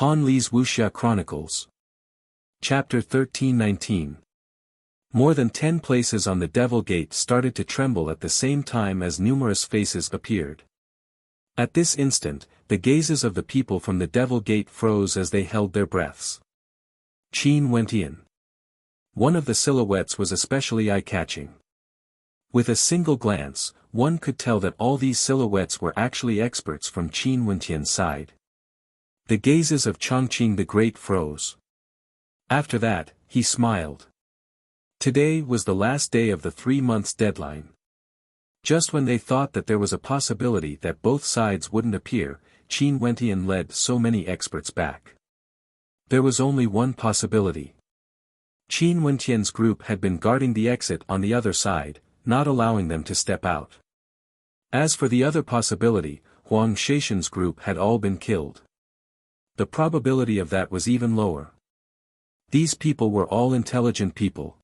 Han Li's Wuxia Chronicles. Chapter 1319. More than 10 places on the Devil Gate started to tremble at the same time as numerous faces appeared. At this instant, the gazes of the people from the Devil Gate froze as they held their breaths. Qin Wentian. One of the silhouettes was especially eye-catching. With a single glance, one could tell that all these silhouettes were actually experts from Qin Wentian's side. The gazes of Chongqing the Great froze. After that, he smiled. Today was the last day of the 3 months deadline. Just when they thought that there was a possibility that both sides wouldn't appear, Qin Wentian led so many experts back. There was only one possibility. Qin Wentian's group had been guarding the exit on the other side, not allowing them to step out. As for the other possibility, Huang Shaishan's group had all been killed. The probability of that was even lower. These people were all intelligent people.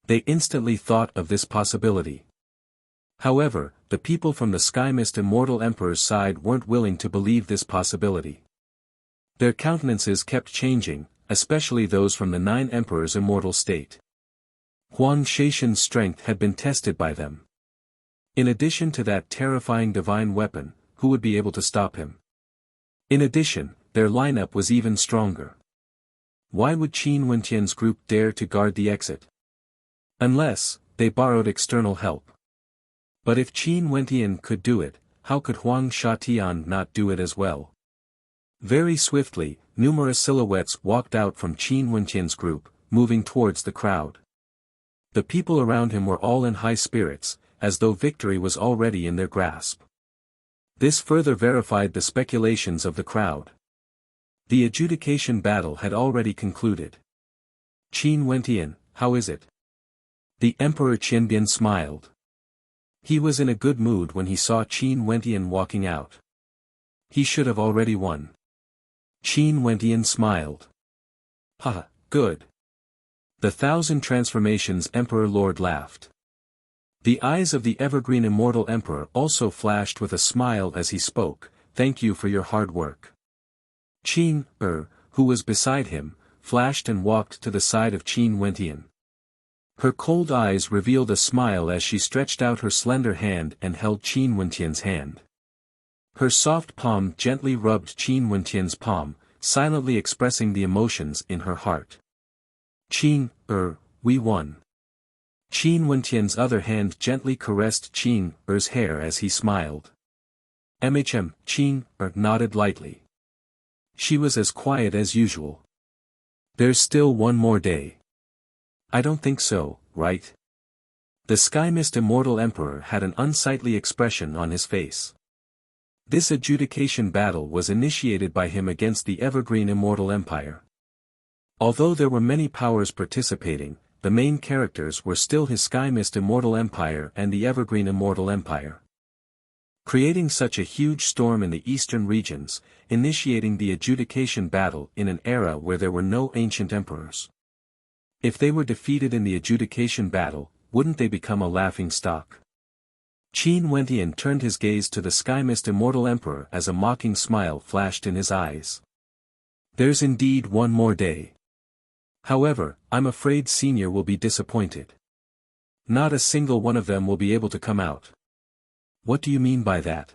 They instantly thought of this possibility. However, the people from the Skymist Immortal Emperor's side weren't willing to believe this possibility. Their countenances kept changing, especially those from the 9 Emperors' immortal state. Huang Shaishan's strength had been tested by them. In addition to that terrifying divine weapon, who would be able to stop him? In addition, their lineup was even stronger. Why would Qin Wentian's group dare to guard the exit? Unless, they borrowed external help. But if Qin Wentian could do it, how could Huang Shatian not do it as well? Very swiftly, numerous silhouettes walked out from Qin Wentian's group, moving towards the crowd. The people around him were all in high spirits, as though victory was already in their grasp. This further verified the speculations of the crowd. The adjudication battle had already concluded. Qin Wentian, how is it? The Emperor Qianbian smiled. He was in a good mood when he saw Qin Wentian walking out. He should have already won. Qin Wentian smiled. Haha, good. The 1,000 Transformations Emperor Lord laughed. The eyes of the Evergreen Immortal Emperor also flashed with a smile as he spoke, thank you for your hard work. Qin, who was beside him, flashed and walked to the side of Qin Wentian. Her cold eyes revealed a smile as she stretched out her slender hand and held Qin Wentian's hand. Her soft palm gently rubbed Qin Wentian's palm, silently expressing the emotions in her heart. Qin, we won. Qin Wentian's other hand gently caressed Qin's hair as he smiled. Qin nodded lightly. She was as quiet as usual. There's still one more day. I don't think so, right? The Skymist Immortal Emperor had an unsightly expression on his face. This adjudication battle was initiated by him against the Evergreen Immortal Empire. Although there were many powers participating, the main characters were still his Skymist Immortal Empire and the Evergreen Immortal Empire. Creating such a huge storm in the eastern regions, initiating the adjudication battle in an era where there were no ancient emperors. If they were defeated in the adjudication battle, wouldn't they become a laughing stock? Qin Wentian turned his gaze to the Skymist Immortal Emperor as a mocking smile flashed in his eyes. There's indeed one more day. However, I'm afraid Senior will be disappointed. Not a single one of them will be able to come out. What do you mean by that?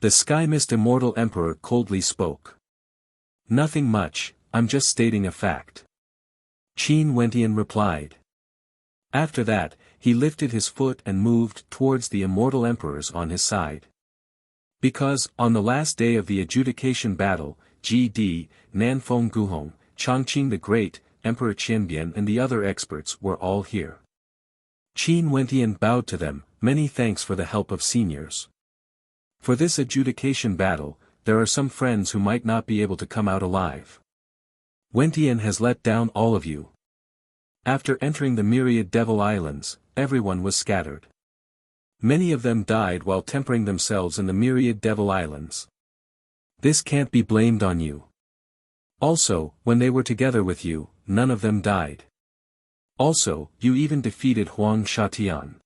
The Skymist Immortal Emperor coldly spoke. Nothing much, I'm just stating a fact. Qin Wentian replied. After that, he lifted his foot and moved towards the Immortal Emperors on his side. Because, on the last day of the adjudication battle, G.D., Nanfeng Guhong, Chongqing the Great, Emperor Qianbian and the other experts were all here. Qin Wentian bowed to them, many thanks for the help of seniors. For this adjudication battle, there are some friends who might not be able to come out alive. Wentian has let down all of you. After entering the myriad Devil Islands, everyone was scattered. Many of them died while tempering themselves in the myriad Devil Islands. This can't be blamed on you. Also, when they were together with you, none of them died. Also, you even defeated Huang Shatian.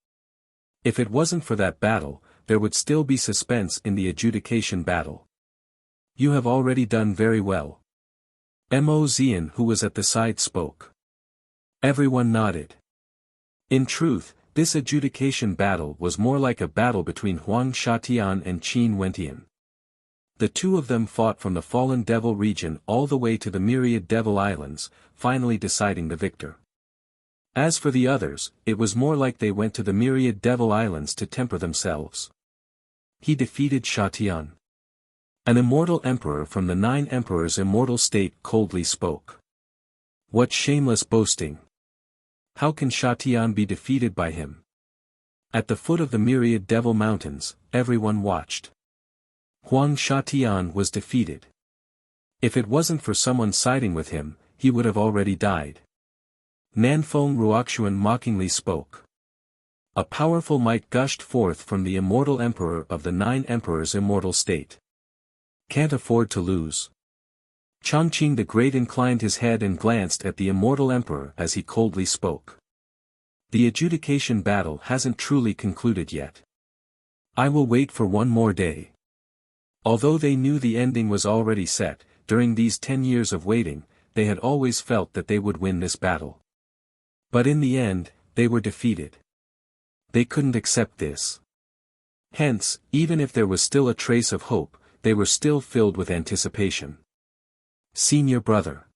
If it wasn't for that battle, there would still be suspense in the adjudication battle. You have already done very well. Mo Xian, who was at the side, spoke. Everyone nodded. In truth, this adjudication battle was more like a battle between Huang Shatian and Qin Wentian. The two of them fought from the Fallen Devil region all the way to the Myriad Devil Islands, finally deciding the victor. As for the others, it was more like they went to the Myriad Devil Islands to temper themselves. He defeated Shatian. An immortal emperor from the 9 emperors' immortal state coldly spoke. What shameless boasting! How can Shatian be defeated by him? At the foot of the Myriad Devil Mountains, everyone watched. Huang Shatian was defeated. If it wasn't for someone siding with him, he would have already died. Nanfeng Ruoxuan mockingly spoke. A powerful might gushed forth from the immortal emperor of the 9 emperors' immortal state. Can't afford to lose. Chongqing the Great inclined his head and glanced at the immortal emperor as he coldly spoke. The adjudication battle hasn't truly concluded yet. I will wait for one more day. Although they knew the ending was already set, during these 10 years of waiting, they had always felt that they would win this battle. But in the end, they were defeated. They couldn't accept this. Hence, even if there was still a trace of hope, they were still filled with anticipation. Senior brother.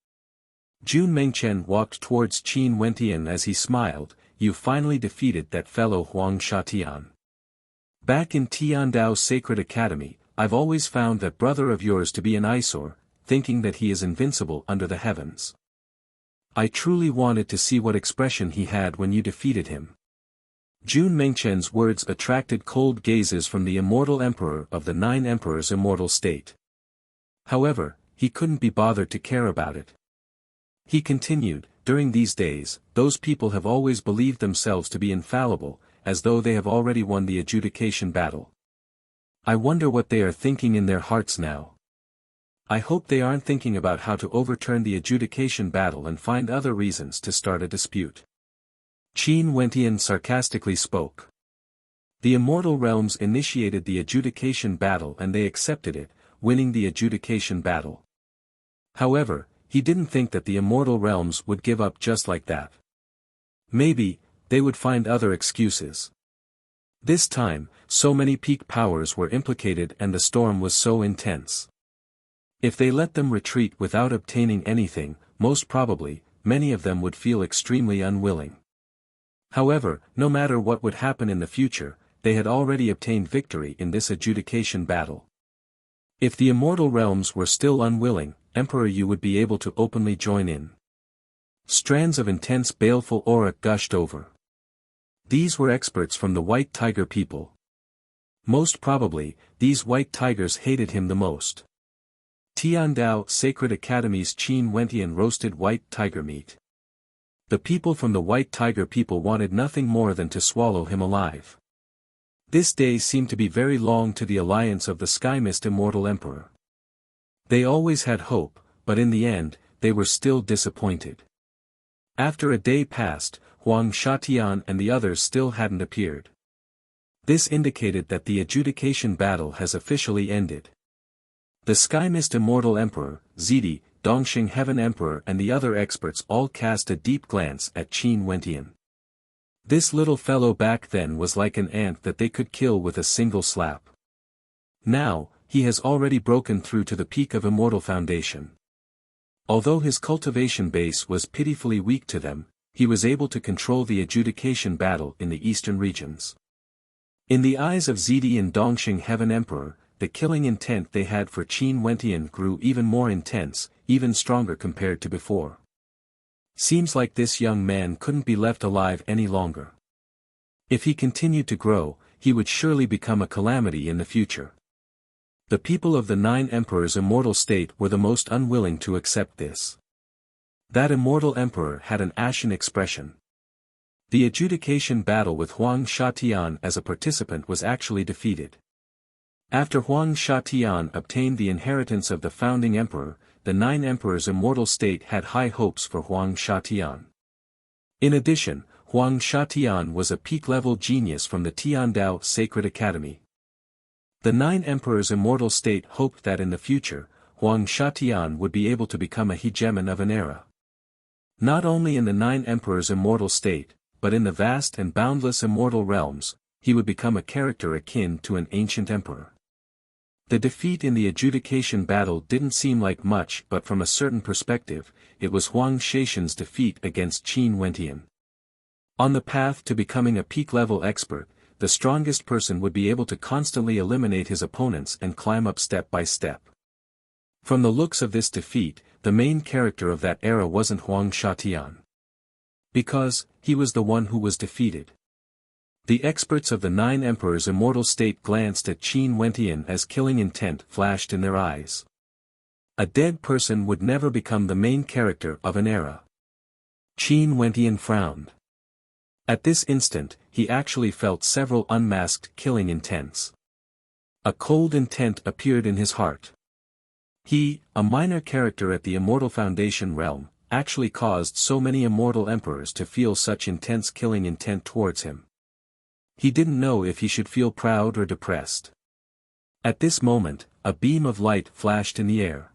Jun Mengchen walked towards Qin Wentian as he smiled. You finally defeated that fellow Huang Shatian. Back in Tiandao Sacred Academy, I've always found that brother of yours to be an eyesore, thinking that he is invincible under the heavens. I truly wanted to see what expression he had when you defeated him. Jun Mengchen's words attracted cold gazes from the immortal emperor of the 9 emperors' immortal state. However, he couldn't be bothered to care about it. He continued, during these days, those people have always believed themselves to be infallible, as though they have already won the adjudication battle. I wonder what they are thinking in their hearts now. I hope they aren't thinking about how to overturn the adjudication battle and find other reasons to start a dispute. Qin Wentian sarcastically spoke. The immortal realms initiated the adjudication battle and they accepted it, winning the adjudication battle. However, he didn't think that the immortal realms would give up just like that. Maybe, they would find other excuses. This time, so many peak powers were implicated and the storm was so intense. If they let them retreat without obtaining anything, most probably, many of them would feel extremely unwilling. However, no matter what would happen in the future, they had already obtained victory in this adjudication battle. If the immortal realms were still unwilling, Emperor Yu would be able to openly join in. Strands of intense baleful aura gushed over. These were experts from the White Tiger people. Most probably, these White Tigers hated him the most. Tiandao Sacred Academy's Qin Wentian roasted white tiger meat. The people from the White Tiger people wanted nothing more than to swallow him alive. This day seemed to be very long to the alliance of the Sky Mist Immortal Emperor. They always had hope, but in the end, they were still disappointed. After a day passed, Huang Shatian and the others still hadn't appeared. This indicated that the adjudication battle has officially ended. The Sky Mist Immortal Emperor, Zidi, Dongxing Heaven Emperor and the other experts all cast a deep glance at Qin Wentian. This little fellow back then was like an ant that they could kill with a single slap. Now, he has already broken through to the peak of Immortal Foundation. Although his cultivation base was pitifully weak to them, he was able to control the adjudication battle in the eastern regions. In the eyes of Zidi and Dongxing Heaven Emperor, the killing intent they had for Qin Wentian grew even more intense, even stronger compared to before. Seems like this young man couldn't be left alive any longer. If he continued to grow, he would surely become a calamity in the future. The people of the 9 emperors' immortal state were the most unwilling to accept this. That immortal emperor had an ashen expression. The adjudication battle with Huang Shatian as a participant was actually defeated. After Huang Shatian obtained the inheritance of the founding emperor, the 9 emperors' immortal state had high hopes for Huang Shatian. In addition, Huang Shatian was a peak-level genius from the Tiandao Sacred Academy. The 9 emperors' immortal state hoped that in the future, Huang Shatian would be able to become a hegemon of an era. Not only in the Nine Emperors' immortal state, but in the vast and boundless immortal realms, he would become a character akin to an ancient emperor. The defeat in the adjudication battle didn't seem like much, but from a certain perspective, it was Huang Shaishan's defeat against Qin Wentian. On the path to becoming a peak-level expert, the strongest person would be able to constantly eliminate his opponents and climb up step by step. From the looks of this defeat, the main character of that era wasn't Huang Shatian. Because, he was the one who was defeated. The experts of the Nine Emperors' immortal state glanced at Qin Wentian as killing intent flashed in their eyes. A dead person would never become the main character of an era. Qin Wentian frowned. At this instant, he actually felt several unmasked killing intents. A cold intent appeared in his heart. He, a minor character at the Immortal Foundation realm, actually caused so many immortal emperors to feel such intense killing intent towards him. He didn't know if he should feel proud or depressed. At this moment, a beam of light flashed in the air.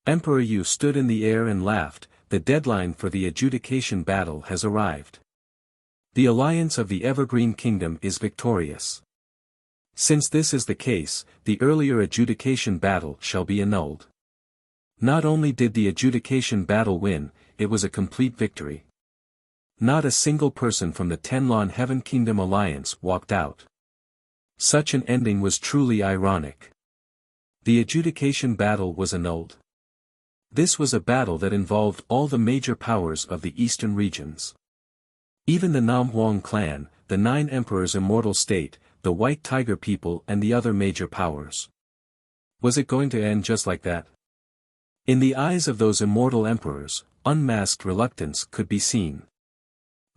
Emperor Yu stood in the air and laughed. The deadline for the adjudication battle has arrived. The alliance of the Evergreen Kingdom is victorious. Since this is the case, the earlier adjudication battle shall be annulled. Not only did the adjudication battle win, it was a complete victory. Not a single person from the Tenlon Heaven Kingdom alliance walked out. Such an ending was truly ironic. The adjudication battle was annulled. This was a battle that involved all the major powers of the eastern regions. Even the Namhuang clan, the Nine Emperors' immortal state, the White Tiger people and the other major powers. Was it going to end just like that? In the eyes of those immortal emperors, unmasked reluctance could be seen.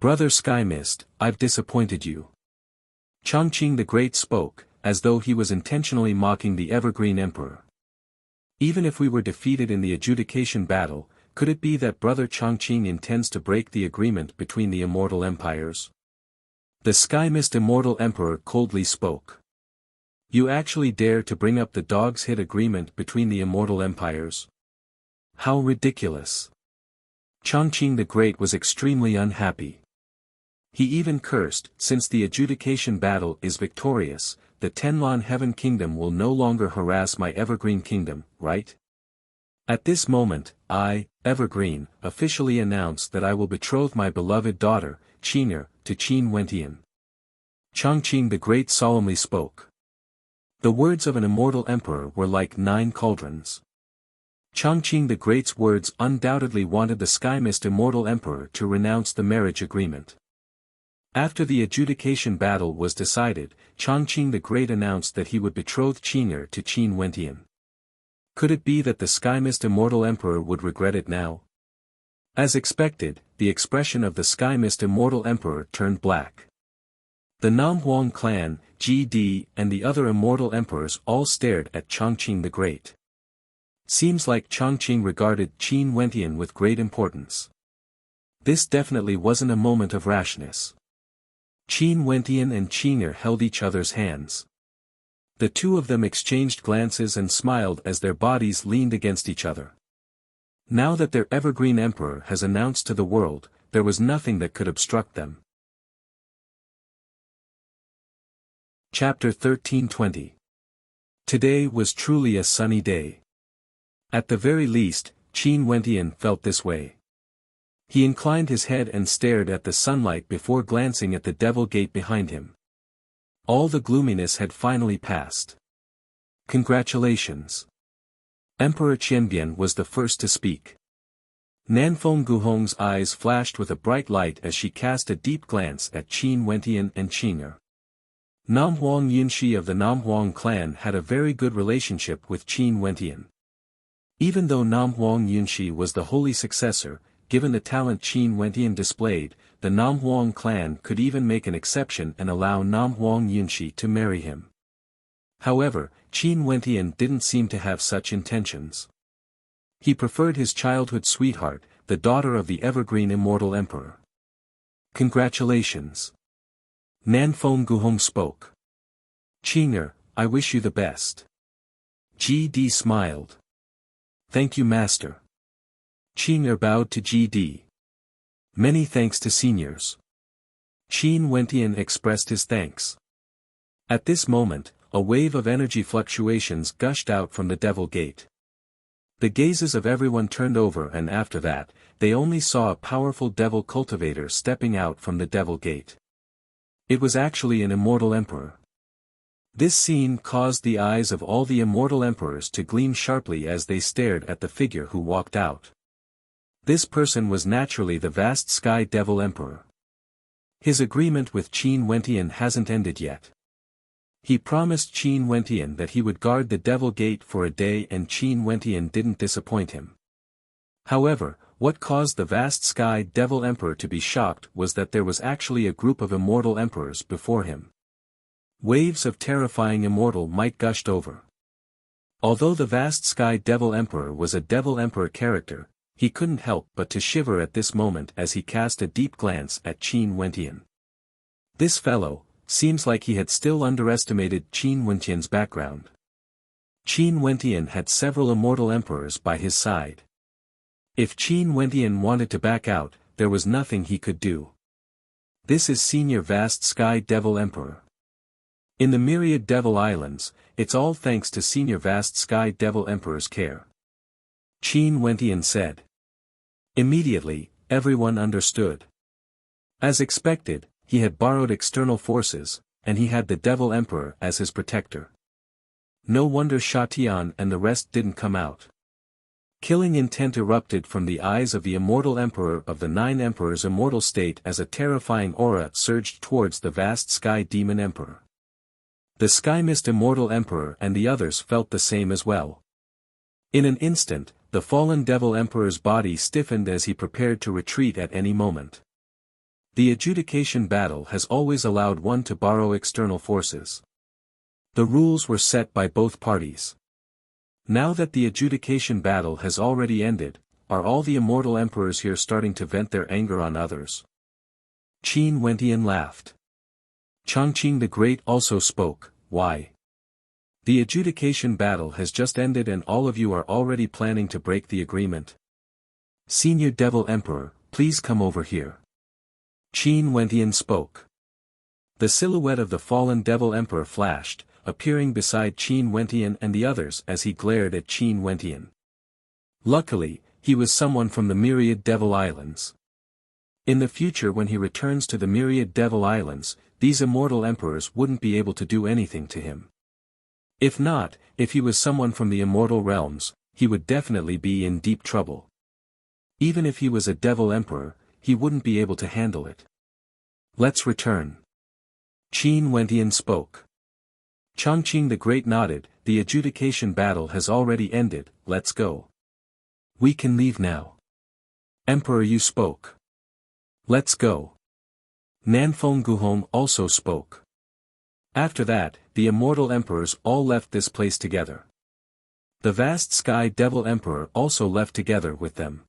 Brother Skymist, I've disappointed you. Chongqing the Great spoke, as though he was intentionally mocking the Evergreen Emperor. Even if we were defeated in the adjudication battle, could it be that Brother Chongqing intends to break the agreement between the immortal empires? The Skymist Immortal Emperor coldly spoke. You actually dare to bring up the Dog's Head agreement between the immortal empires? How ridiculous! Chongqing the Great was extremely unhappy. He even cursed, since the adjudication battle is victorious, the Tenlon Heaven Kingdom will no longer harass my Evergreen Kingdom, right? At this moment, I, Evergreen, officially announce that I will betroth my beloved daughter, Qing'er, to Qin Wentian. Chongqing the Great solemnly spoke. The words of an immortal emperor were like 9 cauldrons. Chongqing the Great's words undoubtedly wanted the Skymist Immortal Emperor to renounce the marriage agreement. After the adjudication battle was decided, Chongqing the Great announced that he would betroth Qing'er to Qin Wentian. Could it be that the Skymist Immortal Emperor would regret it now? As expected, the expression of the Skymist Immortal Emperor turned black. The Namhuang clan, GD, and the other immortal emperors all stared at Chongqing the Great. Seems like Chongqing regarded Qin Wentian with great importance. This definitely wasn't a moment of rashness. Qin Wentian and Qing'er held each other's hands. The two of them exchanged glances and smiled as their bodies leaned against each other. Now that their Evergreen Emperor has announced to the world, there was nothing that could obstruct them. Chapter 1320. Today was truly a sunny day. At the very least, Qin Wentian felt this way. He inclined his head and stared at the sunlight before glancing at the Devil Gate behind him. All the gloominess had finally passed. Congratulations. Emperor Qianbian was the first to speak. Nanfeng Guhong's eyes flashed with a bright light as she cast a deep glance at Qin Wentian and Qing'er. Namhuang Yunshi of the Namhuang clan had a very good relationship with Qin Wentian. Even though Namhuang Yunshi was the holy successor, given the talent Qin Wentian displayed, the Namhuang clan could even make an exception and allow Namhuang Yunshi to marry him. However, Qin Wentian didn't seem to have such intentions. He preferred his childhood sweetheart, the daughter of the Evergreen Immortal Emperor. Congratulations. Nanfeng Guhong spoke. Qing'er, I wish you the best. GD smiled. Thank you master. Qin bowed to GD. Many thanks to seniors. Qin Wentian expressed his thanks. At this moment, a wave of energy fluctuations gushed out from the Devil Gate. The gazes of everyone turned over, and after that, they only saw a powerful devil cultivator stepping out from the Devil Gate. It was actually an immortal emperor. This scene caused the eyes of all the immortal emperors to gleam sharply as they stared at the figure who walked out. This person was naturally the vast Sky Devil Emperor. His agreement with Qin Wentian hasn't ended yet. He promised Qin Wentian that he would guard the Devil Gate for a day, and Qin Wentian didn't disappoint him. However, what caused the vast Sky Devil Emperor to be shocked was that there was actually a group of immortal emperors before him. Waves of terrifying immortal might gushed over. Although the vast Sky Devil Emperor was a Devil Emperor character, he couldn't help but to shiver at this moment as he cast a deep glance at Qin Wentian. This fellow, seems like he had still underestimated Qin Wentian's background. Qin Wentian had several immortal emperors by his side. If Qin Wentian wanted to back out, there was nothing he could do. This is Senior Vast Sky Devil Emperor. In the myriad Devil Islands, it's all thanks to Senior Vast Sky Devil Emperor's care. Qin Wentian said. Immediately, everyone understood. As expected, he had borrowed external forces, and he had the Devil Emperor as his protector. No wonder Sha Tian and the rest didn't come out. Killing intent erupted from the eyes of the immortal emperor of the Nine Emperors' immortal state as a terrifying aura surged towards the vast Sky Demon Emperor. The Sky Mist Immortal Emperor and the others felt the same as well. In an instant, the fallen Devil Emperor's body stiffened as he prepared to retreat at any moment. The adjudication battle has always allowed one to borrow external forces. The rules were set by both parties. Now that the adjudication battle has already ended, are all the immortal emperors here starting to vent their anger on others? Qin Wentian laughed. Chongqing the Great also spoke. Why? The adjudication battle has just ended and all of you are already planning to break the agreement. Senior Devil Emperor, please come over here. Qin Wentian spoke. The silhouette of the fallen Devil Emperor flashed, appearing beside Qin Wentian and the others as he glared at Qin Wentian. Luckily, he was someone from the myriad Devil Islands. In the future, when he returns to the myriad Devil Islands, these immortal emperors wouldn't be able to do anything to him. If not, if he was someone from the immortal realms, he would definitely be in deep trouble. Even if he was a Devil Emperor, he wouldn't be able to handle it. Let's return. Qin Wentian spoke. Chongqing the Great nodded. The adjudication battle has already ended, let's go. We can leave now. Emperor Yu spoke. Let's go. Nanfeng Guhong also spoke. After that, the immortal emperors all left this place together. The vast Sky Devil Emperor also left together with them.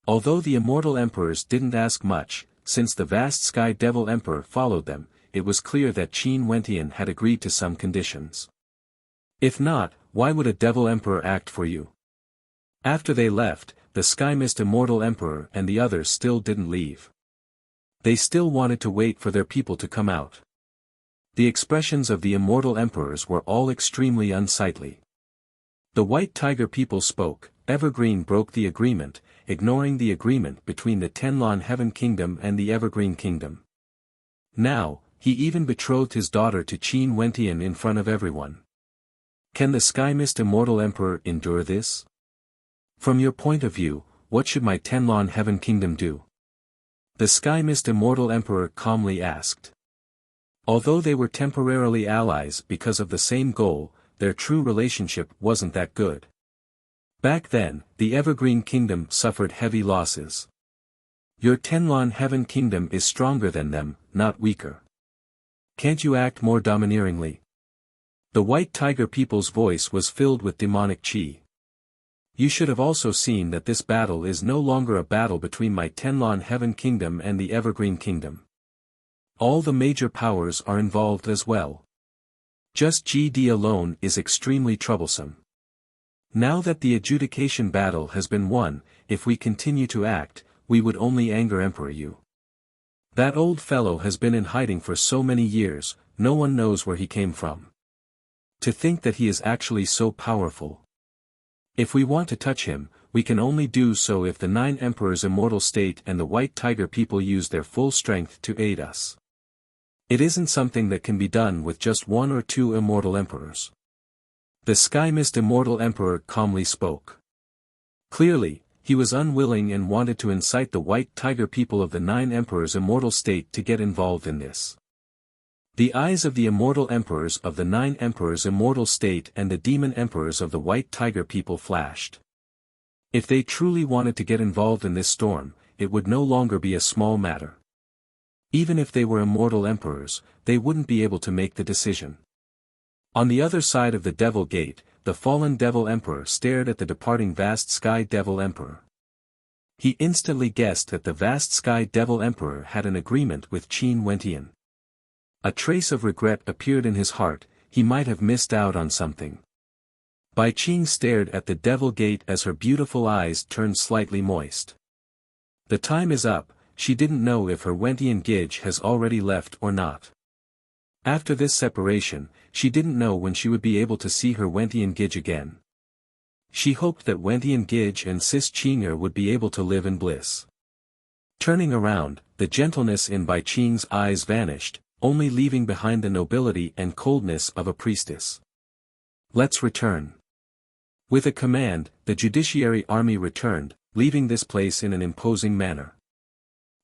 Although the immortal emperors didn't ask much, since the vast Sky Devil Emperor followed them, it was clear that Qin Wentian had agreed to some conditions. If not, why would a Devil Emperor act for you? After they left, the Sky Mist Immortal Emperor and the others still didn't leave. They still wanted to wait for their people to come out. The expressions of the immortal emperors were all extremely unsightly. The White Tiger people spoke. Evergreen broke the agreement, ignoring the agreement between the Tenlon Heaven Kingdom and the Evergreen Kingdom. Now, he even betrothed his daughter to Qin Wentian in front of everyone. Can the Sky Mist Immortal Emperor endure this? From your point of view, what should my Tenlon Heaven Kingdom do? The Sky Mist Immortal Emperor calmly asked. Although they were temporarily allies because of the same goal, their true relationship wasn't that good. Back then, the Evergreen Kingdom suffered heavy losses. Your Tenlon Heaven Kingdom is stronger than them, not weaker. Can't you act more domineeringly? The White Tiger people's voice was filled with demonic chi. You should have also seen that this battle is no longer a battle between my Tenlon Heaven Kingdom and the Evergreen Kingdom. All the major powers are involved as well. Just GD alone is extremely troublesome. Now that the adjudication battle has been won, if we continue to act, we would only anger Emperor Yu. That old fellow has been in hiding for so many years, no one knows where he came from. To think that he is actually so powerful. If we want to touch him, we can only do so if the 9 Emperors' immortal state and the White Tiger people use their full strength to aid us. It isn't something that can be done with just 1 or 2 immortal emperors. The Sky Mist Immortal Emperor calmly spoke. Clearly, he was unwilling and wanted to incite the White Tiger people of the 9 Emperors' immortal state to get involved in this. The eyes of the immortal emperors of the 9 Emperors' immortal state and the demon emperors of the White Tiger people flashed. If they truly wanted to get involved in this storm, it would no longer be a small matter. Even if they were immortal emperors, they wouldn't be able to make the decision. On the other side of the Devil Gate, the fallen Devil Emperor stared at the departing Vast Sky Devil Emperor. He instantly guessed that the Vast Sky Devil Emperor had an agreement with Qin Wentian. A trace of regret appeared in his heart, he might have missed out on something. Bai Qing stared at the Devil Gate as her beautiful eyes turned slightly moist. The time is up, she didn't know if her Wentian Gige has already left or not. After this separation, she didn't know when she would be able to see her Wentian Gige again. She hoped that Wentian Gige and Sis Qing'er would be able to live in bliss. Turning around, the gentleness in Bai Qing's eyes vanished, only leaving behind the nobility and coldness of a priestess. Let's return. With a command, the judiciary army returned, leaving this place in an imposing manner.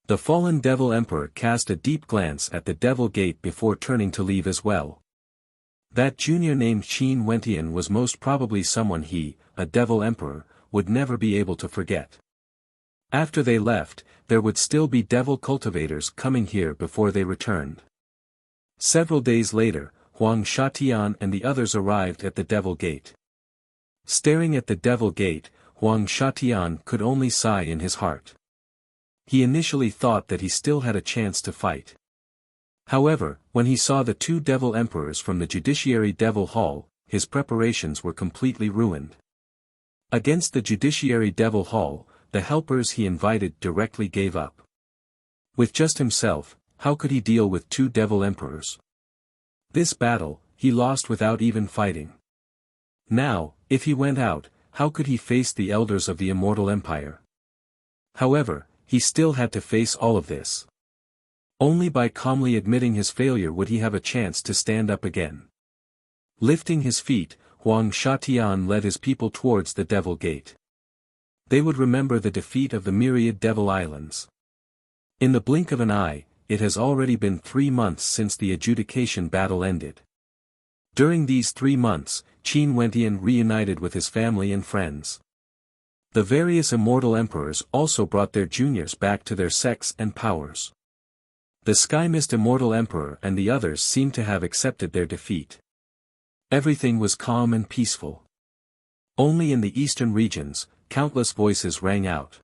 The fallen Devil Emperor cast a deep glance at the Devil Gate before turning to leave as well. That junior named Qin Wentian was most probably someone he, a Devil Emperor, would never be able to forget. After they left, there would still be devil cultivators coming here before they returned. Several days later, Huang Shatian and the others arrived at the Devil Gate. Staring at the Devil Gate, Huang Shatian could only sigh in his heart. He initially thought that he still had a chance to fight. However, when he saw the 2 Devil Emperors from the Judiciary Devil Hall, his preparations were completely ruined. Against the Judiciary Devil Hall, the helpers he invited directly gave up. With just himself, how could he deal with 2 Devil Emperors? This battle, he lost without even fighting. Now, if he went out, how could he face the elders of the Immortal Empire? However, he still had to face all of this. Only by calmly admitting his failure would he have a chance to stand up again. Lifting his feet, Huang Shatian led his people towards the Devil Gate. They would remember the defeat of the myriad Devil Islands. In the blink of an eye, it has already been 3 months since the adjudication battle ended. During these 3 months, Qin Wentian reunited with his family and friends. The various immortal emperors also brought their juniors back to their sects and powers. The Sky Mist Immortal Emperor and the others seemed to have accepted their defeat. Everything was calm and peaceful. Only in the eastern regions, countless voices rang out.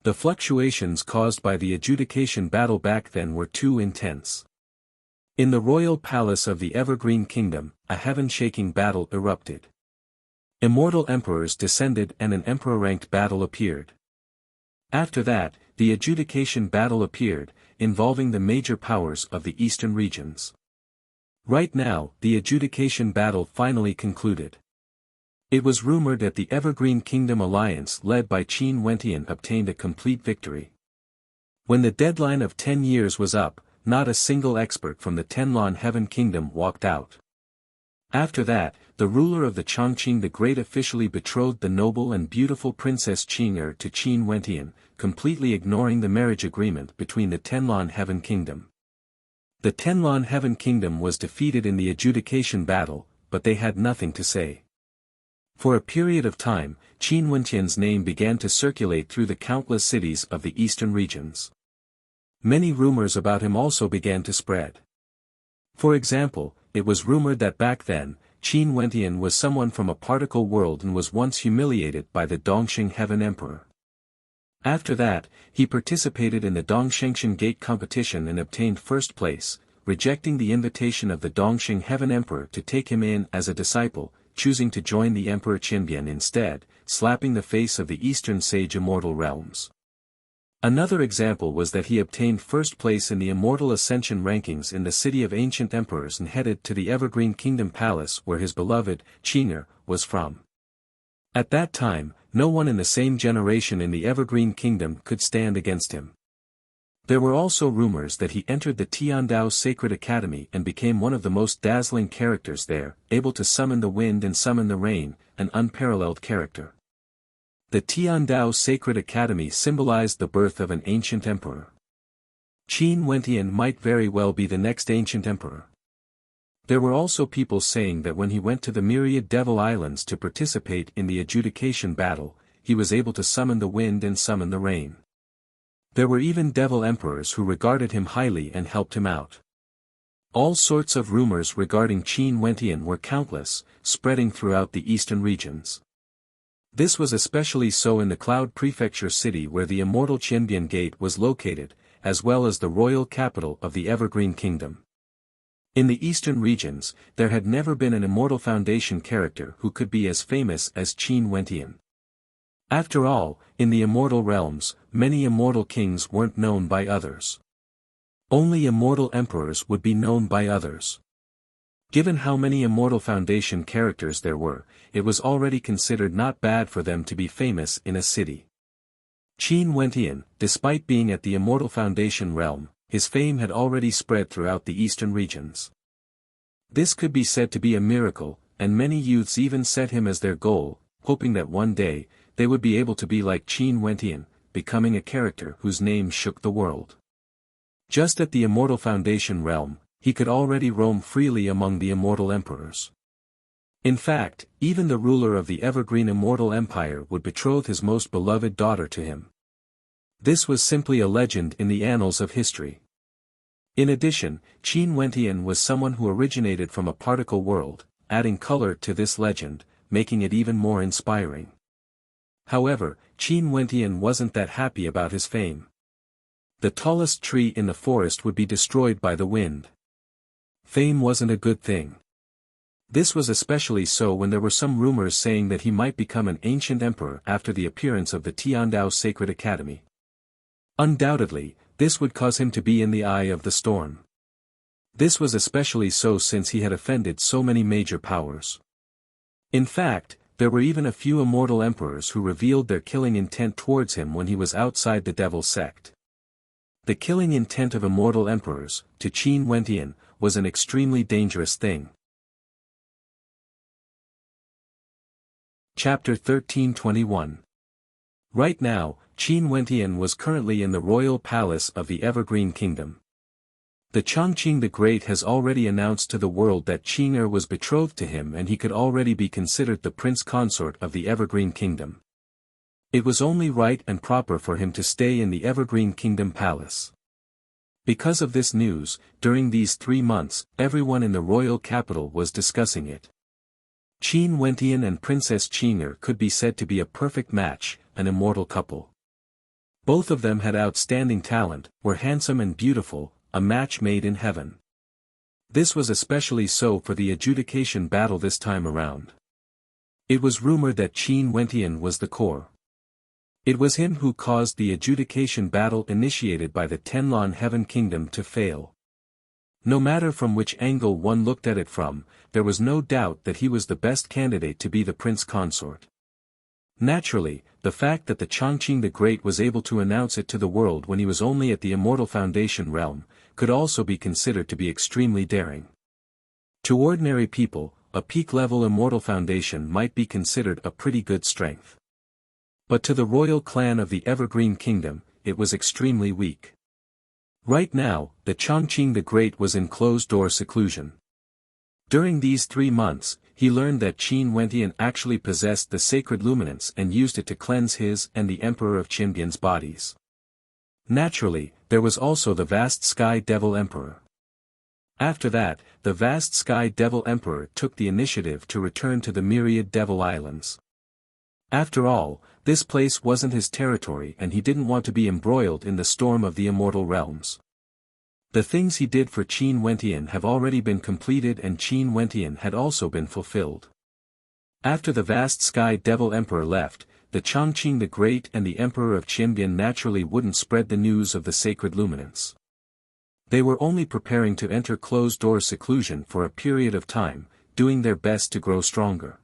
The fluctuations caused by the adjudication battle back then were too intense. In the royal palace of the Evergreen Kingdom, a heaven-shaking battle erupted. Immortal emperors descended and an emperor-ranked battle appeared. After that, the adjudication battle appeared, involving the major powers of the eastern regions. Right now, the adjudication battle finally concluded. It was rumored that the Evergreen Kingdom alliance led by Qin Wentian obtained a complete victory. When the deadline of 10 years was up, not a single expert from the Tenlon Heaven Kingdom walked out. After that, the ruler of the Chongqing the Great officially betrothed the noble and beautiful Princess Qing'er to Qin Wentian, completely ignoring the marriage agreement between the Tenlon Heaven Kingdom. The Tenlon Heaven Kingdom was defeated in the adjudication battle, but they had nothing to say. For a period of time, Qin Wentian's name began to circulate through the countless cities of the eastern regions. Many rumors about him also began to spread. For example, it was rumored that back then, Qin Wentian was someone from a particle world and was once humiliated by the Dongxing Heaven Emperor. After that, he participated in the Dongshengxian Gate competition and obtained first place, rejecting the invitation of the Dongxing Heaven Emperor to take him in as a disciple. choosing to join the Emperor Qinbian instead, slapping the face of the Eastern Sage Immortal realms. Another example was that he obtained first place in the Immortal Ascension rankings in the City of Ancient Emperors and headed to the Evergreen Kingdom Palace where his beloved, Qing'er, was from. At that time, no one in the same generation in the Evergreen Kingdom could stand against him. There were also rumors that he entered the Tiandao Sacred Academy and became one of the most dazzling characters there, able to summon the wind and summon the rain, an unparalleled character. The Tiandao Sacred Academy symbolized the birth of an ancient emperor. Qin Wentian might very well be the next ancient emperor. There were also people saying that when he went to the myriad Devil Islands to participate in the adjudication battle, he was able to summon the wind and summon the rain. There were even devil emperors who regarded him highly and helped him out. All sorts of rumors regarding Qin Wentian were countless, spreading throughout the eastern regions. This was especially so in the Cloud Prefecture city where the Immortal Qianbian Gate was located, as well as the royal capital of the Evergreen Kingdom. In the eastern regions, there had never been an Immortal Foundation character who could be as famous as Qin Wentian. After all, in the Immortal realms, many immortal kings weren't known by others. Only immortal emperors would be known by others. Given how many Immortal Foundation characters there were, it was already considered not bad for them to be famous in a city. Qin Wentian, despite being at the Immortal Foundation realm, his fame had already spread throughout the eastern regions. This could be said to be a miracle, and many youths even set him as their goal, hoping that one day, they would be able to be like Qin Wentian, becoming a character whose name shook the world. Just at the Immortal Foundation realm, he could already roam freely among the immortal emperors. In fact, even the ruler of the Evergreen Immortal Empire would betroth his most beloved daughter to him. This was simply a legend in the annals of history. In addition, Qin Wentian was someone who originated from a particle world, adding color to this legend, making it even more inspiring. However, Qin Wentian wasn't that happy about his fame. The tallest tree in the forest would be destroyed by the wind. Fame wasn't a good thing. This was especially so when there were some rumors saying that he might become an ancient emperor after the appearance of the Tiandao Sacred Academy. Undoubtedly, this would cause him to be in the eye of the storm. This was especially so since he had offended so many major powers. In fact, there were even a few immortal emperors who revealed their killing intent towards him when he was outside the Devil sect. The killing intent of immortal emperors, to Qin Wentian, was an extremely dangerous thing. Chapter 1321. Right now, Qin Wentian was currently in the royal palace of the Evergreen Kingdom. The Chongqing the Great has already announced to the world that Qing'er was betrothed to him and he could already be considered the prince consort of the Evergreen Kingdom. It was only right and proper for him to stay in the Evergreen Kingdom Palace. Because of this news, during these 3 months, everyone in the royal capital was discussing it. Qin Wentian and Princess Qing'er could be said to be a perfect match, an immortal couple. Both of them had outstanding talent, were handsome and beautiful, a match made in heaven. This was especially so for the adjudication battle this time around. It was rumored that Qin Wentian was the core. It was him who caused the adjudication battle initiated by the Tenlon Heaven Kingdom to fail. No matter from which angle one looked at it from, there was no doubt that he was the best candidate to be the prince consort. Naturally, the fact that the Chongqing the Great was able to announce it to the world when he was only at the Immortal Foundation realm, could also be considered to be extremely daring. To ordinary people, a peak-level Immortal Foundation might be considered a pretty good strength. But to the royal clan of the Evergreen Kingdom, it was extremely weak. Right now, the Chongqing the Great was in closed-door seclusion. During these 3 months, he learned that Qin Wentian actually possessed the sacred luminance and used it to cleanse his and the Emperor of Qinbian's bodies. Naturally, there was also the vast Sky Devil Emperor. After that, the vast Sky Devil Emperor took the initiative to return to the myriad Devil Islands. After all, this place wasn't his territory and he didn't want to be embroiled in the storm of the immortal realms. The things he did for Qin Wentian have already been completed and Qin Wentian had also been fulfilled. After the vast Sky Devil Emperor left, the Chongqing the Great and the Emperor of Qianbian naturally wouldn't spread the news of the sacred luminance. They were only preparing to enter closed-door seclusion for a period of time, doing their best to grow stronger.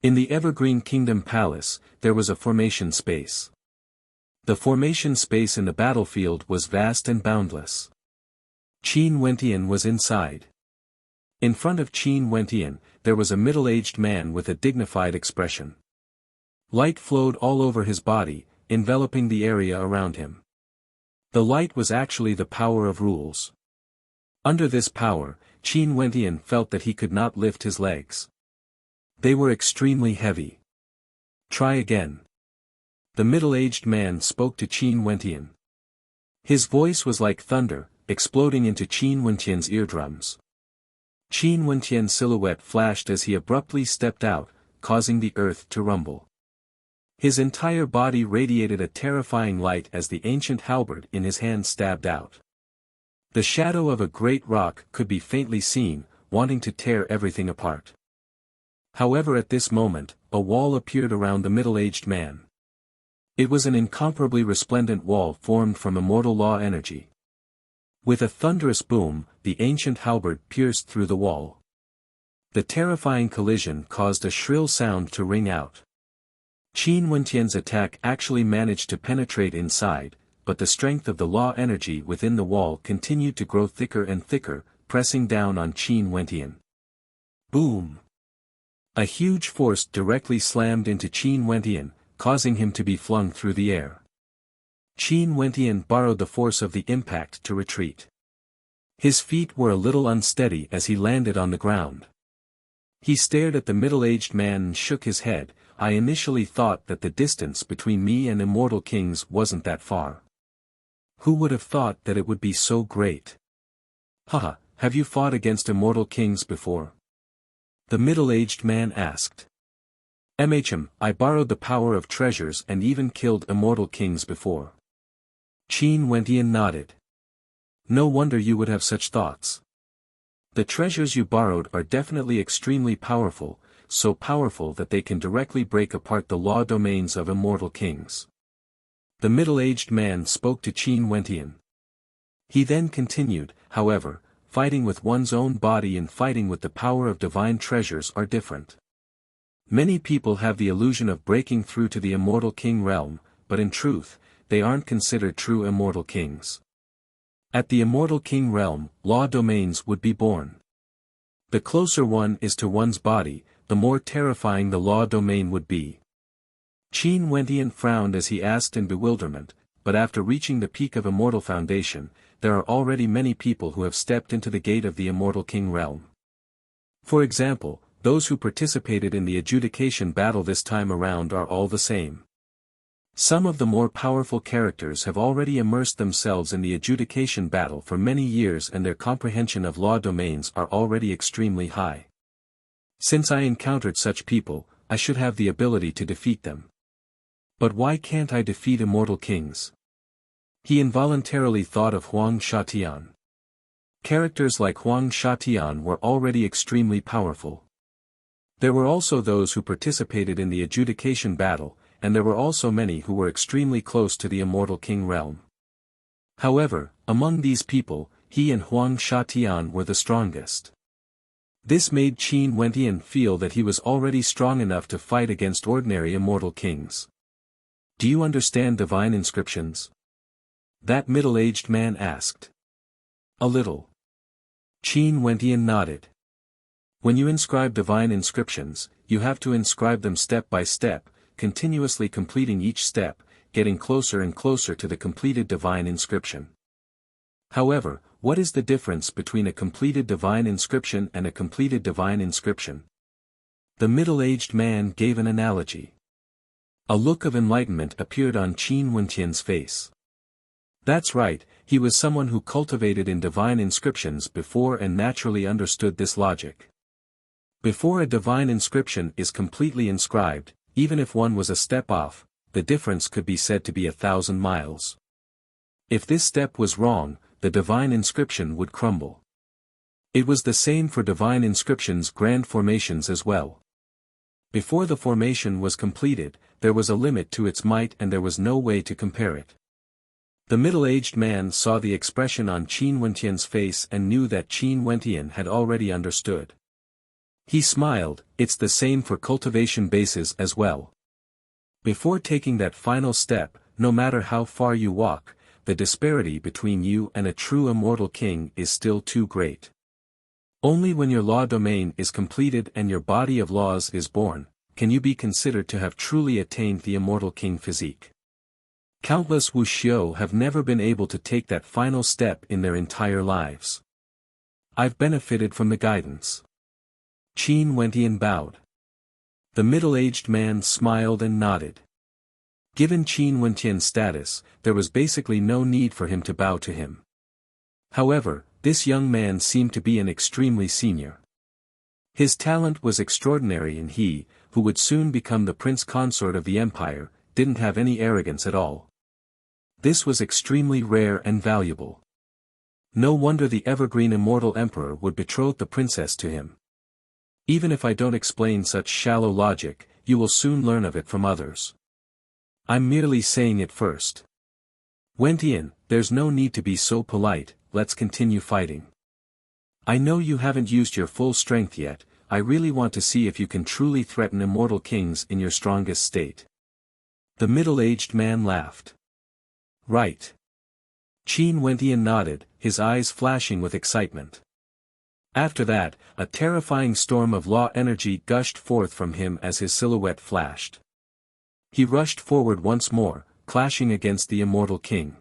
In the Evergreen Kingdom Palace, there was a formation space. The formation space in the battlefield was vast and boundless. Qin Wentian was inside. In front of Qin Wentian, there was a middle-aged man with a dignified expression. Light flowed all over his body, enveloping the area around him. The light was actually the power of rules. Under this power, Qin Wentian felt that he could not lift his legs. They were extremely heavy. Try again. The middle-aged man spoke to Qin Wentian. His voice was like thunder, exploding into Qin Wentian's eardrums. Qin Wentian's silhouette flashed as he abruptly stepped out, causing the earth to rumble. His entire body radiated a terrifying light as the ancient halberd in his hand stabbed out. The shadow of a great rock could be faintly seen, wanting to tear everything apart. However, at this moment, a wall appeared around the middle-aged man. It was an incomparably resplendent wall formed from immortal law energy. With a thunderous boom, the ancient halberd pierced through the wall. The terrifying collision caused a shrill sound to ring out. Qin Wentian's attack actually managed to penetrate inside, but the strength of the law energy within the wall continued to grow thicker and thicker, pressing down on Qin Wentian. Boom! A huge force directly slammed into Qin Wentian, causing him to be flung through the air. Qin Wentian borrowed the force of the impact to retreat. His feet were a little unsteady as he landed on the ground. He stared at the middle-aged man and shook his head. I initially thought that the distance between me and immortal kings wasn't that far. Who would have thought that it would be so great? Haha, have you fought against immortal kings before? The middle-aged man asked. I borrowed the power of treasures and even killed immortal kings before. Qin Wentian nodded. No wonder you would have such thoughts. The treasures you borrowed are definitely extremely powerful, so powerful that they can directly break apart the law domains of immortal kings. The middle-aged man spoke to Qin Wentian. He then continued, however, fighting with one's own body and fighting with the power of divine treasures are different. Many people have the illusion of breaking through to the immortal king realm, but in truth, they aren't considered true immortal kings. At the immortal king realm, law domains would be born. The closer one is to one's body, the more terrifying the law domain would be. Qin Wentian frowned as he asked in bewilderment, but after reaching the peak of immortal foundation, there are already many people who have stepped into the gate of the immortal king realm. For example, those who participated in the adjudication battle this time around are all the same. Some of the more powerful characters have already immersed themselves in the adjudication battle for many years and their comprehension of law domains are already extremely high. Since I encountered such people, I should have the ability to defeat them. But why can't I defeat immortal kings? He involuntarily thought of Huang Shatian. Characters like Huang Shatian were already extremely powerful. There were also those who participated in the adjudication battle, and there were also many who were extremely close to the immortal king realm. However, among these people, he and Huang Shatian were the strongest. This made Qin Wentian feel that he was already strong enough to fight against ordinary immortal kings. Do you understand divine inscriptions? That middle-aged man asked. A little. Qin Wentian nodded. When you inscribe divine inscriptions, you have to inscribe them step by step, continuously completing each step, getting closer and closer to the completed divine inscription. However, what is the difference between a completed divine inscription and a completed divine inscription? The middle-aged man gave an analogy. A look of enlightenment appeared on Qin Wentian's face. That's right, he was someone who cultivated in divine inscriptions before and naturally understood this logic. Before a divine inscription is completely inscribed, even if one was a step off, the difference could be said to be 1,000 miles. If this step was wrong, the divine inscription would crumble. It was the same for divine inscriptions' grand formations as well. Before the formation was completed, there was a limit to its might and there was no way to compare it. The middle-aged man saw the expression on Qin Wentian's face and knew that Qin Wentian had already understood. He smiled. It's the same for cultivation bases as well. Before taking that final step, no matter how far you walk, the disparity between you and a true immortal king is still too great. Only when your law domain is completed and your body of laws is born, can you be considered to have truly attained the immortal king physique. Countless Wuxiao have never been able to take that final step in their entire lives. I've benefited from the guidance. Qin Wentian bowed. The middle-aged man smiled and nodded. Given Qin Wentian's status, there was basically no need for him to bow to him. However, this young man seemed to be an extremely senior. His talent was extraordinary and he, who would soon become the prince consort of the empire, didn't have any arrogance at all. This was extremely rare and valuable. No wonder the evergreen immortal emperor would betroth the princess to him. Even if I don't explain such shallow logic, you will soon learn of it from others. I'm merely saying it first. Wentian, there's no need to be so polite, let's continue fighting. I know you haven't used your full strength yet, I really want to see if you can truly threaten immortal kings in your strongest state. The middle-aged man laughed. Right. Qin Wentian nodded, his eyes flashing with excitement. After that, a terrifying storm of law energy gushed forth from him as his silhouette flashed. He rushed forward once more, clashing against the immortal king.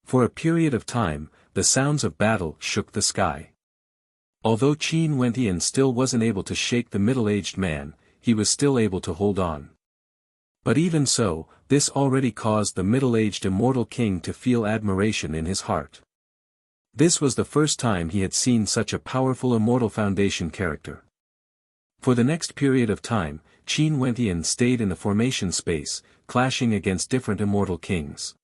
For a period of time, the sounds of battle shook the sky. Although Qin Wentian still wasn't able to shake the middle-aged man, he was still able to hold on. But even so, this already caused the middle-aged immortal king to feel admiration in his heart. This was the first time he had seen such a powerful immortal foundation character. For the next period of time, Qin Wentian stayed in the formation space, clashing against different immortal kings.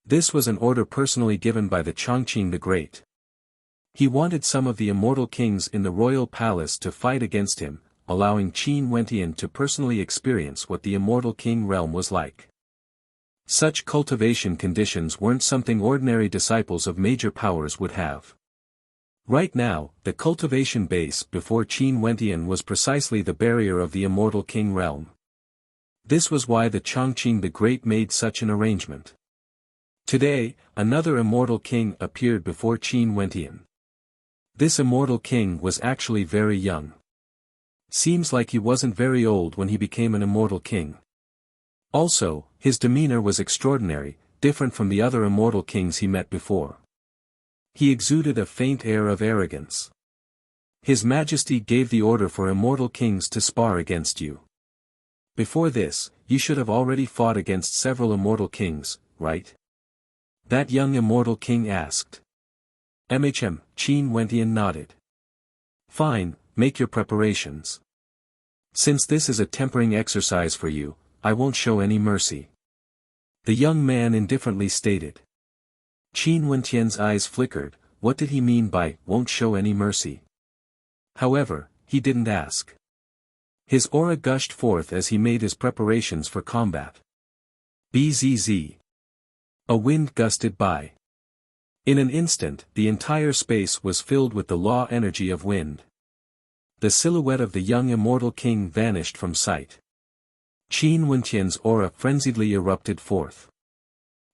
This was an order personally given by the Chongqing the Great. He wanted some of the immortal kings in the royal palace to fight against him, allowing Qin Wentian to personally experience what the immortal king realm was like. Such cultivation conditions weren't something ordinary disciples of major powers would have. Right now, the cultivation base before Qin Wentian was precisely the barrier of the immortal king realm. This was why the Chongqing the Great made such an arrangement. Today, another immortal king appeared before Qin Wentian. This immortal king was actually very young. Seems like he wasn't very old when he became an immortal king. Also, his demeanor was extraordinary, different from the other immortal kings he met before. He exuded a faint air of arrogance. His Majesty gave the order for immortal kings to spar against you. Before this, you should have already fought against several immortal kings, right? That young immortal king asked. Qin Wentian nodded. Fine, make your preparations. Since this is a tempering exercise for you, I won't show any mercy. The young man indifferently stated. Qin Wentian's eyes flickered, what did he mean by, won't show any mercy? However, he didn't ask. His aura gushed forth as he made his preparations for combat. Bzz. A wind gusted by. In an instant, the entire space was filled with the law energy of wind. The silhouette of the young immortal king vanished from sight. Qin Wentian's aura frenziedly erupted forth.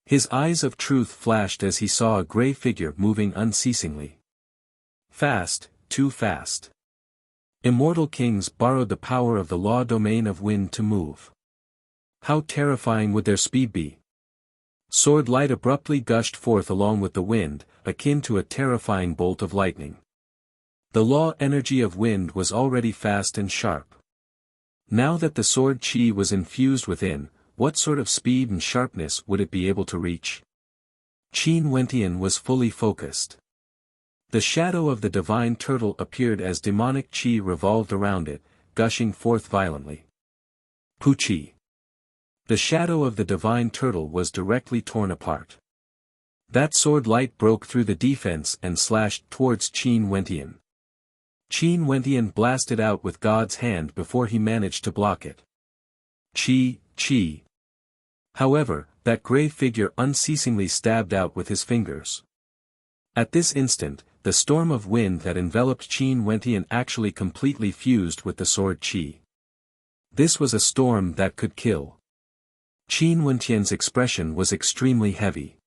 His eyes of truth flashed as he saw a gray figure moving unceasingly. Fast, too fast. Immortal kings borrowed the power of the law domain of wind to move. How terrifying would their speed be? Sword light abruptly gushed forth along with the wind, akin to a terrifying bolt of lightning. The law energy of wind was already fast and sharp. Now that the sword chi was infused within, what sort of speed and sharpness would it be able to reach? Qin Wentian was fully focused. The shadow of the divine turtle appeared as demonic chi revolved around it, gushing forth violently. Puchi. The shadow of the divine turtle was directly torn apart. That sword light broke through the defense and slashed towards Qin Wentian. Qin Wentian blasted out with God's hand before he managed to block it. Chi, Chi. However, that grey figure unceasingly stabbed out with his fingers. At this instant, the storm of wind that enveloped Qin Wentian actually completely fused with the sword Qi. This was a storm that could kill. Qin Wentian's expression was extremely heavy.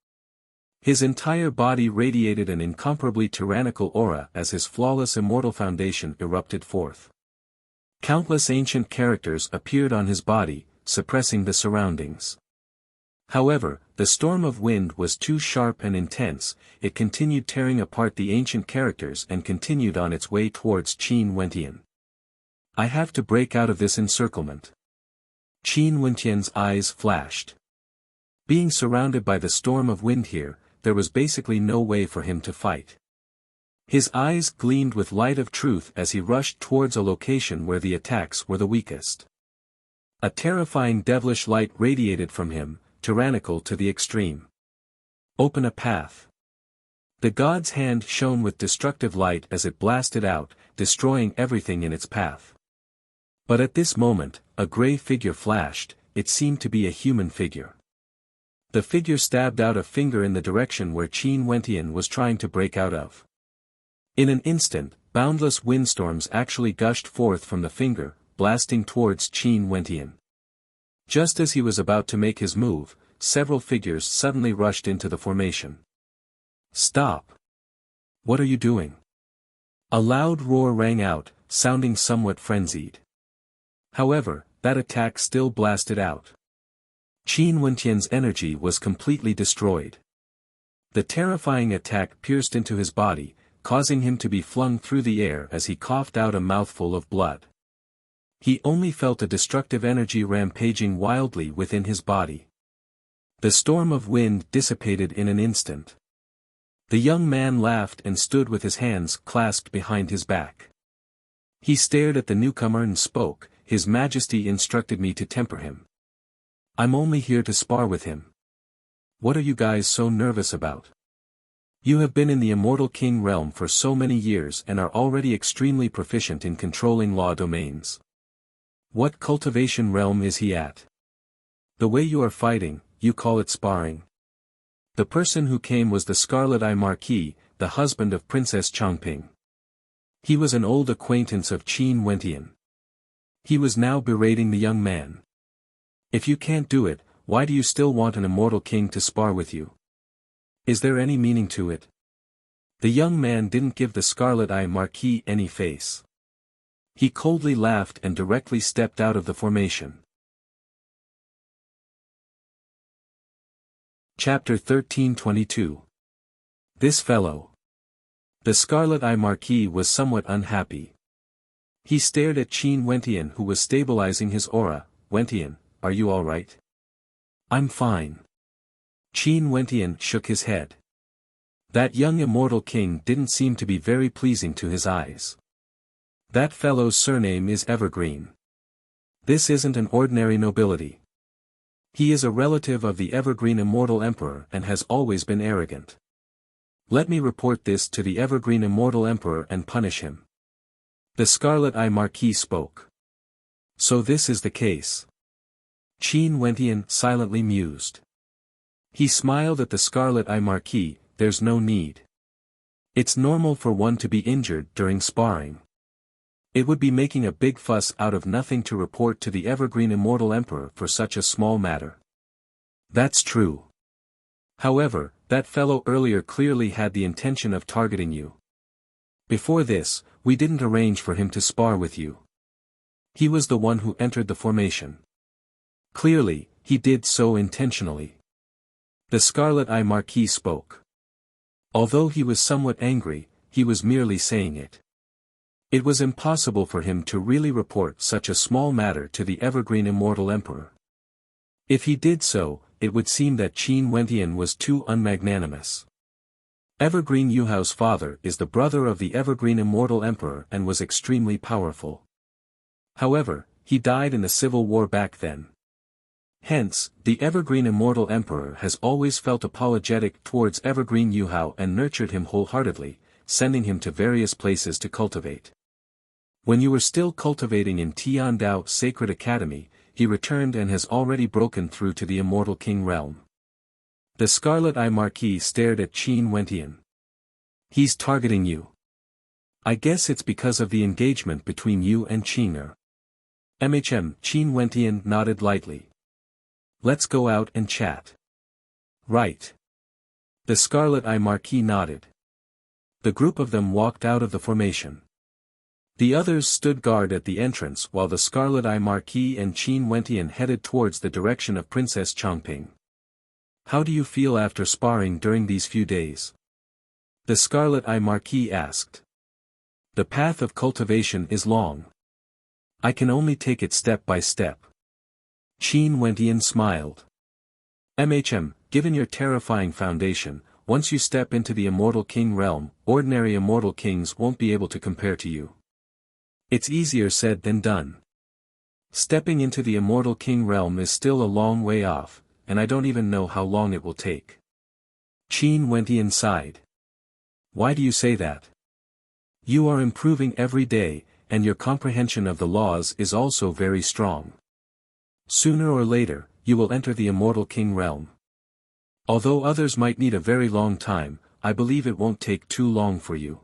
His entire body radiated an incomparably tyrannical aura as his flawless immortal foundation erupted forth. Countless ancient characters appeared on his body, suppressing the surroundings. However, the storm of wind was too sharp and intense, it continued tearing apart the ancient characters and continued on its way towards Qin Wentian. I have to break out of this encirclement. Qin Wentian's eyes flashed. Being surrounded by the storm of wind here, there was basically no way for him to fight. His eyes gleamed with light of truth as he rushed towards a location where the attacks were the weakest. A terrifying devilish light radiated from him, tyrannical to the extreme. Open a path. The god's hand shone with destructive light as it blasted out, destroying everything in its path. But at this moment, a grey figure flashed, it seemed to be a human figure. The figure stabbed out a finger in the direction where Qin Wentian was trying to break out of. In an instant, boundless windstorms actually gushed forth from the finger, blasting towards Qin Wentian. Just as he was about to make his move, several figures suddenly rushed into the formation. Stop! What are you doing? A loud roar rang out, sounding somewhat frenzied. However, that attack still blasted out. Qin Wentian's energy was completely destroyed. The terrifying attack pierced into his body, causing him to be flung through the air as he coughed out a mouthful of blood. He only felt a destructive energy rampaging wildly within his body. The storm of wind dissipated in an instant. The young man laughed and stood with his hands clasped behind his back. He stared at the newcomer and spoke, "His Majesty instructed me to temper him. I'm only here to spar with him. What are you guys so nervous about? You have been in the Immortal King realm for so many years and are already extremely proficient in controlling law domains. What cultivation realm is he at? The way you are fighting, you call it sparring?" The person who came was the Scarlet Eye Marquis, the husband of Princess Changping. He was an old acquaintance of Qin Wentian. He was now berating the young man. "If you can't do it, why do you still want an immortal king to spar with you? Is there any meaning to it?" The young man didn't give the Scarlet Eye Marquis any face. He coldly laughed and directly stepped out of the formation. Chapter 1322. This fellow. The Scarlet Eye Marquis was somewhat unhappy. He stared at Qin Wentian who was stabilizing his aura. "Wentian, are you alright?" "I'm fine." Qin Wentian shook his head. That young immortal king didn't seem to be very pleasing to his eyes. "That fellow's surname is Evergreen. This isn't an ordinary nobility. He is a relative of the Evergreen Immortal Emperor and has always been arrogant. Let me report this to the Evergreen Immortal Emperor and punish him." The Scarlet Eye Marquis spoke. "So this is the case." Qin Wentian silently mused. He smiled at the Scarlet Eye Marquis. "There's no need. It's normal for one to be injured during sparring. It would be making a big fuss out of nothing to report to the Evergreen Immortal Emperor for such a small matter." "That's true. However, that fellow earlier clearly had the intention of targeting you. Before this, we didn't arrange for him to spar with you. He was the one who entered the formation. Clearly, he did so intentionally." The Scarlet Eye Marquis spoke. Although he was somewhat angry, he was merely saying it. It was impossible for him to really report such a small matter to the Evergreen Immortal Emperor. If he did so, it would seem that Qin Wentian was too unmagnanimous. Evergreen Yuhao's father is the brother of the Evergreen Immortal Emperor and was extremely powerful. However, he died in the civil war back then. Hence, the Evergreen Immortal Emperor has always felt apologetic towards Evergreen Yuhao and nurtured him wholeheartedly, sending him to various places to cultivate. When you were still cultivating in Tiandao Sacred Academy, he returned and has already broken through to the Immortal King realm. The Scarlet Eye Marquis stared at Qin Wentian. He's targeting you. I guess it's because of the engagement between you and Qing'er. Qin Wentian nodded lightly. Let's go out and chat. Right. The Scarlet Eye Marquis nodded. The group of them walked out of the formation. The others stood guard at the entrance while the Scarlet Eye Marquis and Qin Wentian headed towards the direction of Princess Changping. How do you feel after sparring during these few days? The Scarlet Eye Marquis asked. The path of cultivation is long. I can only take it step by step. Qin Wentian smiled. Given your terrifying foundation, once you step into the Immortal King realm, ordinary Immortal Kings won't be able to compare to you. It's easier said than done. Stepping into the Immortal King realm is still a long way off, and I don't even know how long it will take. Qin Wentian sighed. Why do you say that? You are improving every day, and your comprehension of the laws is also very strong. Sooner or later, you will enter the Immortal King realm. Although others might need a very long time, I believe it won't take too long for you.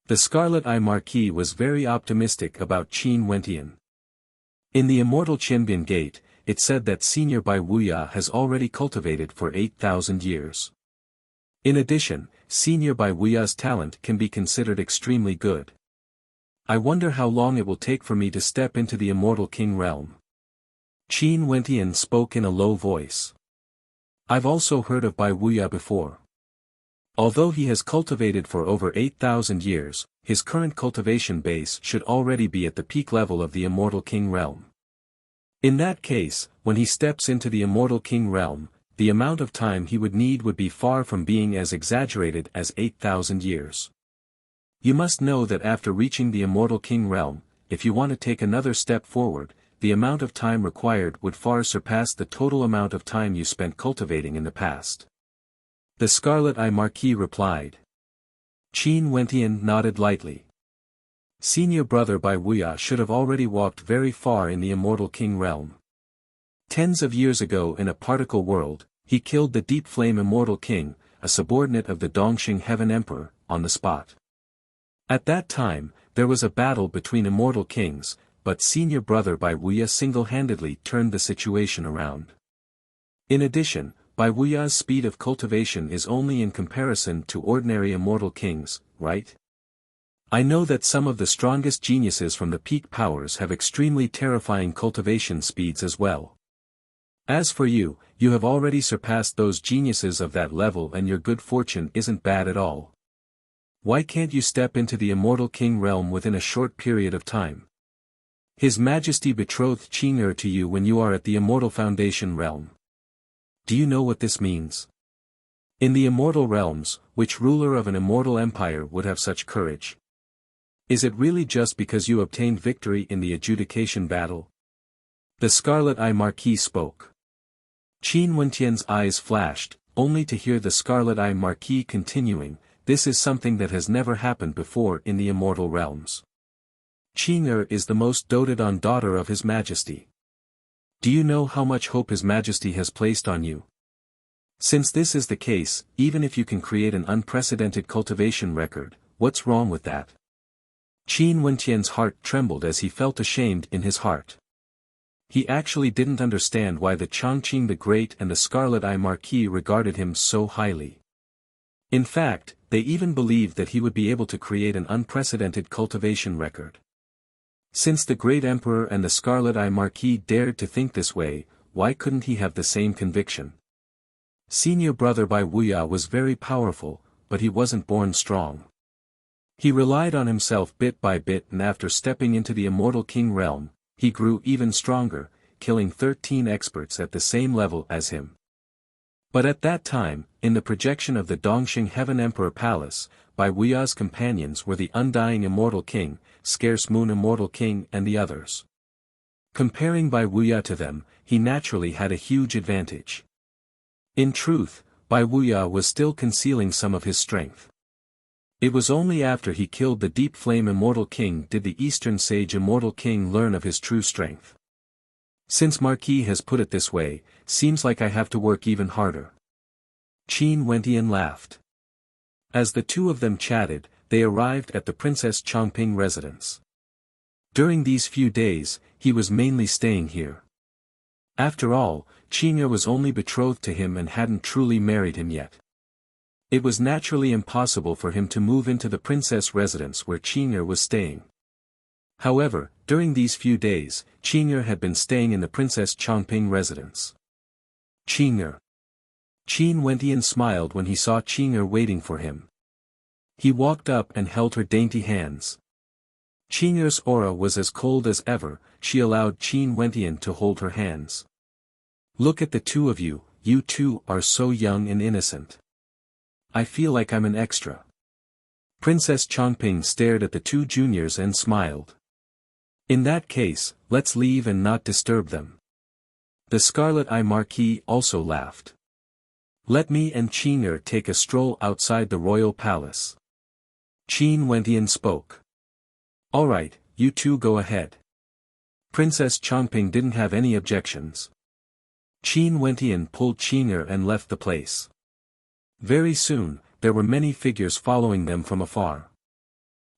The Scarlet Eye Marquis was very optimistic about Qin Wentian. In the Immortal Qianbian Gate, it said that Senior Bai Wuya has already cultivated for 8,000 years. In addition, Senior Bai Wuya's talent can be considered extremely good. I wonder how long it will take for me to step into the Immortal King realm. Qin Wentian spoke in a low voice. I've also heard of Bai Wuya before. Although he has cultivated for over 8,000 years, his current cultivation base should already be at the peak level of the Immortal King realm. In that case, when he steps into the Immortal King realm, the amount of time he would need would be far from being as exaggerated as 8,000 years. You must know that after reaching the Immortal King realm, if you want to take another step forward, the amount of time required would far surpass the total amount of time you spent cultivating in the past. The Scarlet Eye Marquis replied. Qin Wentian nodded lightly. Senior brother Bai Wuya should have already walked very far in the Immortal King realm. Tens of years ago in a particle world, he killed the Deep Flame Immortal King, a subordinate of the Dongxing Heaven Emperor, on the spot. At that time, there was a battle between Immortal Kings, but senior brother Bai Wuya single-handedly turned the situation around. In addition, Bai Wuya's speed of cultivation is only in comparison to ordinary Immortal Kings, right? I know that some of the strongest geniuses from the peak powers have extremely terrifying cultivation speeds as well. As for you, you have already surpassed those geniuses of that level and your good fortune isn't bad at all. Why can't you step into the Immortal King realm within a short period of time? His Majesty betrothed Qing'er to you when you are at the Immortal Foundation realm. Do you know what this means? In the Immortal realms, which ruler of an immortal empire would have such courage? Is it really just because you obtained victory in the adjudication battle? The Scarlet Eye Marquis spoke. Qin Wentian's eyes flashed, only to hear the Scarlet Eye Marquis continuing, this is something that has never happened before in the Immortal realms. Qing'er is the most doted-on daughter of His Majesty. Do you know how much hope His Majesty has placed on you? Since this is the case, even if you can create an unprecedented cultivation record, what's wrong with that? Qin Wentian's heart trembled as he felt ashamed in his heart. He actually didn't understand why the Chongqing the Great and the Scarlet Eye Marquis regarded him so highly. In fact, they even believed that he would be able to create an unprecedented cultivation record. Since the Great Emperor and the Scarlet Eye Marquis dared to think this way, why couldn't he have the same conviction? Senior brother Bai Wuya was very powerful, but he wasn't born strong. He relied on himself bit by bit, and after stepping into the Immortal King realm, he grew even stronger, killing 13 experts at the same level as him. But at that time, in the projection of the Dongxing Heaven Emperor Palace, Bai Wuya's companions were the Undying Immortal King, Scarce Moon Immortal King and the others. Comparing Bai Wuya to them, he naturally had a huge advantage. In truth, Bai Wuya was still concealing some of his strength. It was only after he killed the deep flame Immortal King did the Eastern sage Immortal King learn of his true strength. Since Marquis has put it this way, seems like I have to work even harder. Qin Wentian laughed. As the two of them chatted, they arrived at the Princess Chongping residence. During these few days, he was mainly staying here. After all, Qing'er was only betrothed to him and hadn't truly married him yet. It was naturally impossible for him to move into the princess residence where Qing'er was staying. However, during these few days, Qing'er had been staying in the Princess Chongping residence. Qing'er. Qin Wentian smiled when he saw Qing'er waiting for him. He walked up and held her dainty hands. Qing'er's aura was as cold as ever, she allowed Qin Wentian to hold her hands. Look at the two of you, you two are so young and innocent. I feel like I'm an extra. Princess Chongping stared at the two juniors and smiled. In that case, let's leave and not disturb them. The Scarlet Eye Marquis also laughed. Let me and Qing'er take a stroll outside the royal palace. Qin Wentian spoke. All right, you two go ahead. Princess Chongping didn't have any objections. Qin Wentian pulled Qing'er and left the place. Very soon, there were many figures following them from afar.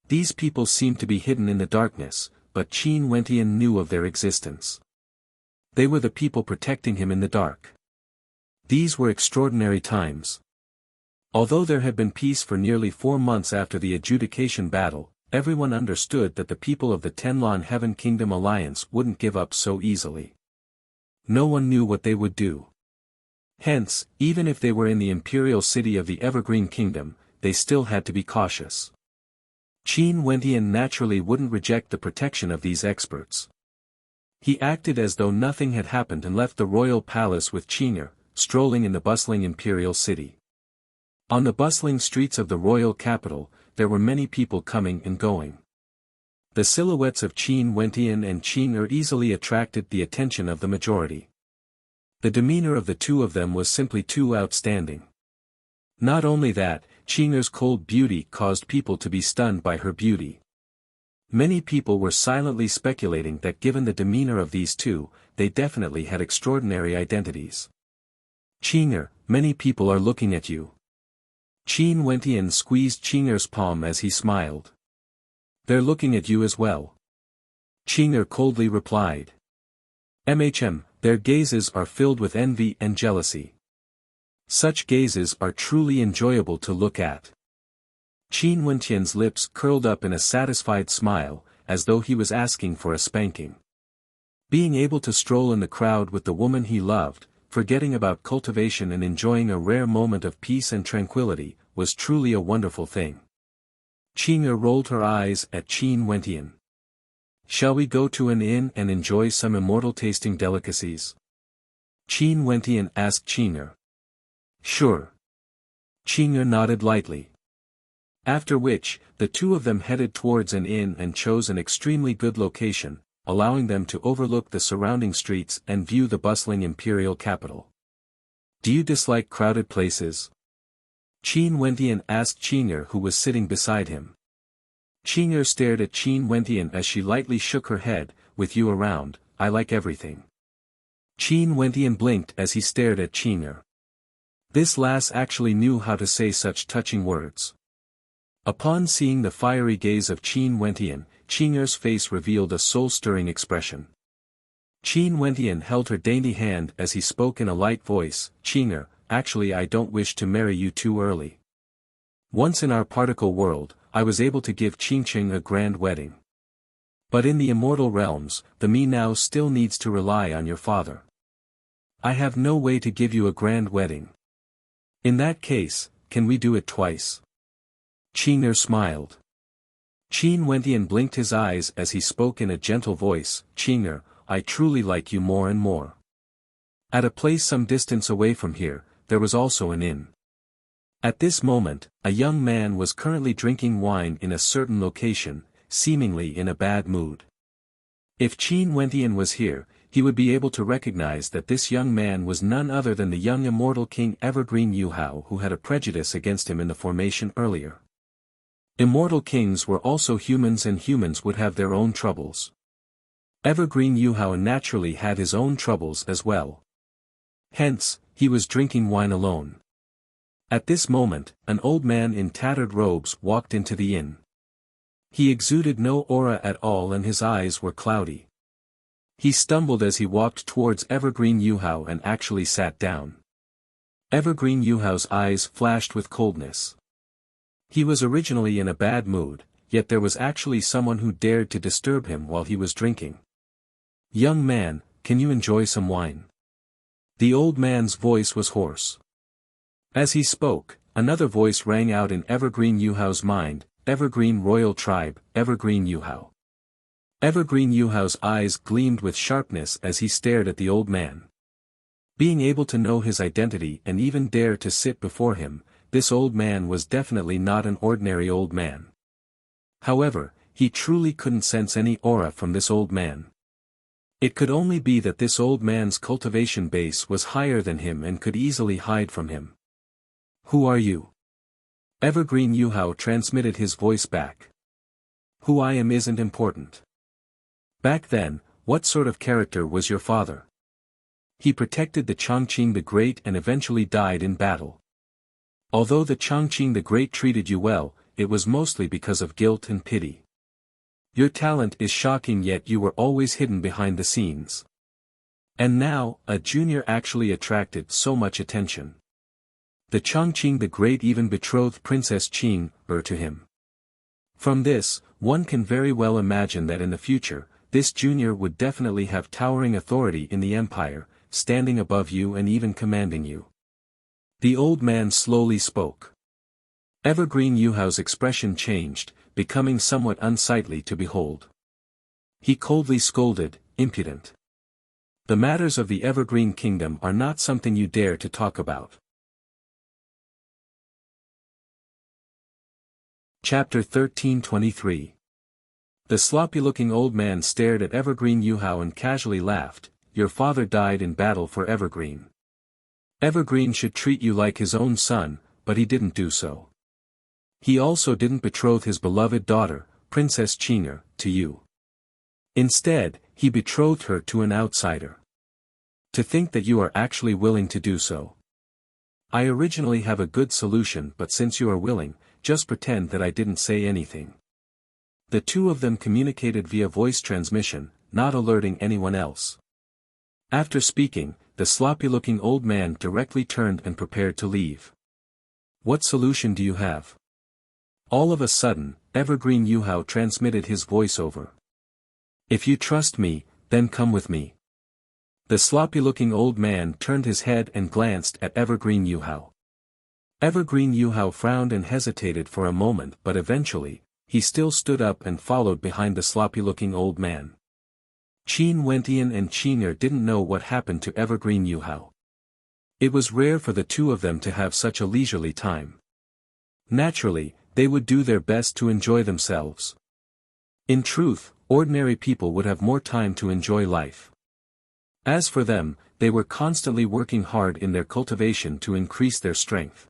These people seemed to be hidden in the darkness, but Qin Wentian knew of their existence. They were the people protecting him in the dark. These were extraordinary times. Although there had been peace for nearly 4 months after the adjudication battle, everyone understood that the people of the Tenlon Heaven Kingdom Alliance wouldn't give up so easily. No one knew what they would do. Hence, even if they were in the imperial city of the Evergreen Kingdom, they still had to be cautious. Qin Wentian naturally wouldn't reject the protection of these experts. He acted as though nothing had happened and left the royal palace with Qing'er, strolling in the bustling imperial city. On the bustling streets of the royal capital, there were many people coming and going. The silhouettes of Qin Wentian and Qing'er easily attracted the attention of the majority. The demeanor of the two of them was simply too outstanding. Not only that, Qing'er's cold beauty caused people to be stunned by her beauty. Many people were silently speculating that given the demeanor of these two, they definitely had extraordinary identities. Qing'er, many people are looking at you. Qin Wentian squeezed Qing'er's palm as he smiled. They're looking at you as well. Qing'er coldly replied. Their gazes are filled with envy and jealousy. Such gazes are truly enjoyable to look at. Qin Wentian's lips curled up in a satisfied smile, as though he was asking for a spanking. Being able to stroll in the crowd with the woman he loved, forgetting about cultivation and enjoying a rare moment of peace and tranquility, was truly a wonderful thing. Qing'er rolled her eyes at Qin Wentian. Shall we go to an inn and enjoy some immortal-tasting delicacies? Qin Wentian asked Qing'er. Sure. Qing'er nodded lightly. After which, the two of them headed towards an inn and chose an extremely good location, allowing them to overlook the surrounding streets and view the bustling imperial capital. Do you dislike crowded places? Qin Wentian asked Qing'er, who was sitting beside him. Qing'er stared at Qin Wentian as she lightly shook her head. With you around, I like everything. Qin Wentian blinked as he stared at Qing'er. This lass actually knew how to say such touching words. Upon seeing the fiery gaze of Qin Wentian, Qing'er's face revealed a soul-stirring expression. Qin Wentian held her dainty hand as he spoke in a light voice. Qing'er, actually I don't wish to marry you too early. Once in our particle world, I was able to give Qingqing a grand wedding. But in the immortal realms, the me now still needs to rely on your father. I have no way to give you a grand wedding. In that case, can we do it twice? Qing'er smiled. Qin Wentian blinked his eyes as he spoke in a gentle voice. Qing'er, I truly like you more and more. At a place some distance away from here, there was also an inn. At this moment, a young man was currently drinking wine in a certain location, seemingly in a bad mood. If Qin Wentian was here, he would be able to recognize that this young man was none other than the young immortal King Evergreen Yuhao who had a prejudice against him in the formation earlier. Immortal kings were also humans and humans would have their own troubles. Evergreen Yuhao naturally had his own troubles as well. Hence, he was drinking wine alone. At this moment, an old man in tattered robes walked into the inn. He exuded no aura at all and his eyes were cloudy. He stumbled as he walked towards Evergreen Yuhao and actually sat down. Evergreen Yuhao's eyes flashed with coldness. He was originally in a bad mood, yet there was actually someone who dared to disturb him while he was drinking. "Young man, can you enjoy some wine?" The old man's voice was hoarse. As he spoke, another voice rang out in Evergreen Yuhao's mind, "Evergreen Royal Tribe, Evergreen Yuhao." Evergreen Yuhao's eyes gleamed with sharpness as he stared at the old man. Being able to know his identity and even dare to sit before him, this old man was definitely not an ordinary old man. However, he truly couldn't sense any aura from this old man. It could only be that this old man's cultivation base was higher than him and could easily hide from him. "Who are you?" Evergreen Yuhao transmitted his voice back. "Who I am isn't important. Back then, what sort of character was your father?" "He protected the Chongqing the Great and eventually died in battle. Although the Chongqing the Great treated you well, it was mostly because of guilt and pity. Your talent is shocking yet you were always hidden behind the scenes. And now, a junior actually attracted so much attention. The Chongqing the Great even betrothed Princess Qing to him. From this, one can very well imagine that in the future, this junior would definitely have towering authority in the empire, standing above you and even commanding you." The old man slowly spoke. Evergreen Yuhao's expression changed, becoming somewhat unsightly to behold. He coldly scolded, "Impudent. The matters of the Evergreen Kingdom are not something you dare to talk about." Chapter 1323. The sloppy-looking old man stared at Evergreen Yuhao and casually laughed, "Your father died in battle for Evergreen. Evergreen should treat you like his own son, but he didn't do so. He also didn't betroth his beloved daughter, Princess Qing'er, to you. Instead, he betrothed her to an outsider. To think that you are actually willing to do so. I originally have a good solution, but since you are willing, just pretend that I didn't say anything." The two of them communicated via voice transmission, not alerting anyone else. After speaking, the sloppy-looking old man directly turned and prepared to leave. "What solution do you have?" All of a sudden, Evergreen Yuhao transmitted his voice over. "If you trust me, then come with me." The sloppy-looking old man turned his head and glanced at Evergreen Yuhao. Evergreen Yuhao frowned and hesitated for a moment, but eventually, he still stood up and followed behind the sloppy-looking old man. Qin Wentian and Qing'er didn't know what happened to Evergreen Yuhao. It was rare for the two of them to have such a leisurely time. Naturally, they would do their best to enjoy themselves. In truth, ordinary people would have more time to enjoy life. As for them, they were constantly working hard in their cultivation to increase their strength.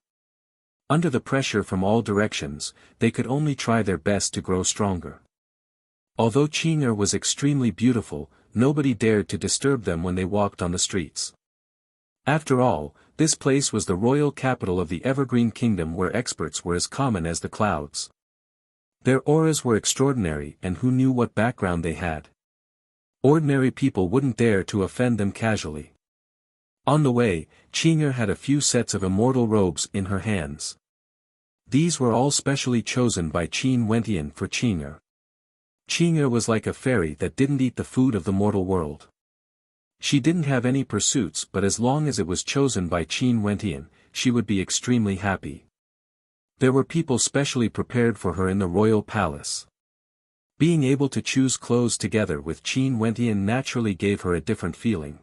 Under the pressure from all directions, they could only try their best to grow stronger. Although Qing'er was extremely beautiful, nobody dared to disturb them when they walked on the streets. After all, this place was the royal capital of the Evergreen Kingdom where experts were as common as the clouds. Their auras were extraordinary and who knew what background they had. Ordinary people wouldn't dare to offend them casually. On the way, Qing'er had a few sets of immortal robes in her hands. These were all specially chosen by Qin Wentian for Qing'er. Qing'er was like a fairy that didn't eat the food of the mortal world. She didn't have any pursuits, but as long as it was chosen by Qin Wentian, she would be extremely happy. There were people specially prepared for her in the royal palace. Being able to choose clothes together with Qin Wentian naturally gave her a different feeling.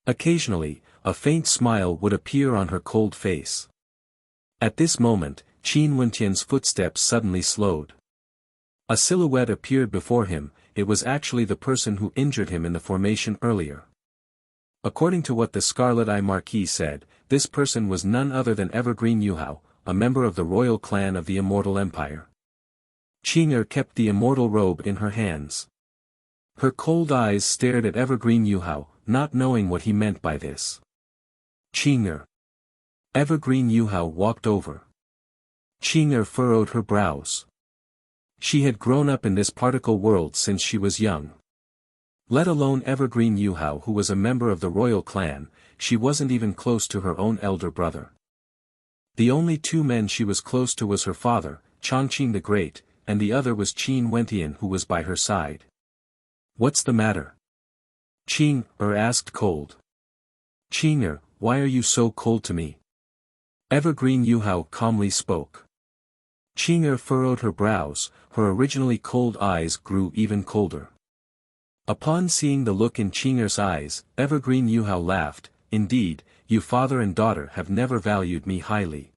Occasionally, a faint smile would appear on her cold face. At this moment, Qin Wentian's footsteps suddenly slowed. A silhouette appeared before him. It was actually the person who injured him in the formation earlier. According to what the Scarlet Eye Marquis said, this person was none other than Evergreen Yuhao, a member of the royal clan of the Immortal Empire. Qing'er kept the immortal robe in her hands. Her cold eyes stared at Evergreen Yuhao, not knowing what he meant by this. Qing'er. Evergreen Yuhao walked over. Qing'er furrowed her brows. She had grown up in this particle world since she was young. Let alone Evergreen Yuhao, who was a member of the royal clan, she wasn't even close to her own elder brother. The only two men she was close to was her father, Chongqing the Great, and the other was Qin Wentian, who was by her side. "What's the matter?" Qing'er asked cold. "Qing'er, why are you so cold to me?" Evergreen Yuhao calmly spoke. Qing'er furrowed her brows, her originally cold eyes grew even colder. Upon seeing the look in Qing'er's eyes, Evergreen Yuhao laughed, "Indeed, you father and daughter have never valued me highly."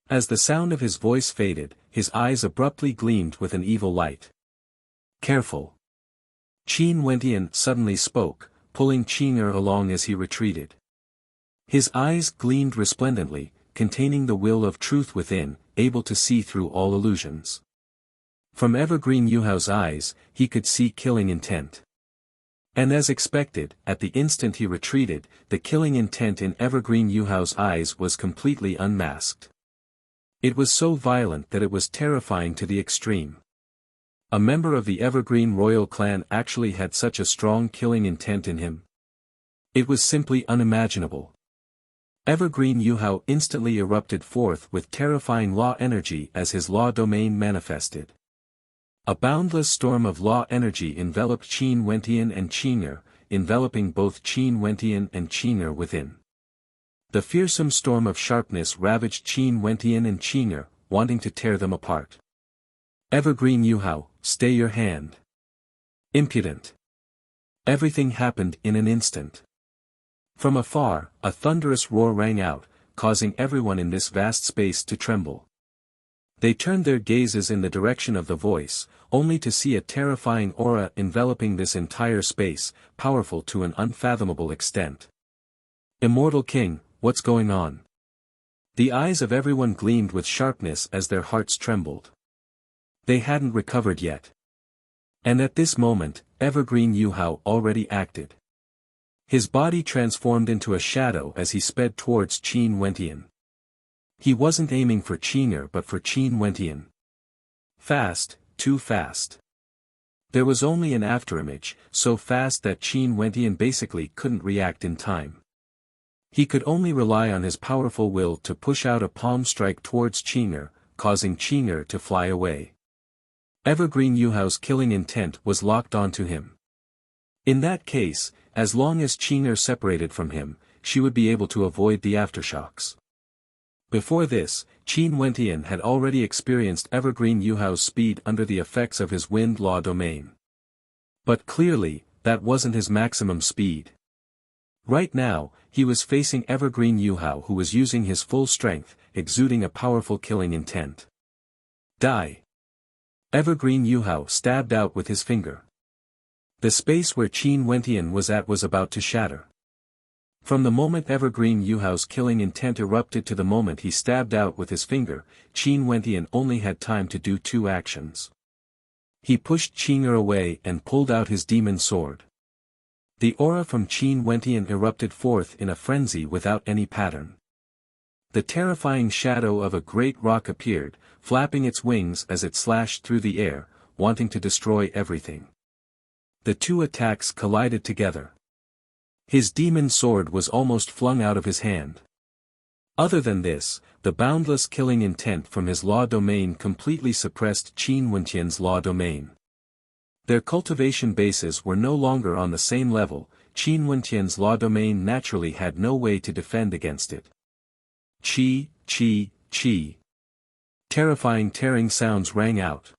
As the sound of his voice faded, his eyes abruptly gleamed with an evil light. "Careful." Qin Wentian suddenly spoke, pulling Qing'er along as he retreated. His eyes gleamed resplendently, containing the will of truth within, able to see through all illusions. From Evergreen Yuhao's eyes, he could see killing intent. And as expected, at the instant he retreated, the killing intent in Evergreen Yuhao's eyes was completely unmasked. It was so violent that it was terrifying to the extreme. A member of the Evergreen royal clan actually had such a strong killing intent in him. It was simply unimaginable. Evergreen Yuhao instantly erupted forth with terrifying law energy as his law domain manifested. A boundless storm of law energy enveloped Qin Wentian and Qing'er, enveloping both Qin Wentian and Qing'er within. The fearsome storm of sharpness ravaged Qin Wentian and Qing'er, wanting to tear them apart. "Evergreen Yuhao, stay your hand." "Impudent." Everything happened in an instant. From afar, a thunderous roar rang out, causing everyone in this vast space to tremble. They turned their gazes in the direction of the voice, only to see a terrifying aura enveloping this entire space, powerful to an unfathomable extent. "Immortal King, what's going on?" The eyes of everyone gleamed with sharpness as their hearts trembled. They hadn't recovered yet. And at this moment, Evergreen Yuhao already acted. His body transformed into a shadow as he sped towards Qin Wentian. He wasn't aiming for Qing'er but for Qin Wentian. Fast, too fast. There was only an afterimage, so fast that Qin Wentian basically couldn't react in time. He could only rely on his powerful will to push out a palm strike towards Qing'er, causing Qing'er to fly away. Evergreen Yuhao's killing intent was locked onto him. In that case, as long as Qing'er separated from him, she would be able to avoid the aftershocks. Before this, Qin Wentian had already experienced Evergreen Yuhao's speed under the effects of his wind law domain. But clearly, that wasn't his maximum speed. Right now, he was facing Evergreen Yuhao, who was using his full strength, exuding a powerful killing intent. "Die!" Evergreen Yuhao stabbed out with his finger. The space where Qin Wentian was at was about to shatter. From the moment Evergreen Yuhao's killing intent erupted to the moment he stabbed out with his finger, Qin Wentian only had time to do two actions. He pushed Qing'er away and pulled out his demon sword. The aura from Qin Wentian erupted forth in a frenzy without any pattern. The terrifying shadow of a great rock appeared, flapping its wings as it slashed through the air, wanting to destroy everything. The two attacks collided together. His demon sword was almost flung out of his hand. Other than this, the boundless killing intent from his law domain completely suppressed Qin Wentian's law domain. Their cultivation bases were no longer on the same level, Qin Wentian's law domain naturally had no way to defend against it. Chi, chi, chi. Terrifying tearing sounds rang out.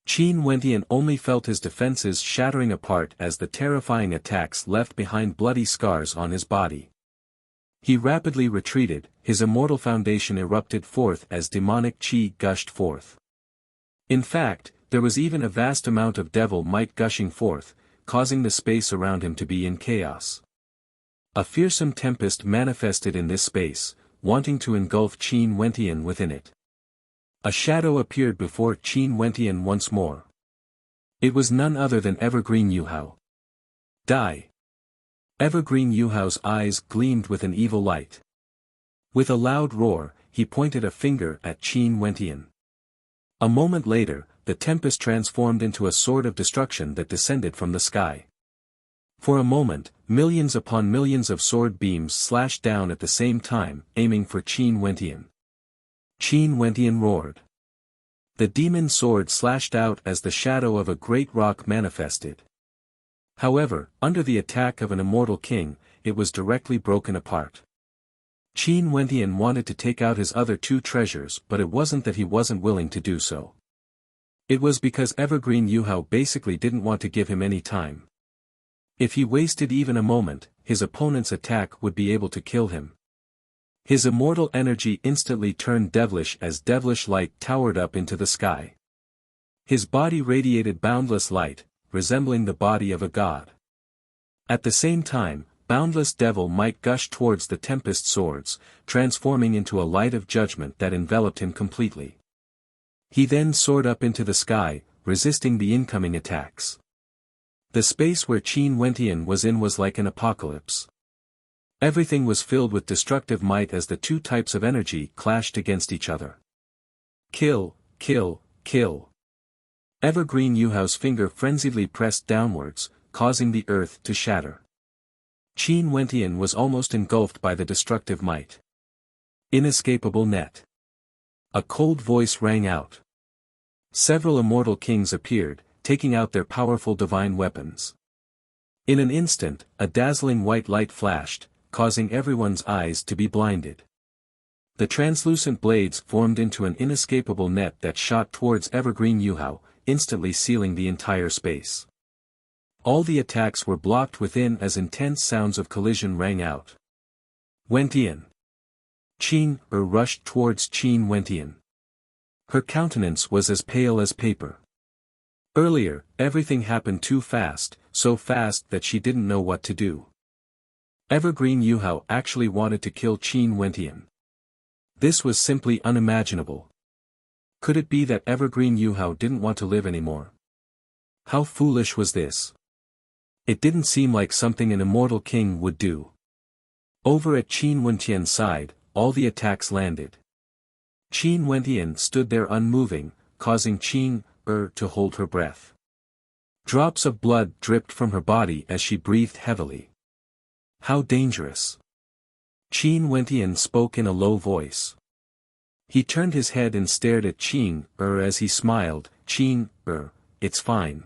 Qin Wentian only felt his defenses shattering apart as the terrifying attacks left behind bloody scars on his body. He rapidly retreated, his immortal foundation erupted forth as demonic chi gushed forth. In fact, there was even a vast amount of devil might gushing forth, causing the space around him to be in chaos. A fearsome tempest manifested in this space, wanting to engulf Qin Wentian within it. A shadow appeared before Qin Wentian once more. It was none other than Evergreen Yuhao. Die! Evergreen Yuhao's eyes gleamed with an evil light. With a loud roar, he pointed a finger at Qin Wentian. A moment later, the tempest transformed into a sword of destruction that descended from the sky. For a moment, millions upon millions of sword beams slashed down at the same time, aiming for Qin Wentian. Qin Wentian roared. The demon sword slashed out as the shadow of a great rock manifested. However, under the attack of an immortal king, it was directly broken apart. Qin Wentian wanted to take out his other two treasures, but it wasn't that he wasn't willing to do so. It was because Evergreen Yuhao basically didn't want to give him any time. If he wasted even a moment, his opponent's attack would be able to kill him. His immortal energy instantly turned devilish as devilish light towered up into the sky. His body radiated boundless light, resembling the body of a god. At the same time, boundless devil might gushed towards the tempest swords, transforming into a light of judgment that enveloped him completely. He then soared up into the sky, resisting the incoming attacks. The space where Qin Wentian was in was like an apocalypse. Everything was filled with destructive might as the two types of energy clashed against each other. Kill, kill, kill. Evergreen Yuhao's finger frenziedly pressed downwards, causing the earth to shatter. Qin Wentian was almost engulfed by the destructive might. Inescapable net. A cold voice rang out. Several immortal kings appeared, taking out their powerful divine weapons. In an instant, a dazzling white light flashed, causing everyone's eyes to be blinded. The translucent blades formed into an inescapable net that shot towards Evergreen Yuhao, instantly sealing the entire space. All the attacks were blocked within as intense sounds of collision rang out. Wentian. Qin rushed towards Qin Wentian. Her countenance was as pale as paper. Earlier, everything happened too fast, so fast that she didn't know what to do. Evergreen Yuhao actually wanted to kill Qin Wentian. This was simply unimaginable. Could it be that Evergreen Yuhao didn't want to live anymore? How foolish was this? It didn't seem like something an immortal king would do. Over at Qin Wentian's side, all the attacks landed. Qin Wentian stood there unmoving, causing Qin to hold her breath. Drops of blood dripped from her body as she breathed heavily. How dangerous. Qin Wentian spoke in a low voice. He turned his head and stared at Qin as he smiled. Qin it's fine.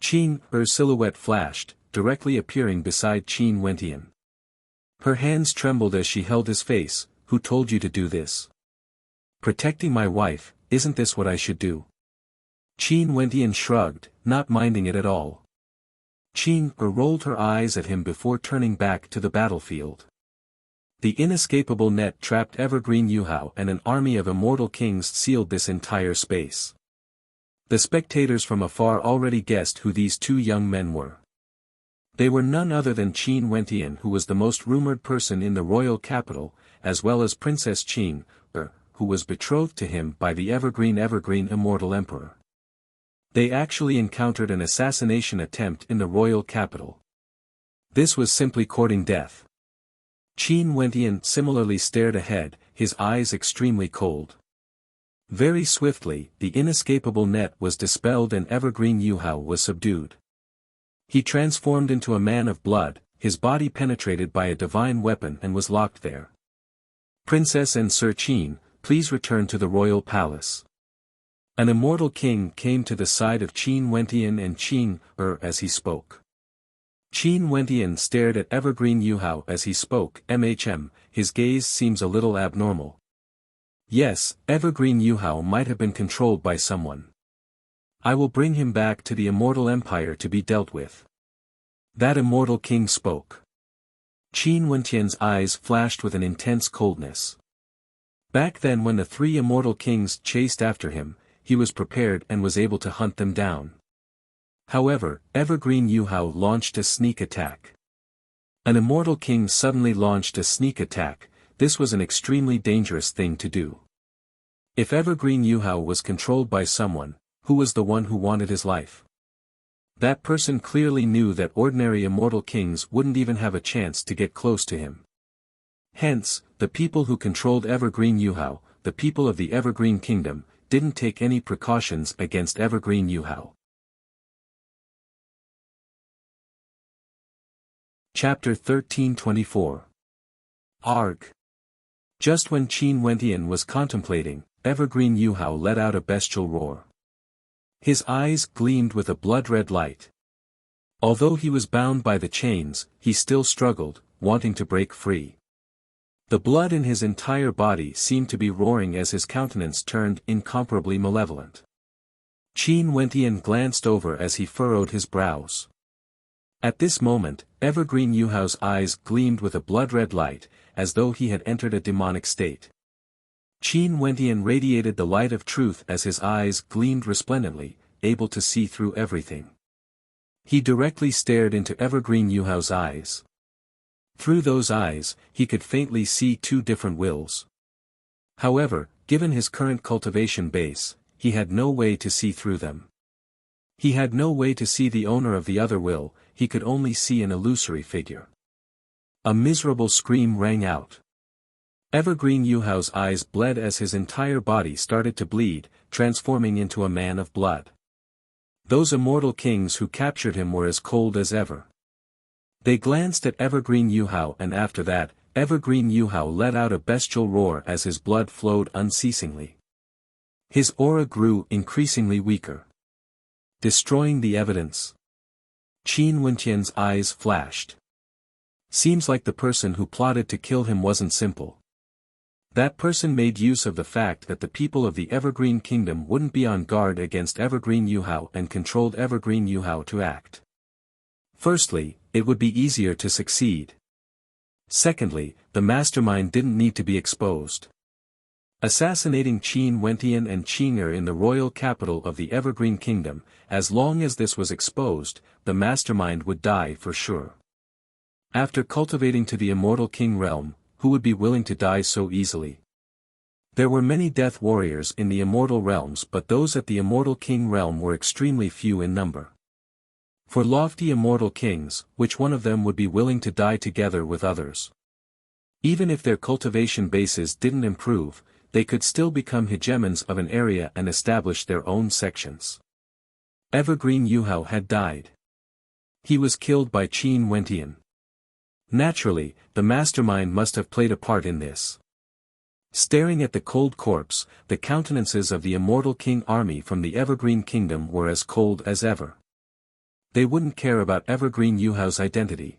Qin silhouette flashed, directly appearing beside Qin Wentian. Her hands trembled as she held his face. Who told you to do this? Protecting my wife, isn't this what I should do? Qin Wentian shrugged, not minding it at all. Qin rolled her eyes at him before turning back to the battlefield. The inescapable net trapped Evergreen Yuhao and an army of immortal kings sealed this entire space. The spectators from afar already guessed who these two young men were. They were none other than Qin Wentian, who was the most rumored person in the royal capital, as well as Princess Qin, who was betrothed to him by the Evergreen Immortal Emperor. They actually encountered an assassination attempt in the royal capital. This was simply courting death. Qin Wentian similarly stared ahead, his eyes extremely cold. Very swiftly, the inescapable net was dispelled and Evergreen Yuhao was subdued. He transformed into a man of blood, his body penetrated by a divine weapon and was locked there. Princess and Sir Qin, please return to the royal palace. An immortal king came to the side of Qin Wentian and Qin as he spoke. Qin Wentian stared at Evergreen Yuhao as he spoke. His gaze seems a little abnormal. Yes, Evergreen Yuhao might have been controlled by someone. I will bring him back to the immortal empire to be dealt with. That immortal king spoke. Qin Wentian's eyes flashed with an intense coldness. Back then when the three immortal kings chased after him, he was prepared and was able to hunt them down. However, Evergreen Yuhao launched a sneak attack. An immortal king suddenly launched a sneak attack. This was an extremely dangerous thing to do. If Evergreen Yuhao was controlled by someone, who was the one who wanted his life? That person clearly knew that ordinary immortal kings wouldn't even have a chance to get close to him. Hence, the people who controlled Evergreen Yuhao, the people of the Evergreen Kingdom, didn't take any precautions against Evergreen Yuhao. Chapter 1324. Arg. Just when Qin Wentian was contemplating, Evergreen Yuhao let out a bestial roar. His eyes gleamed with a blood-red light. Although he was bound by the chains, he still struggled, wanting to break free. The blood in his entire body seemed to be roaring as his countenance turned incomparably malevolent. Qin Wentian glanced over as he furrowed his brows. At this moment, Evergreen Yuhao's eyes gleamed with a blood-red light, as though he had entered a demonic state. Qin Wentian radiated the light of truth as his eyes gleamed resplendently, able to see through everything. He directly stared into Evergreen Yuhao's eyes. Through those eyes, he could faintly see two different wills. However, given his current cultivation base, he had no way to see through them. He had no way to see the owner of the other will, he could only see an illusory figure. A miserable scream rang out. Evergreen Yuhao's eyes bled as his entire body started to bleed, transforming into a man of blood. Those immortal kings who captured him were as cold as ever. They glanced at Evergreen Yuhao, and after that, Evergreen Yuhao let out a bestial roar as his blood flowed unceasingly. His aura grew increasingly weaker. Destroying the evidence. Qin Wentian's eyes flashed. Seems like the person who plotted to kill him wasn't simple. That person made use of the fact that the people of the Evergreen Kingdom wouldn't be on guard against Evergreen Yuhao and controlled Evergreen Yuhao to act. Firstly, it would be easier to succeed. Secondly, the mastermind didn't need to be exposed. Assassinating Qin Wentian and Qing'er in the royal capital of the Evergreen Kingdom, as long as this was exposed, the mastermind would die for sure. After cultivating to the Immortal King realm, who would be willing to die so easily? There were many death warriors in the Immortal realms, but those at the Immortal King realm were extremely few in number. For lofty Immortal Kings, which one of them would be willing to die together with others? Even if their cultivation bases didn't improve, they could still become hegemons of an area and establish their own sections. Evergreen Yuhao had died. He was killed by Qin Wentian. Naturally, the mastermind must have played a part in this. Staring at the cold corpse, the countenances of the Immortal King army from the Evergreen Kingdom were as cold as ever. They wouldn't care about Evergreen Yuhao's identity.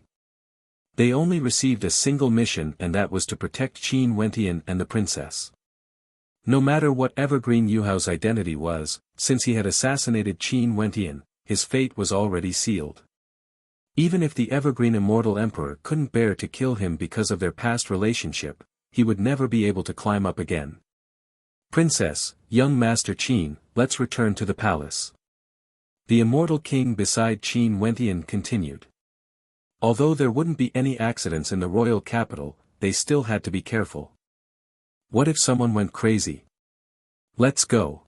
They only received a single mission, and that was to protect Qin Wentian and the princess. No matter what Evergreen Yuhao's identity was, since he had assassinated Qin Wentian, his fate was already sealed. Even if the Evergreen Immortal Emperor couldn't bear to kill him because of their past relationship, he would never be able to climb up again. Princess, young Master Qin, let's return to the palace. The Immortal King beside Qin Wentian continued. Although there wouldn't be any accidents in the royal capital, they still had to be careful. What if someone went crazy? Let's go.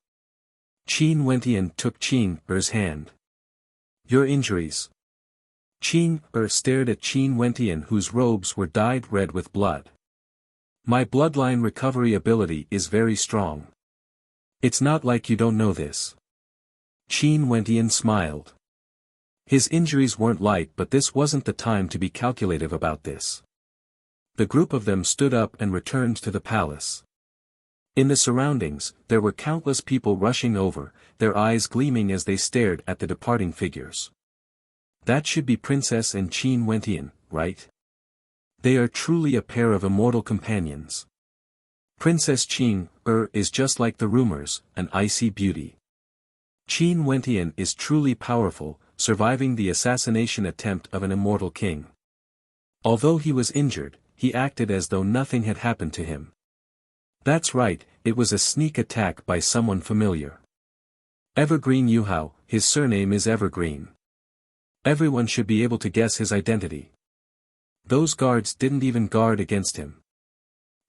Qin Wentian took Qing'er's hand. Your injuries. Qing'er stared at Qin Wentian, whose robes were dyed red with blood. My bloodline recovery ability is very strong. It's not like you don't know this. Qin Wentian smiled. His injuries weren't light, but this wasn't the time to be calculative about this. The group of them stood up and returned to the palace. In the surroundings, there were countless people rushing over, their eyes gleaming as they stared at the departing figures. That should be Princess and Qin Wentian, right? They are truly a pair of immortal companions. Princess Qing'er is just like the rumors, an icy beauty. Qin Wentian is truly powerful, surviving the assassination attempt of an immortal king. Although he was injured, he acted as though nothing had happened to him. That's right, it was a sneak attack by someone familiar. Evergreen Yuhao, his surname is Evergreen. Everyone should be able to guess his identity. Those guards didn't even guard against him.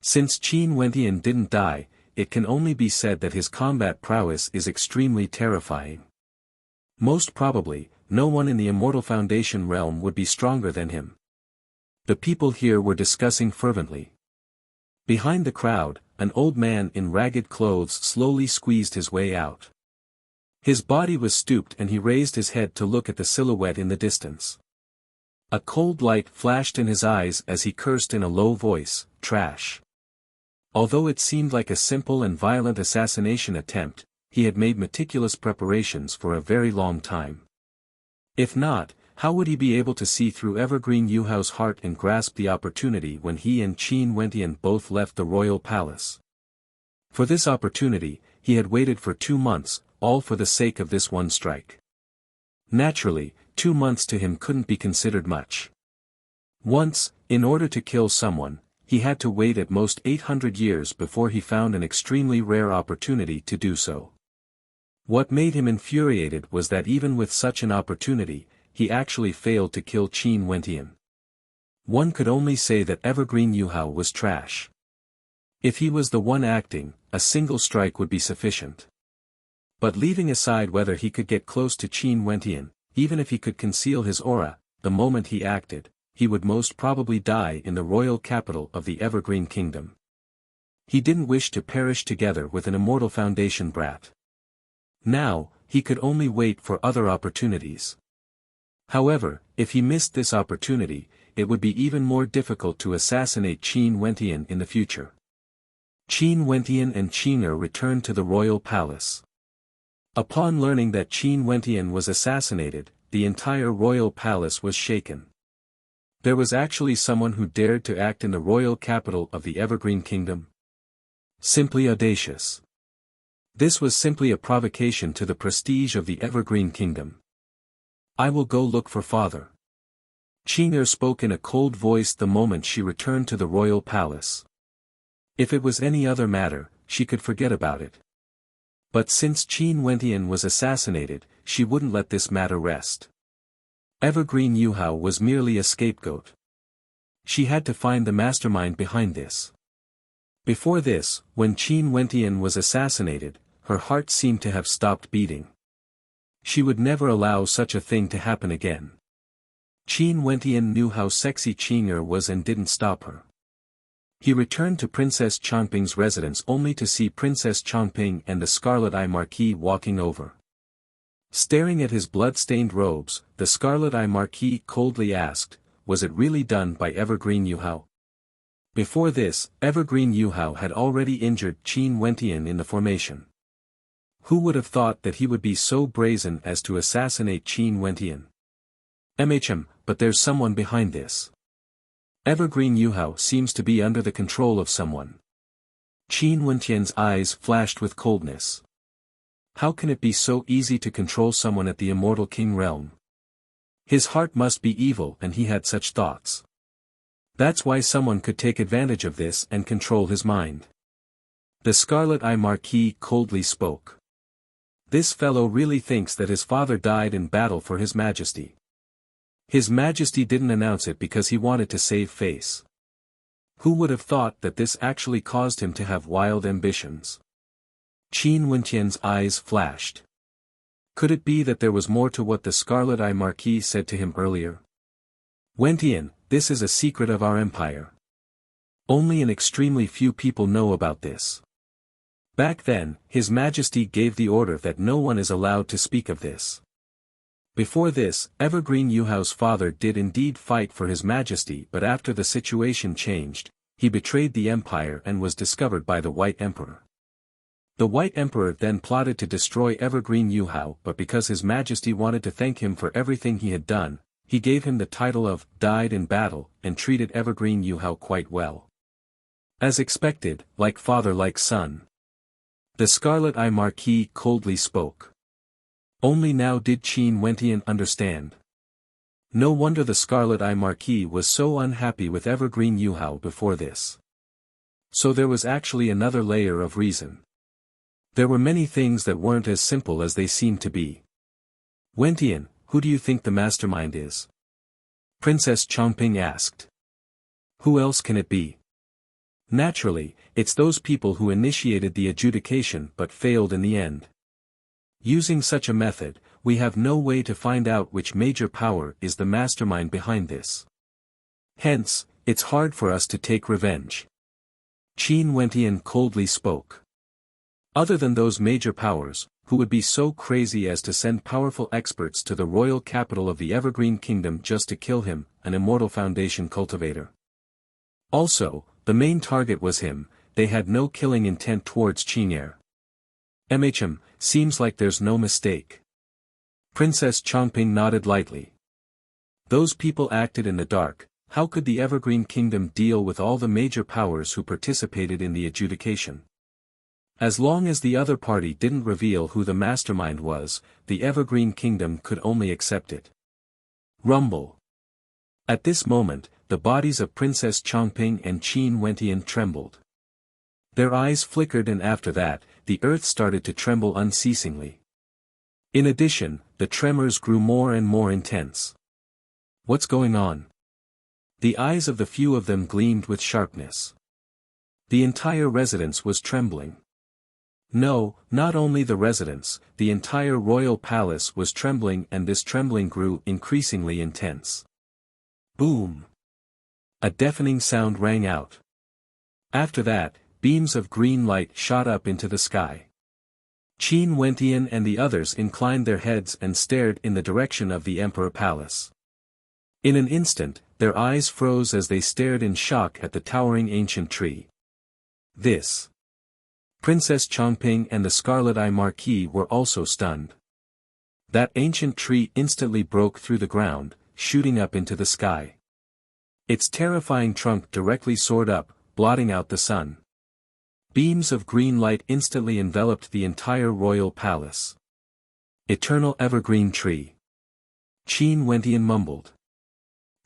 Since Qin Wentian didn't die, it can only be said that his combat prowess is extremely terrifying. Most probably, no one in the Immortal Foundation realm would be stronger than him. The people here were discussing fervently. Behind the crowd, an old man in ragged clothes slowly squeezed his way out. His body was stooped and he raised his head to look at the silhouette in the distance. A cold light flashed in his eyes as he cursed in a low voice, "Trash." Although it seemed like a simple and violent assassination attempt, he had made meticulous preparations for a very long time. If not, how would he be able to see through Evergreen Yuhao's heart and grasp the opportunity when he and Qin Wentian both left the royal palace? For this opportunity, he had waited for 2 months, all for the sake of this one strike. Naturally, 2 months to him couldn't be considered much. Once, in order to kill someone, he had to wait at most 800 years before he found an extremely rare opportunity to do so. What made him infuriated was that even with such an opportunity, he actually failed to kill Qin Wentian. One could only say that Evergreen Yuhao was trash. If he was the one acting, a single strike would be sufficient. But leaving aside whether he could get close to Qin Wentian, even if he could conceal his aura, the moment he acted, he would most probably die in the royal capital of the Evergreen Kingdom. He didn't wish to perish together with an Immortal Foundation brat. Now, he could only wait for other opportunities. However, if he missed this opportunity, it would be even more difficult to assassinate Qin Wentian in the future. Qin Wentian and Qing'er returned to the royal palace. Upon learning that Qin Wentian was assassinated, the entire royal palace was shaken. There was actually someone who dared to act in the royal capital of the Evergreen Kingdom. Simply audacious. This was simply a provocation to the prestige of the Evergreen Kingdom. "I will go look for father." Qing'er spoke in a cold voice the moment she returned to the royal palace. If it was any other matter, she could forget about it. But since Qin Wentian was assassinated, she wouldn't let this matter rest. Evergreen Yuhao was merely a scapegoat. She had to find the mastermind behind this. Before this, when Qin Wentian was assassinated, her heart seemed to have stopped beating. She would never allow such a thing to happen again. Qin Wentian knew how sexy Qing'er was and didn't stop her. He returned to Princess Changping's residence only to see Princess Changping and the Scarlet Eye Marquis walking over. Staring at his blood-stained robes, the Scarlet Eye Marquis coldly asked, "Was it really done by Evergreen Yuhao?" Before this, Evergreen Yuhao had already injured Qin Wentian in the formation. Who would have thought that he would be so brazen as to assassinate Qin Wentian? But there's someone behind this. Evergreen Yuhao seems to be under the control of someone. Qin Wentian's eyes flashed with coldness. How can it be so easy to control someone at the Immortal King realm? His heart must be evil and he had such thoughts. That's why someone could take advantage of this and control his mind. The Scarlet Eye Marquis coldly spoke. This fellow really thinks that his father died in battle for His Majesty. His Majesty didn't announce it because he wanted to save face. Who would have thought that this actually caused him to have wild ambitions? Qin Wentian's eyes flashed. Could it be that there was more to what the Scarlet Eye Marquis said to him earlier? "Wentian, this is a secret of our empire. Only an extremely few people know about this. Back then, His Majesty gave the order that no one is allowed to speak of this." Before this, Evergreen Yuhao's father did indeed fight for His Majesty, but after the situation changed, he betrayed the empire and was discovered by the White Emperor. The White Emperor then plotted to destroy Evergreen Yuhao, but because His Majesty wanted to thank him for everything he had done, he gave him the title of "Died in Battle" and treated Evergreen Yuhao quite well. As expected, like father like son. The Scarlet Eye Marquis coldly spoke. Only now did Qin Wentian understand. No wonder the Scarlet Eye Marquis was so unhappy with Evergreen Yuhao before this. So there was actually another layer of reason. There were many things that weren't as simple as they seemed to be. "Wentian, who do you think the mastermind is?" Princess Changping asked. "Who else can it be?" Naturally, it's those people who initiated the adjudication but failed in the end. Using such a method, we have no way to find out which major power is the mastermind behind this. Hence, it's hard for us to take revenge. Qin Wentian coldly spoke. Other than those major powers, who would be so crazy as to send powerful experts to the royal capital of the Evergreen Kingdom just to kill him, an Immortal Foundation cultivator? Also, the main target was him. They had no killing intent towards Qin'er. Seems like there's no mistake. Princess Chongping nodded lightly. Those people acted in the dark. How could the Evergreen Kingdom deal with all the major powers who participated in the adjudication? As long as the other party didn't reveal who the mastermind was, the Evergreen Kingdom could only accept it. Rumble. At this moment, the bodies of Princess Chongping and Qin Wentian trembled. Their eyes flickered, and after that, the earth started to tremble unceasingly. In addition, the tremors grew more and more intense. What's going on? The eyes of the few of them gleamed with sharpness. The entire residence was trembling. No, not only the residence, the entire royal palace was trembling, and this trembling grew increasingly intense. Boom! A deafening sound rang out. After that, beams of green light shot up into the sky. Qin Wentian and the others inclined their heads and stared in the direction of the Emperor Palace. In an instant, their eyes froze as they stared in shock at the towering ancient tree. This. Princess Chongping and the Scarlet Eye Marquis were also stunned. That ancient tree instantly broke through the ground, shooting up into the sky. Its terrifying trunk directly soared up, blotting out the sun. Beams of green light instantly enveloped the entire royal palace. Eternal evergreen tree. Qin Wentian mumbled.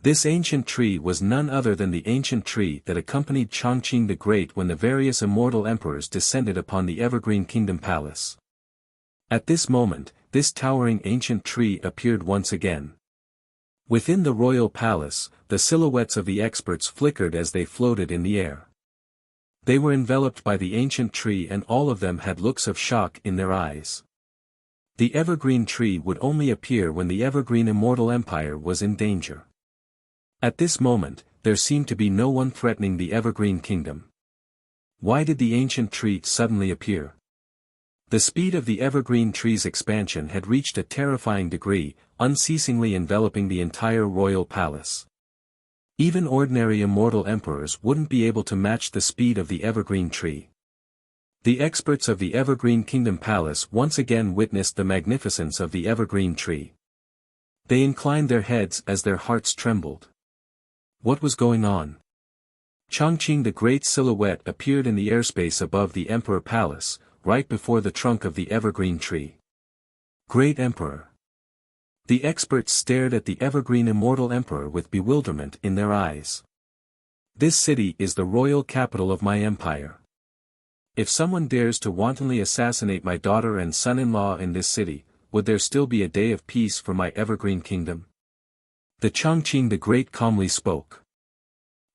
This ancient tree was none other than the ancient tree that accompanied Chongqing the Great when the various immortal emperors descended upon the Evergreen Kingdom Palace. At this moment, this towering ancient tree appeared once again. Within the royal palace, the silhouettes of the experts flickered as they floated in the air. They were enveloped by the ancient tree, and all of them had looks of shock in their eyes. The evergreen tree would only appear when the Evergreen Immortal Empire was in danger. At this moment, there seemed to be no one threatening the Evergreen Kingdom. Why did the ancient tree suddenly appear? The speed of the evergreen tree's expansion had reached a terrifying degree, unceasingly enveloping the entire royal palace. Even ordinary immortal emperors wouldn't be able to match the speed of the evergreen tree. The experts of the Evergreen Kingdom Palace once again witnessed the magnificence of the evergreen tree. They inclined their heads as their hearts trembled. What was going on? Chongqing the Great silhouette appeared in the airspace above the Emperor Palace, right before the trunk of the evergreen tree. Great Emperor. The experts stared at the Evergreen Immortal Emperor with bewilderment in their eyes. This city is the royal capital of my empire. If someone dares to wantonly assassinate my daughter and son-in-law in this city, would there still be a day of peace for my Evergreen Kingdom? The Chongqing the Great calmly spoke.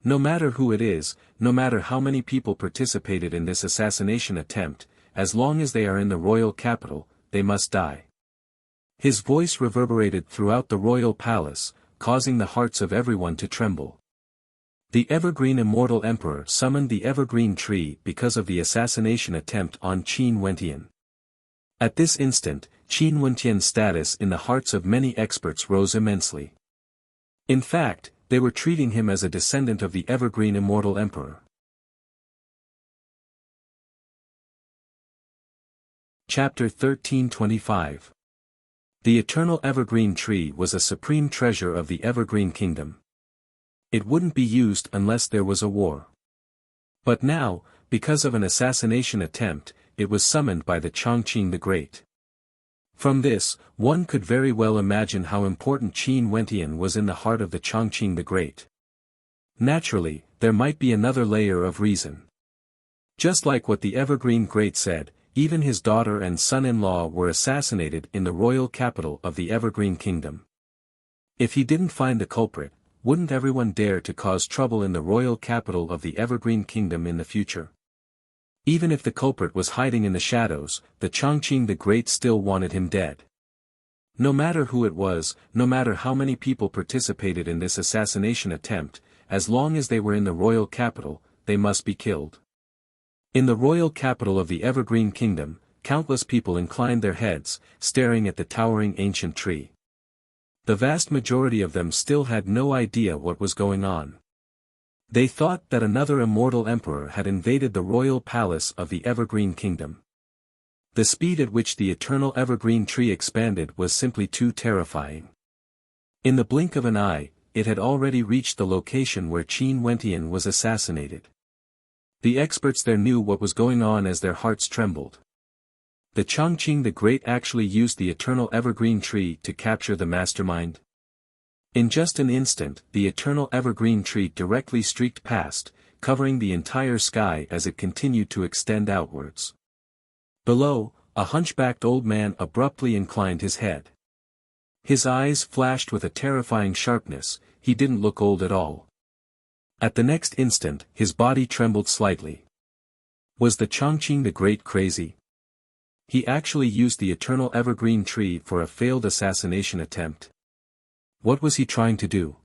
No matter who it is, no matter how many people participated in this assassination attempt, as long as they are in the royal capital, they must die. His voice reverberated throughout the royal palace, causing the hearts of everyone to tremble. The Evergreen Immortal Emperor summoned the evergreen tree because of the assassination attempt on Qin Wentian. At this instant, Qin Wentian's status in the hearts of many experts rose immensely. In fact, they were treating him as a descendant of the Evergreen Immortal Emperor. Chapter 1325. The Eternal Evergreen Tree was a supreme treasure of the Evergreen Kingdom. It wouldn't be used unless there was a war. But now, because of an assassination attempt, it was summoned by the Chongqing the Great. From this, one could very well imagine how important Qin Wentian was in the heart of the Chongqing the Great. Naturally, there might be another layer of reason. Just like what the Evergreen Great said, even his daughter and son-in-law were assassinated in the royal capital of the Evergreen Kingdom. If he didn't find the culprit, wouldn't everyone dare to cause trouble in the royal capital of the Evergreen Kingdom in the future? Even if the culprit was hiding in the shadows, the Chongqing the Great still wanted him dead. No matter who it was, no matter how many people participated in this assassination attempt, as long as they were in the royal capital, they must be killed. In the royal capital of the Evergreen Kingdom, countless people inclined their heads, staring at the towering ancient tree. The vast majority of them still had no idea what was going on. They thought that another immortal emperor had invaded the royal palace of the Evergreen Kingdom. The speed at which the eternal evergreen tree expanded was simply too terrifying. In the blink of an eye, it had already reached the location where Qin Wentian was assassinated. The experts there knew what was going on as their hearts trembled. The Chongqing the Great actually used the eternal evergreen tree to capture the mastermind. In just an instant, the eternal evergreen tree directly streaked past, covering the entire sky as it continued to extend outwards. Below, a hunchbacked old man abruptly inclined his head. His eyes flashed with a terrifying sharpness. He didn't look old at all. At the next instant, his body trembled slightly. Was the Chongqing the Great crazy? He actually used the eternal evergreen tree for a failed assassination attempt. What was he trying to do?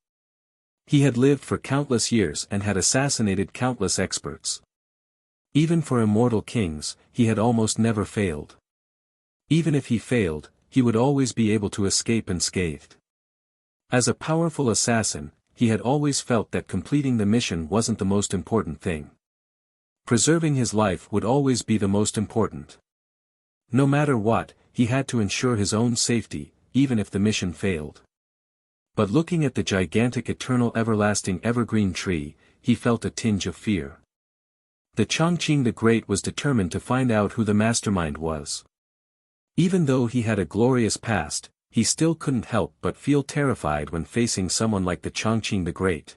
He had lived for countless years and had assassinated countless experts. Even for immortal kings, he had almost never failed. Even if he failed, he would always be able to escape unscathed. As a powerful assassin, he had always felt that completing the mission wasn't the most important thing. Preserving his life would always be the most important. No matter what, he had to ensure his own safety, even if the mission failed. But looking at the gigantic eternal everlasting evergreen tree, he felt a tinge of fear. The Chongqing the Great was determined to find out who the mastermind was. Even though he had a glorious past, he still couldn't help but feel terrified when facing someone like the Chongqing the Great.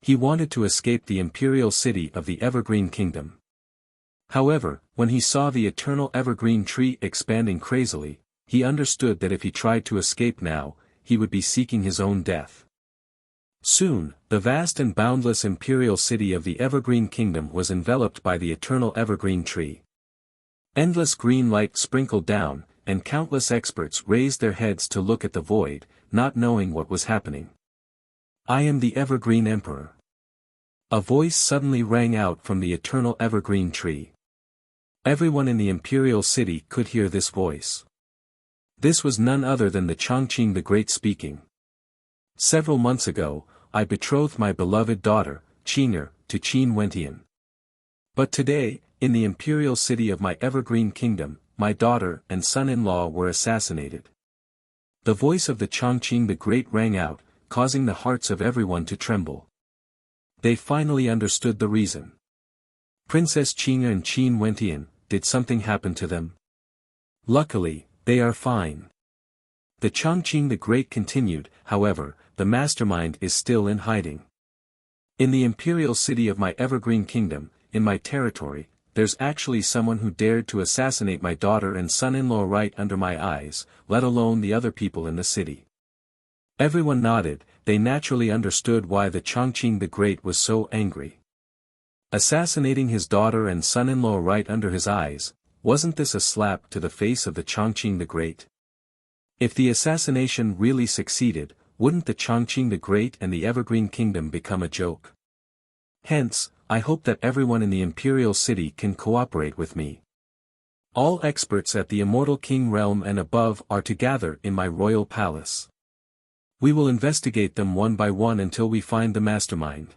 He wanted to escape the imperial city of the Evergreen Kingdom. However, when he saw the eternal evergreen tree expanding crazily, he understood that if he tried to escape now, he would be seeking his own death. Soon, the vast and boundless imperial city of the Evergreen Kingdom was enveloped by the eternal evergreen tree. Endless green light sprinkled down, and countless experts raised their heads to look at the void, not knowing what was happening. "I am the Evergreen Emperor." A voice suddenly rang out from the eternal evergreen tree. Everyone in the imperial city could hear this voice. This was none other than the Chongqing the Great speaking. "Several months ago, I betrothed my beloved daughter, Qing'er, to Qin Wentian. But today, in the imperial city of my Evergreen Kingdom, my daughter and son-in-law were assassinated." The voice of the Chongqing the Great rang out, causing the hearts of everyone to tremble. They finally understood the reason. Princess Qing'er and Qin Wentian, did something happen to them? Luckily, they are fine. The Chongqing the Great continued, however, the mastermind is still in hiding. In the imperial city of my Evergreen Kingdom, in my territory, there's actually someone who dared to assassinate my daughter and son-in-law right under my eyes, let alone the other people in the city. Everyone nodded. They naturally understood why the Chongqing the Great was so angry. Assassinating his daughter and son-in-law right under his eyes, wasn't this a slap to the face of the Chongqing the Great? If the assassination really succeeded, wouldn't the Chongqing the Great and the Evergreen Kingdom become a joke? Hence, I hope that everyone in the imperial city can cooperate with me. All experts at the Immortal King realm and above are to gather in my royal palace. We will investigate them one by one until we find the mastermind.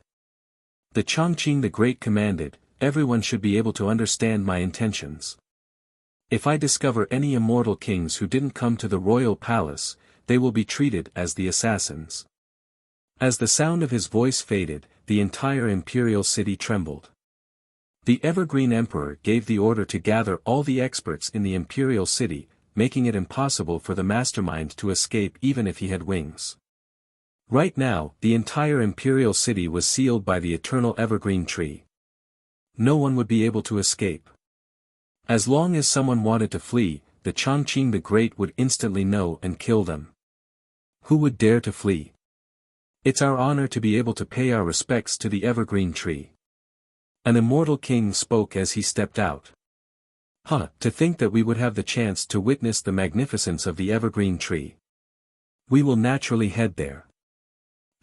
The Chongqing the Great commanded, everyone should be able to understand my intentions. If I discover any immortal kings who didn't come to the royal palace, they will be treated as the assassins. As the sound of his voice faded, the entire imperial city trembled. The Evergreen Emperor gave the order to gather all the experts in the imperial city, making it impossible for the mastermind to escape even if he had wings. Right now, the entire imperial city was sealed by the eternal evergreen tree. No one would be able to escape. As long as someone wanted to flee, the Chongqing the Great would instantly know and kill them. Who would dare to flee? It's our honor to be able to pay our respects to the evergreen tree. An immortal king spoke as he stepped out. To think that we would have the chance to witness the magnificence of the evergreen tree. We will naturally head there.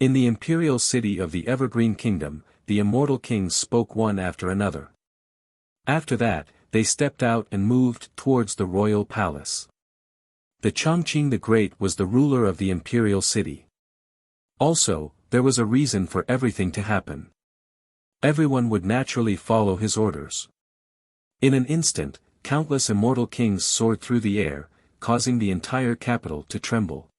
In the imperial city of the Evergreen Kingdom, the immortal kings spoke one after another. After that, they stepped out and moved towards the royal palace. The Chongqing the Great was the ruler of the imperial city. Also, there was a reason for everything to happen. Everyone would naturally follow his orders. In an instant, countless immortal kings soared through the air, causing the entire capital to tremble.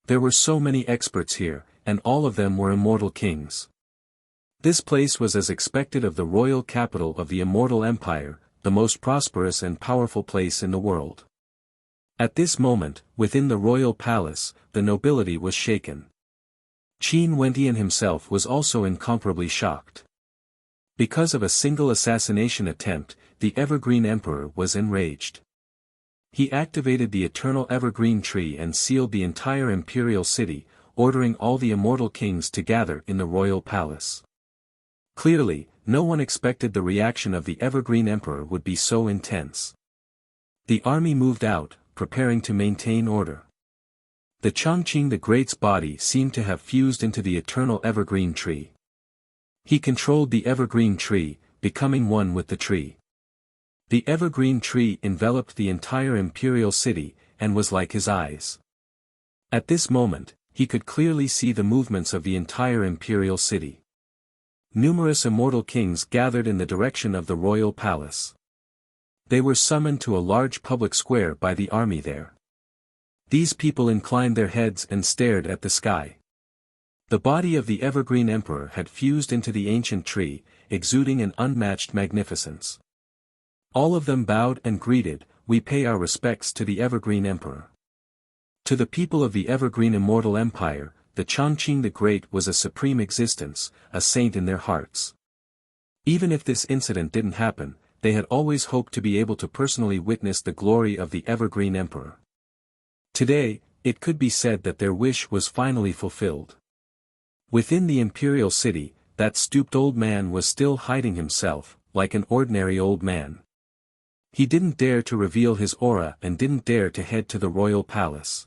There were so many experts here, and all of them were immortal kings. This place was as expected of the royal capital of the Immortal Empire, the most prosperous and powerful place in the world. At this moment, within the royal palace, the nobility was shaken. Qin Wentian himself was also incomparably shocked. Because of a single assassination attempt, the Evergreen Emperor was enraged. He activated the eternal evergreen tree and sealed the entire imperial city, ordering all the immortal kings to gather in the royal palace. Clearly, no one expected the reaction of the Evergreen Emperor would be so intense. The army moved out, preparing to maintain order. The Chongqing the Great's body seemed to have fused into the eternal evergreen tree. He controlled the evergreen tree, becoming one with the tree. The evergreen tree enveloped the entire imperial city, and was like his eyes. At this moment, he could clearly see the movements of the entire imperial city. Numerous immortal kings gathered in the direction of the royal palace. They were summoned to a large public square by the army there. These people inclined their heads and stared at the sky. The body of the Evergreen Emperor had fused into the ancient tree, exuding an unmatched magnificence. All of them bowed and greeted, "We pay our respects to the Evergreen Emperor." To the people of the Evergreen Immortal Empire, the Chongqing the Great was a supreme existence, a saint in their hearts. Even if this incident didn't happen, they had always hoped to be able to personally witness the glory of the Evergreen Emperor. Today, it could be said that their wish was finally fulfilled. Within the imperial city, that stooped old man was still hiding himself, like an ordinary old man. He didn't dare to reveal his aura and didn't dare to head to the royal palace.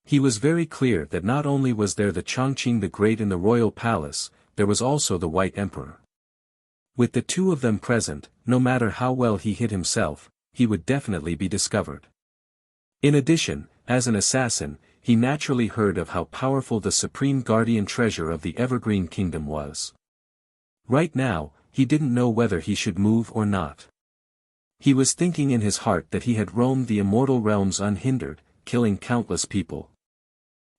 He was very clear that not only was there the Chongqing the Great in the royal palace, there was also the White Emperor. With the two of them present, no matter how well he hid himself, he would definitely be discovered. In addition, as an assassin, he naturally heard of how powerful the supreme guardian treasure of the Evergreen Kingdom was. Right now, he didn't know whether he should move or not. He was thinking in his heart that he had roamed the immortal realms unhindered, killing countless people.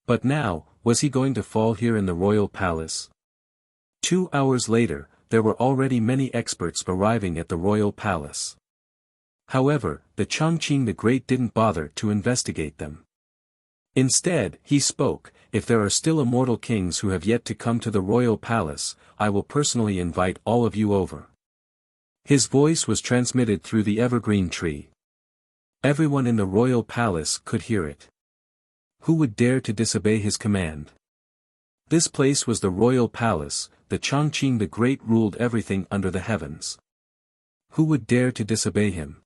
But now, was he going to fall here in the royal palace? 2 hours later, there were already many experts arriving at the royal palace. However, the Chongqing the Great didn't bother to investigate them. Instead, he spoke, "If there are still immortal kings who have yet to come to the royal palace, I will personally invite all of you over." His voice was transmitted through the evergreen tree. Everyone in the royal palace could hear it. Who would dare to disobey his command? This place was the royal palace, the Chongqing the Great ruled everything under the heavens. Who would dare to disobey him?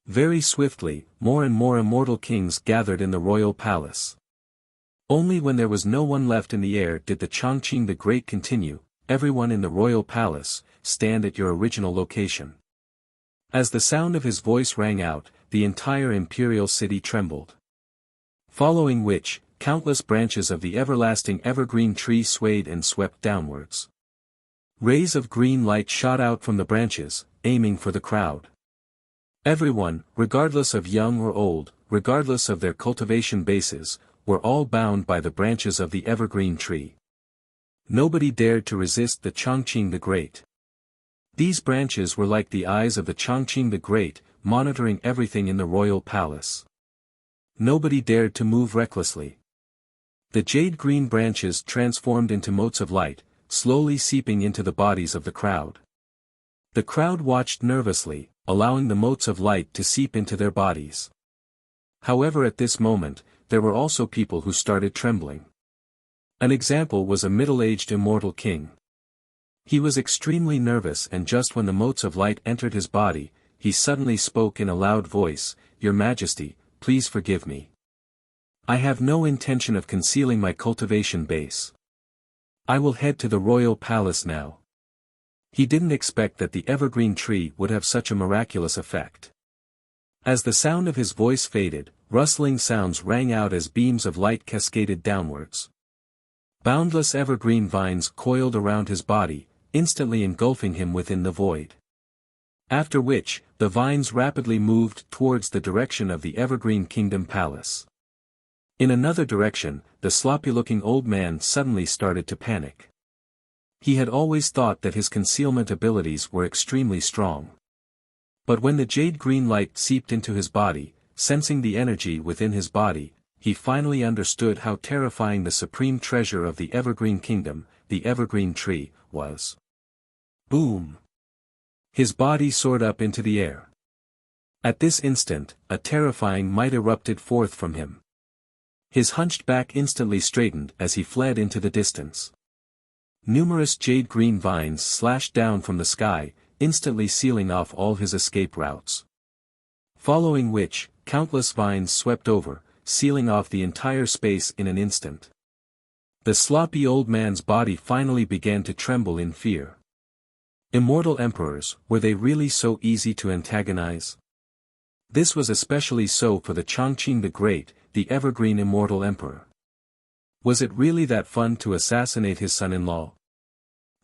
Very swiftly, more and more immortal kings gathered in the royal palace. Only when there was no one left in the air did the Chongqing the Great continue, "Everyone in the royal palace, stand at your original location." As the sound of his voice rang out, the entire imperial city trembled. Following which, countless branches of the everlasting evergreen tree swayed and swept downwards. Rays of green light shot out from the branches, aiming for the crowd. Everyone, regardless of young or old, regardless of their cultivation bases, were all bound by the branches of the evergreen tree. Nobody dared to resist the Chongqing the Great. These branches were like the eyes of the Chongqing the Great, monitoring everything in the royal palace. Nobody dared to move recklessly. The jade-green branches transformed into motes of light, slowly seeping into the bodies of the crowd. The crowd watched nervously, allowing the motes of light to seep into their bodies. However, at this moment, there were also people who started trembling. An example was a middle-aged immortal king. He was extremely nervous, and just when the motes of light entered his body, he suddenly spoke in a loud voice, "Your Majesty, please forgive me. I have no intention of concealing my cultivation base. I will head to the royal palace now." He didn't expect that the evergreen tree would have such a miraculous effect. As the sound of his voice faded, rustling sounds rang out as beams of light cascaded downwards. Boundless evergreen vines coiled around his body, instantly engulfing him within the void. After which, the vines rapidly moved towards the direction of the Evergreen Kingdom Palace. In another direction, the sloppy-looking old man suddenly started to panic. He had always thought that his concealment abilities were extremely strong. But when the jade-green light seeped into his body, sensing the energy within his body, he finally understood how terrifying the supreme treasure of the Evergreen Kingdom, the Evergreen Tree, was. Boom! His body soared up into the air. At this instant, a terrifying might erupted forth from him. His hunched back instantly straightened as he fled into the distance. Numerous jade-green vines slashed down from the sky, instantly sealing off all his escape routes. Following which, countless vines swept over, sealing off the entire space in an instant. The sloppy old man's body finally began to tremble in fear. Immortal emperors, were they really so easy to antagonize? This was especially so for the Chongqing the Great, the evergreen immortal emperor. Was it really that fun to assassinate his son-in-law?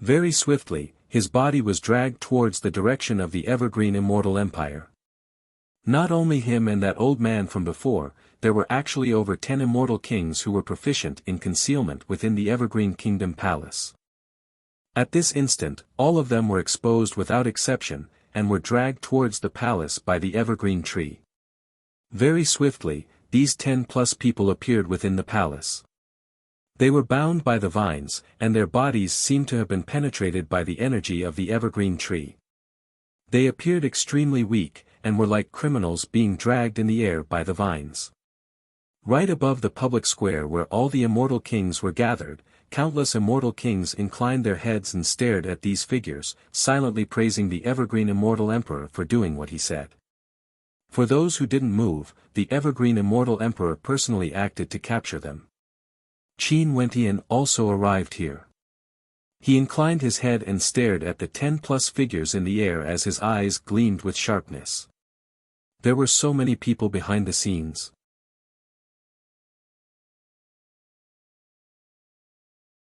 Very swiftly, his body was dragged towards the direction of the evergreen immortal empire. Not only him and that old man from before, there were actually over 10 immortal kings who were proficient in concealment within the Evergreen Kingdom Palace. At this instant, all of them were exposed without exception, and were dragged towards the palace by the evergreen tree. Very swiftly, these 10+ people appeared within the palace. They were bound by the vines, and their bodies seemed to have been penetrated by the energy of the evergreen tree. They appeared extremely weak, and were like criminals being dragged in the air by the vines. Right above the public square where all the immortal kings were gathered, countless immortal kings inclined their heads and stared at these figures, silently praising the evergreen immortal emperor for doing what he said. For those who didn't move, the evergreen immortal emperor personally acted to capture them. Qin Wentian also arrived here. He inclined his head and stared at the 10+ figures in the air as his eyes gleamed with sharpness. There were so many people behind the scenes.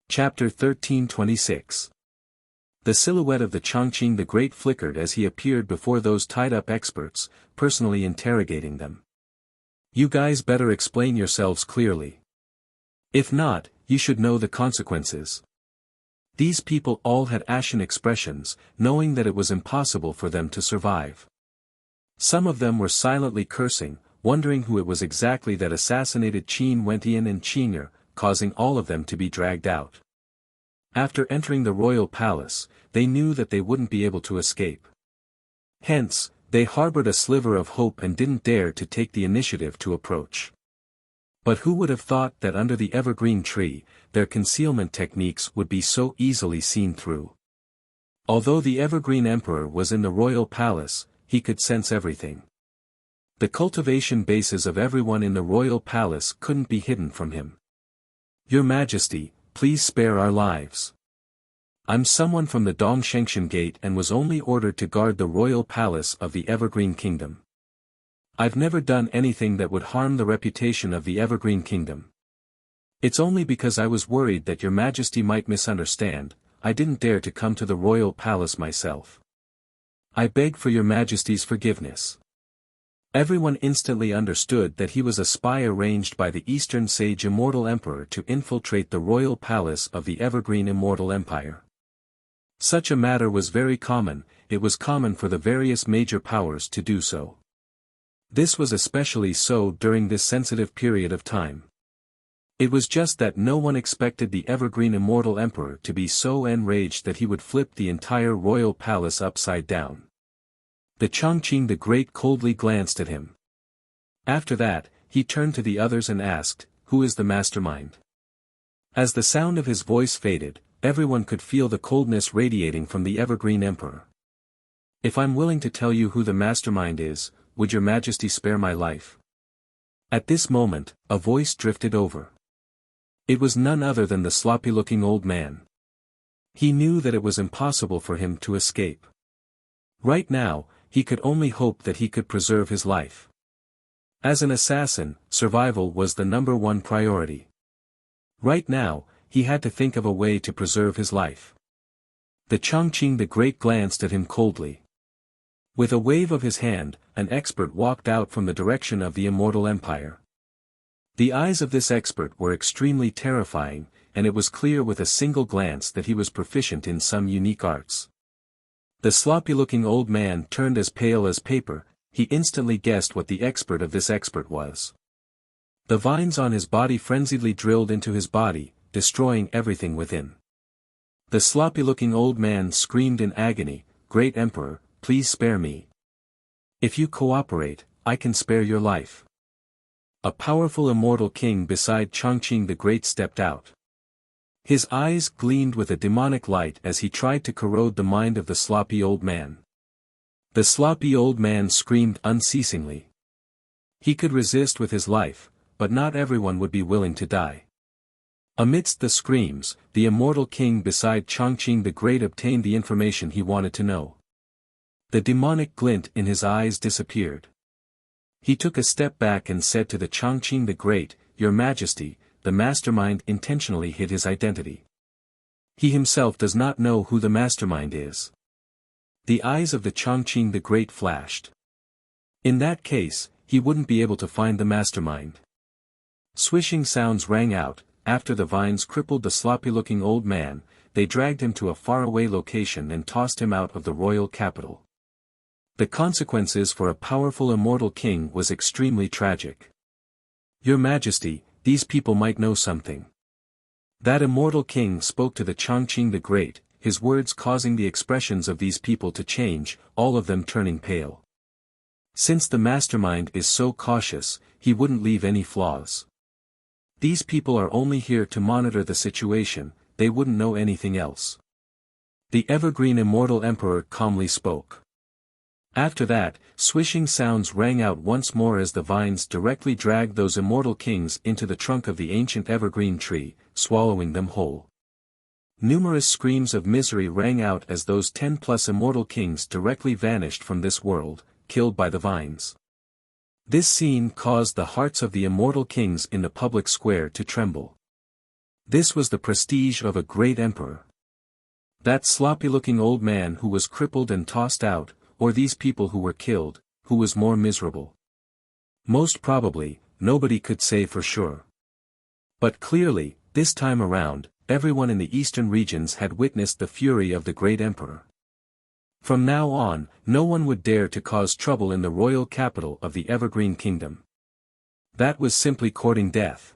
Chapter 1326. The silhouette of the Chongqing the Great flickered as he appeared before those tied-up experts, personally interrogating them. "You guys better explain yourselves clearly. If not, you should know the consequences." These people all had ashen expressions, knowing that it was impossible for them to survive. Some of them were silently cursing, wondering who it was exactly that assassinated Qin Wentian and Qing'er, causing all of them to be dragged out. After entering the royal palace, they knew that they wouldn't be able to escape. Hence, they harbored a sliver of hope and didn't dare to take the initiative to approach. But who would have thought that under the evergreen tree, their concealment techniques would be so easily seen through? Although the evergreen emperor was in the royal palace, he could sense everything. The cultivation bases of everyone in the royal palace couldn't be hidden from him. "Your Majesty, please spare our lives. I'm someone from the Dongshengshan Gate and was only ordered to guard the royal palace of the Evergreen Kingdom. I've never done anything that would harm the reputation of the Evergreen Kingdom. It's only because I was worried that your Majesty might misunderstand, I didn't dare to come to the royal palace myself. I beg for your Majesty's forgiveness." Everyone instantly understood that he was a spy arranged by the Eastern Sage Immortal Emperor to infiltrate the royal palace of the Evergreen Immortal Empire. Such a matter was very common, it was common for the various major powers to do so. This was especially so during this sensitive period of time. It was just that no one expected the Evergreen Immortal Emperor to be so enraged that he would flip the entire royal palace upside down. The Chongqing the Great coldly glanced at him. After that, he turned to the others and asked, "Who is the mastermind?" As the sound of his voice faded, everyone could feel the coldness radiating from the Evergreen Emperor. "If I'm willing to tell you who the mastermind is, would your majesty spare my life?" At this moment, a voice drifted over. It was none other than the sloppy-looking old man. He knew that it was impossible for him to escape. Right now, he could only hope that he could preserve his life. As an assassin, survival was the #1 priority. Right now, he had to think of a way to preserve his life. The Chongqing the Great glanced at him coldly. With a wave of his hand, an expert walked out from the direction of the Immortal Empire. The eyes of this expert were extremely terrifying, and it was clear with a single glance that he was proficient in some unique arts. The sloppy-looking old man turned as pale as paper. He instantly guessed what the expert of this expert was. The vines on his body frenziedly drilled into his body, destroying everything within. The sloppy-looking old man screamed in agony, "Great Emperor, please spare me. If you cooperate, I can spare your life." A powerful immortal king beside Chongqing the Great stepped out. His eyes gleamed with a demonic light as he tried to corrode the mind of the sloppy old man. The sloppy old man screamed unceasingly. He could resist with his life, but not everyone would be willing to die. Amidst the screams, the immortal king beside Chongqing the Great obtained the information he wanted to know. The demonic glint in his eyes disappeared. He took a step back and said to the Chongqing the Great, "Your Majesty, the mastermind intentionally hid his identity. He himself does not know who the mastermind is." The eyes of the Chongqing the Great flashed. In that case, he wouldn't be able to find the mastermind. Swishing sounds rang out. After the vines crippled the sloppy-looking old man, they dragged him to a faraway location and tossed him out of the royal capital. The consequences for a powerful immortal king was extremely tragic. "Your Majesty, these people might know something." That immortal king spoke to the Chongqing the Great, his words causing the expressions of these people to change, all of them turning pale. Since the mastermind is so cautious, he wouldn't leave any flaws. These people are only here to monitor the situation, they wouldn't know anything else. The evergreen immortal emperor calmly spoke. After that, swishing sounds rang out once more as the vines directly dragged those immortal kings into the trunk of the ancient evergreen tree, swallowing them whole. Numerous screams of misery rang out as those 10+ immortal kings directly vanished from this world, killed by the vines. This scene caused the hearts of the immortal kings in the public square to tremble. This was the prestige of a great emperor. That sloppy-looking old man who was crippled and tossed out, or these people who were killed, who was more miserable? Most probably, nobody could say for sure. But clearly, this time around, everyone in the eastern regions had witnessed the fury of the great emperor. From now on, no one would dare to cause trouble in the royal capital of the Evergreen Kingdom. That was simply courting death.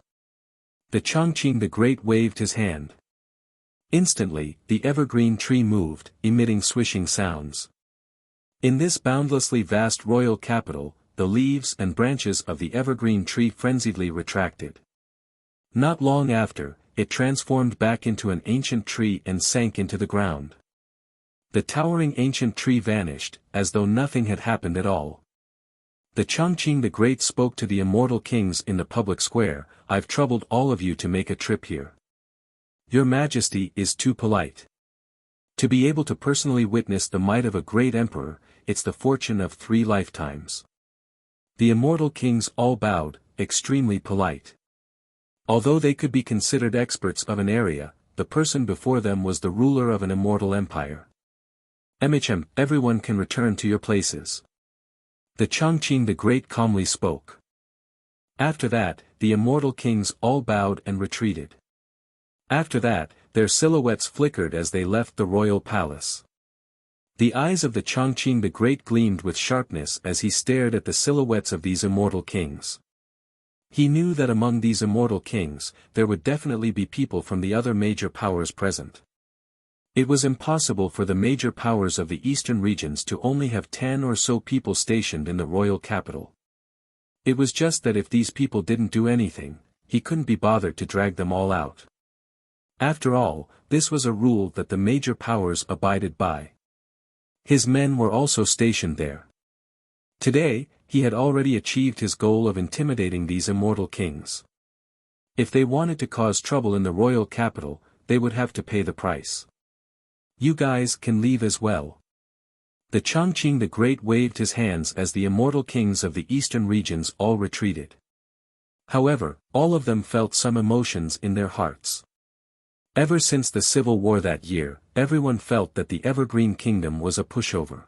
The Chongqing the Great waved his hand. Instantly, the evergreen tree moved, emitting swishing sounds. In this boundlessly vast royal capital, the leaves and branches of the evergreen tree frenziedly retracted. Not long after, it transformed back into an ancient tree and sank into the ground. The towering ancient tree vanished, as though nothing had happened at all. The Chongqing the Great spoke to the immortal kings in the public square, "I've troubled all of you to make a trip here. Your Majesty is too polite. To be able to personally witness the might of a great emperor, it's the fortune of 3 lifetimes." The immortal kings all bowed, extremely polite. Although they could be considered experts of an area, the person before them was the ruler of an immortal empire. Everyone can return to your places." The Chongqing the Great calmly spoke. After that, the immortal kings all bowed and retreated. After that, their silhouettes flickered as they left the royal palace. The eyes of the Chongqing the Great gleamed with sharpness as he stared at the silhouettes of these immortal kings. He knew that among these immortal kings, there would definitely be people from the other major powers present. It was impossible for the major powers of the eastern regions to only have 10 or so people stationed in the royal capital. It was just that if these people didn't do anything, he couldn't be bothered to drag them all out. After all, this was a rule that the major powers abided by. His men were also stationed there. Today, he had already achieved his goal of intimidating these immortal kings. If they wanted to cause trouble in the royal capital, they would have to pay the price. You guys can leave as well. The Chongqing the Great waved his hands as the immortal kings of the eastern regions all retreated. However, all of them felt some emotions in their hearts. Ever since the civil war that year, everyone felt that the Evergreen Kingdom was a pushover.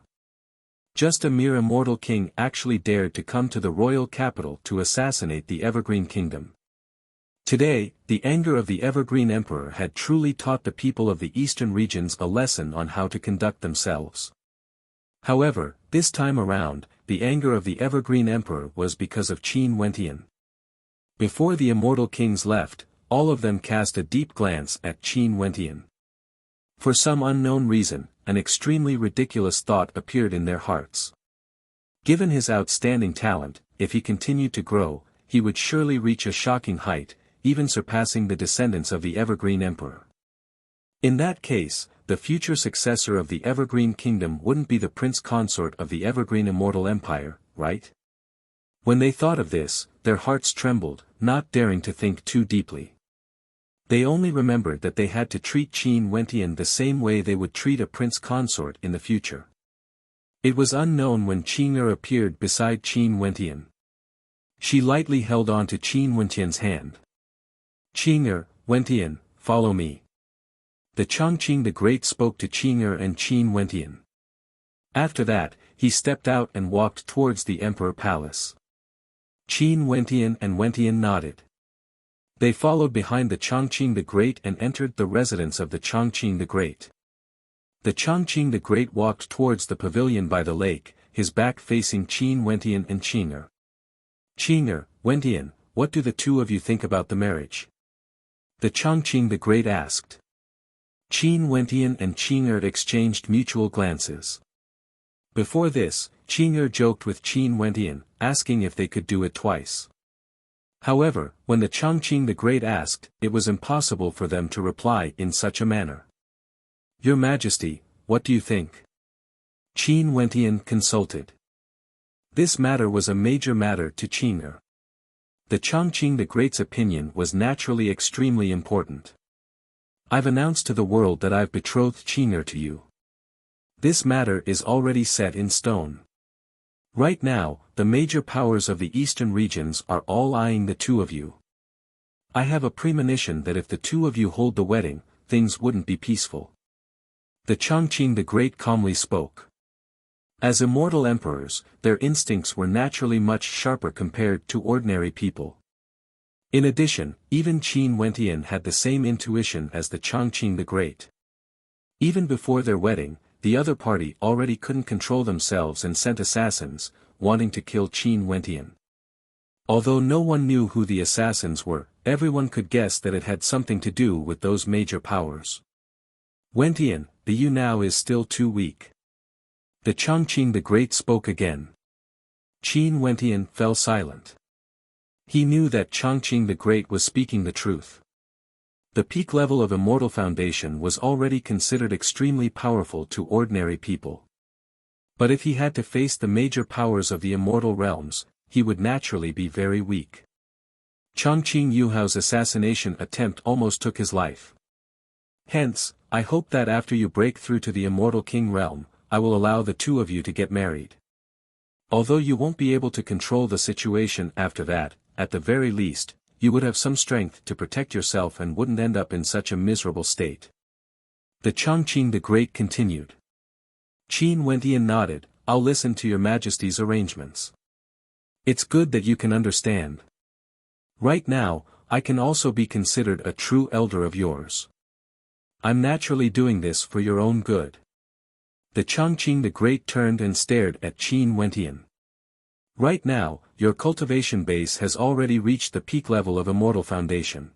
Just a mere immortal king actually dared to come to the royal capital to assassinate the Evergreen Kingdom. Today, the anger of the Evergreen Emperor had truly taught the people of the eastern regions a lesson on how to conduct themselves. However, this time around, the anger of the Evergreen Emperor was because of Qin Wentian. Before the immortal kings left, all of them cast a deep glance at Qin Wentian. For some unknown reason, an extremely ridiculous thought appeared in their hearts. Given his outstanding talent, if he continued to grow, he would surely reach a shocking height, even surpassing the descendants of the Evergreen Emperor. In that case, the future successor of the Evergreen Kingdom wouldn't be the prince consort of the Evergreen Immortal Empire, right? When they thought of this, their hearts trembled, not daring to think too deeply. They only remembered that they had to treat Qin Wentian the same way they would treat a prince consort in the future. It was unknown when Qing'er appeared beside Qin Wentian. She lightly held on to Qin Wentian's hand. Qing'er, Wentian, follow me. The Chongqing the Great spoke to Qing'er and Qin Wentian. After that, he stepped out and walked towards the Emperor Palace. Qin Wentian and Wentian nodded. They followed behind the Chongqing the Great and entered the residence of the Chongqing the Great. The Chongqing the Great walked towards the pavilion by the lake, his back facing Qin Wentian and Qing'er. Qing'er, Wentian, what do the two of you think about the marriage? The Chongqing the Great asked. Qin Wentian and Qing'er exchanged mutual glances. Before this, Qing'er joked with Qin Wentian, asking if they could do it twice. However, when the Chongqing the Great asked, it was impossible for them to reply in such a manner. Your Majesty, what do you think? Qin Wentian consulted. This matter was a major matter to Qing'er. The Chongqing the Great's opinion was naturally extremely important. I've announced to the world that I've betrothed Qing'er to you. This matter is already set in stone. Right now, the major powers of the eastern regions are all eyeing the two of you. I have a premonition that if the two of you hold the wedding, things wouldn't be peaceful. The Chongqing the Great calmly spoke. As immortal emperors, their instincts were naturally much sharper compared to ordinary people. In addition, even Qin Wentian had the same intuition as the Chongqing the Great. Even before their wedding, the other party already couldn't control themselves and sent assassins, wanting to kill Qin Wentian. Although no one knew who the assassins were, everyone could guess that it had something to do with those major powers. Wentian, the you now is still too weak. The Chongqing the Great spoke again. Qin Wentian fell silent. He knew that Chongqing the Great was speaking the truth. The peak level of Immortal Foundation was already considered extremely powerful to ordinary people. But if he had to face the major powers of the immortal realms, he would naturally be very weak. Chongqing Yuhao's assassination attempt almost took his life. Hence, I hope that after you break through to the Immortal King realm, I will allow the two of you to get married. Although you won't be able to control the situation after that, at the very least, you would have some strength to protect yourself and wouldn't end up in such a miserable state. The Chongqing the Great continued. Qin Wentian nodded, I'll listen to your Majesty's arrangements. It's good that you can understand. Right now, I can also be considered a true elder of yours. I'm naturally doing this for your own good. The Chongqing the Great turned and stared at Qin Wentian. Right now, your cultivation base has already reached the peak level of Immortal Foundation.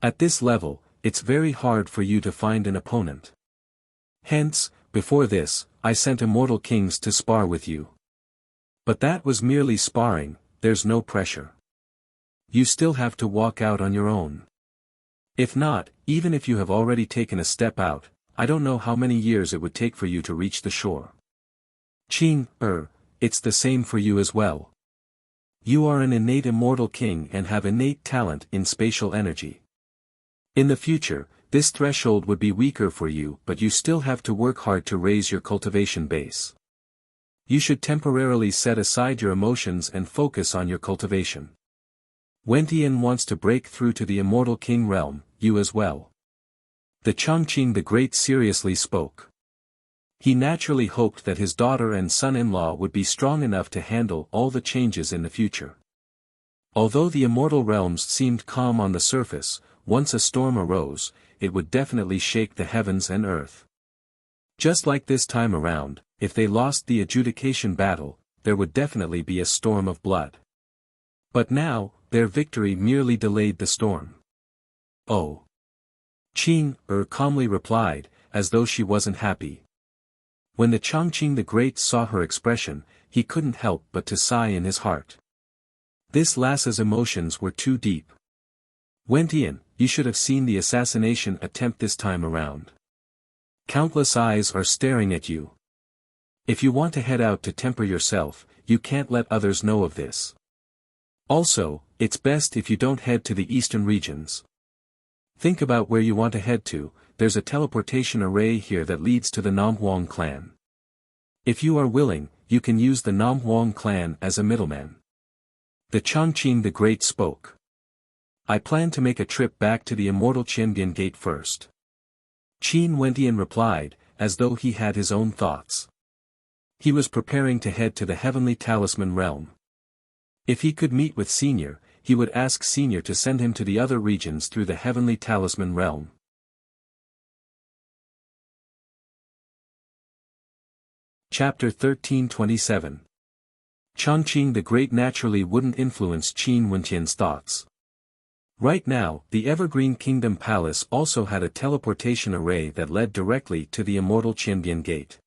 At this level, it's very hard for you to find an opponent. Hence, before this, I sent Immortal Kings to spar with you. But that was merely sparring, there's no pressure. You still have to walk out on your own. If not, even if you have already taken a step out, I don't know how many years it would take for you to reach the shore. Qing, it's the same for you as well. You are an innate immortal king and have innate talent in spatial energy. In the future, this threshold would be weaker for you, but you still have to work hard to raise your cultivation base. You should temporarily set aside your emotions and focus on your cultivation. Wentian wants to break through to the immortal king realm, you as well. The Chongqing the Great seriously spoke. He naturally hoped that his daughter and son-in-law would be strong enough to handle all the changes in the future. Although the immortal realms seemed calm on the surface, once a storm arose, it would definitely shake the heavens and earth. Just like this time around, if they lost the adjudication battle, there would definitely be a storm of blood. But now, their victory merely delayed the storm. Oh. Qing calmly replied, as though she wasn't happy. When the Chongqing the Great saw her expression, he couldn't help but to sigh in his heart. This lass's emotions were too deep. Wentian, you should have seen the assassination attempt this time around. Countless eyes are staring at you. If you want to head out to temper yourself, you can't let others know of this. Also, it's best if you don't head to the eastern regions. Think about where you want to head to. There's a teleportation array here that leads to the Namhuang clan. If you are willing, you can use the Namhuang clan as a middleman. The Chongqing the Great spoke. I plan to make a trip back to the immortal Qianbian Gate first. Qin Wentian replied, as though he had his own thoughts. He was preparing to head to the heavenly talisman realm. If he could meet with Senior, he would ask Senior to send him to the other regions through the heavenly talisman realm. Chapter 1327. Chongqing the Great naturally wouldn't influence Qin Wentian's thoughts. Right now, the Evergreen Kingdom Palace also had a teleportation array that led directly to the immortal Qianbian Gate.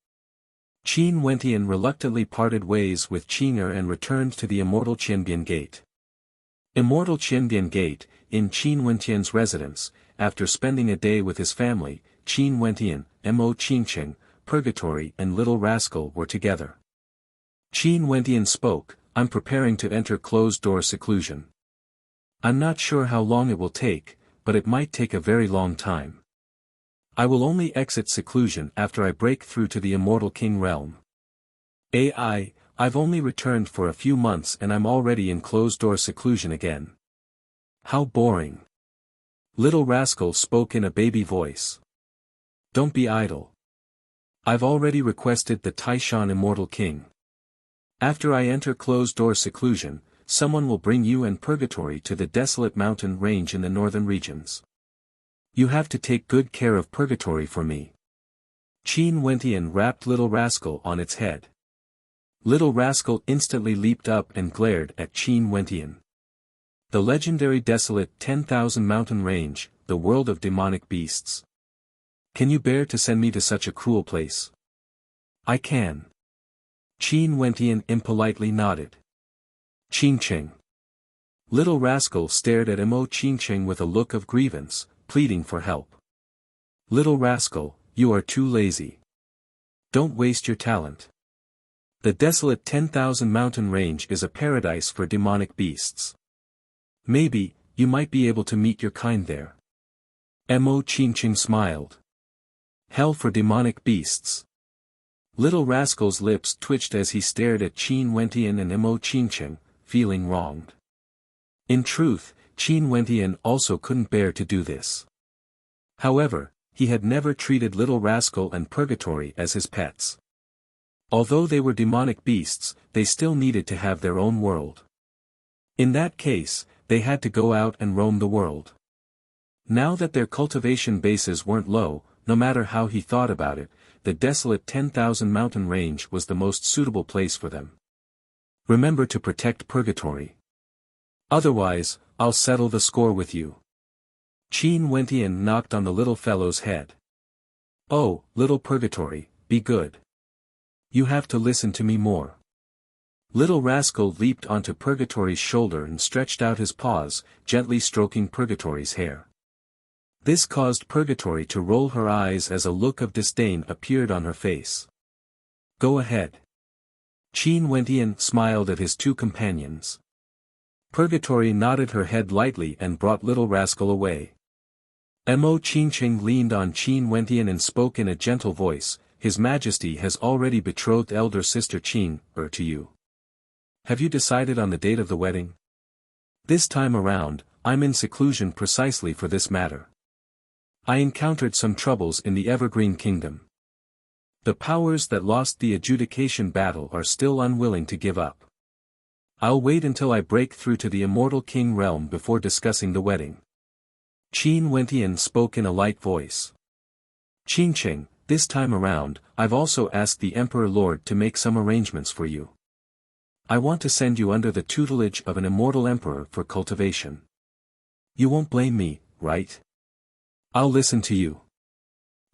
Qin Wentian reluctantly parted ways with Qing'er and returned to the immortal Qianbian Gate. Immortal Qianbian Gate, in Qin Wentian's residence, after spending a day with his family, Qin Wentian, Mo Qingqing, Purgatory and Little Rascal were together. Qin Wentian spoke, I'm preparing to enter closed-door seclusion. I'm not sure how long it will take, but it might take a very long time. I will only exit seclusion after I break through to the immortal king realm. I've only returned for a few months and I'm already in closed-door seclusion again. How boring. Little Rascal spoke in a baby voice. Don't be idle. I've already requested the Taishan Immortal King. After I enter closed-door seclusion, someone will bring you and Purgatory to the desolate mountain range in the northern regions. You have to take good care of Purgatory for me. Qin Wentian rapped Little Rascal on its head. Little Rascal instantly leaped up and glared at Qin Wentian. The legendary desolate 10,000 mountain range, the world of demonic beasts. Can you bear to send me to such a cruel place? I can. Qin Wentian impolitely nodded. Qingqing. Little Rascal stared at Mo Qingqing with a look of grievance, pleading for help. Little Rascal, you are too lazy. Don't waste your talent. The desolate 10,000 mountain range is a paradise for demonic beasts. Maybe, you might be able to meet your kind there. Mo Qingqing smiled. Hell for demonic beasts. Little Rascal's lips twitched as he stared at Qin Wentian and Mo Qingqing, feeling wronged. In truth, Qin Wentian also couldn't bear to do this. However, he had never treated Little Rascal and Purgatory as his pets. Although they were demonic beasts, they still needed to have their own world. In that case, they had to go out and roam the world. Now that their cultivation bases weren't low, no matter how he thought about it, the desolate 10,000 mountain range was the most suitable place for them. Remember to protect Purgatory. Otherwise, I'll settle the score with you. Qin Wentian knocked on the little fellow's head. Oh, little Purgatory, be good. You have to listen to me more. Little Rascal leaped onto Purgatory's shoulder and stretched out his paws, gently stroking Purgatory's hair. This caused Purgatory to roll her eyes as a look of disdain appeared on her face. Go ahead. Qin Wentian smiled at his two companions. Purgatory nodded her head lightly and brought Little Rascal away. Mo Qingqing leaned on Qin Wentian and spoke in a gentle voice, His Majesty has already betrothed elder sister Qin to you. Have you decided on the date of the wedding? This time around, I'm in seclusion precisely for this matter. I encountered some troubles in the Evergreen Kingdom. The powers that lost the adjudication battle are still unwilling to give up. I'll wait until I break through to the Immortal King realm before discussing the wedding. Qin Wentian spoke in a light voice. Qingqing, this time around, I've also asked the Emperor Lord to make some arrangements for you. I want to send you under the tutelage of an immortal emperor for cultivation. You won't blame me, right? I'll listen to you.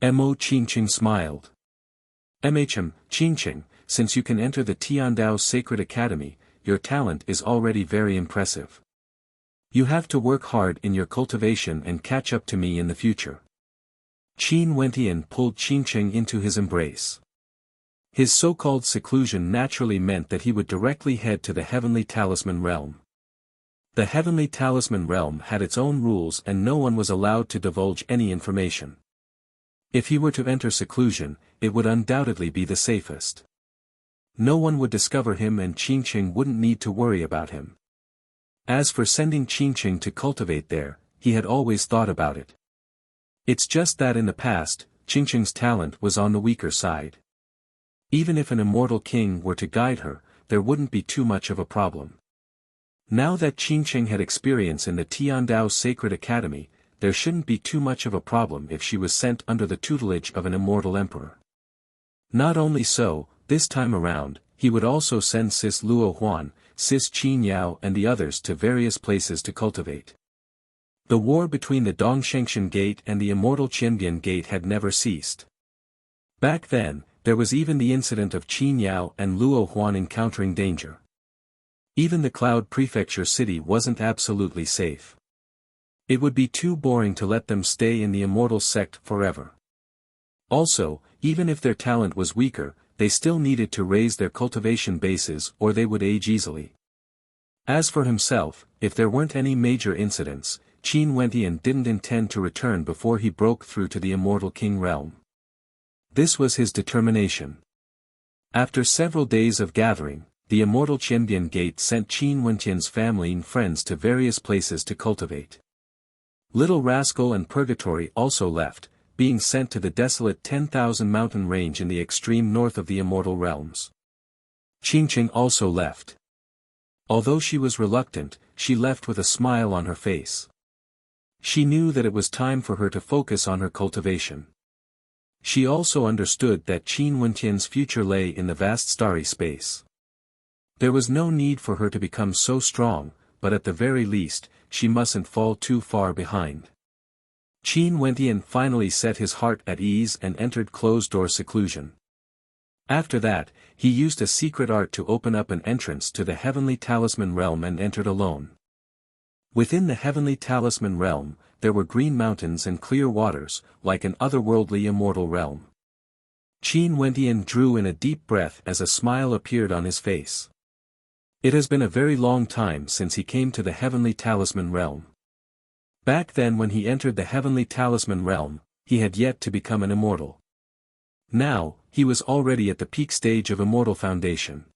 Mo Qingqing smiled. Qingqing, since you can enter the Tiandao Sacred Academy, your talent is already very impressive. You have to work hard in your cultivation and catch up to me in the future. Qin Wentian pulled Qingqing into his embrace. His so-called seclusion naturally meant that he would directly head to the Heavenly Talisman Realm. The Heavenly Talisman Realm had its own rules and no one was allowed to divulge any information. If he were to enter seclusion, it would undoubtedly be the safest. No one would discover him and Qingqing wouldn't need to worry about him. As for sending Qingqing to cultivate there, he had always thought about it. It's just that in the past, Qingqing's talent was on the weaker side. Even if an immortal king were to guide her, there wouldn't be too much of a problem. Now that Qingqing had experience in the Tiandao Sacred Academy, there shouldn't be too much of a problem if she was sent under the tutelage of an immortal emperor. Not only so, this time around, he would also send Sis Luo Huan, Sis Qin Yao and the others to various places to cultivate. The war between the Dongshengshan Gate and the Immortal Qianbian Gate had never ceased. Back then, there was even the incident of Qin Yao and Luo Huan encountering danger. Even the Cloud Prefecture city wasn't absolutely safe. It would be too boring to let them stay in the Immortal sect forever. Also, even if their talent was weaker, they still needed to raise their cultivation bases or they would age easily. As for himself, if there weren't any major incidents, Qin Wentian didn't intend to return before he broke through to the Immortal King realm. This was his determination. After several days of gathering, the Immortal Qianbian Gate sent Qin Wentian's family and friends to various places to cultivate. Little Rascal and Purgatory also left, being sent to the desolate 10,000 mountain range in the extreme north of the Immortal Realms. Qingqing also left. Although she was reluctant, she left with a smile on her face. She knew that it was time for her to focus on her cultivation. She also understood that Qin Wentian's future lay in the vast starry space. There was no need for her to become so strong, but at the very least, she mustn't fall too far behind. Qin Wentian finally set his heart at ease and entered closed-door seclusion. After that, he used a secret art to open up an entrance to the Heavenly Talisman Realm and entered alone. Within the Heavenly Talisman Realm, there were green mountains and clear waters, like an otherworldly immortal realm. Qin Wentian drew in a deep breath as a smile appeared on his face. It has been a very long time since he came to the Heavenly Talisman Realm. Back then when he entered the Heavenly Talisman Realm, he had yet to become an immortal. Now, he was already at the peak stage of Immortal Foundation.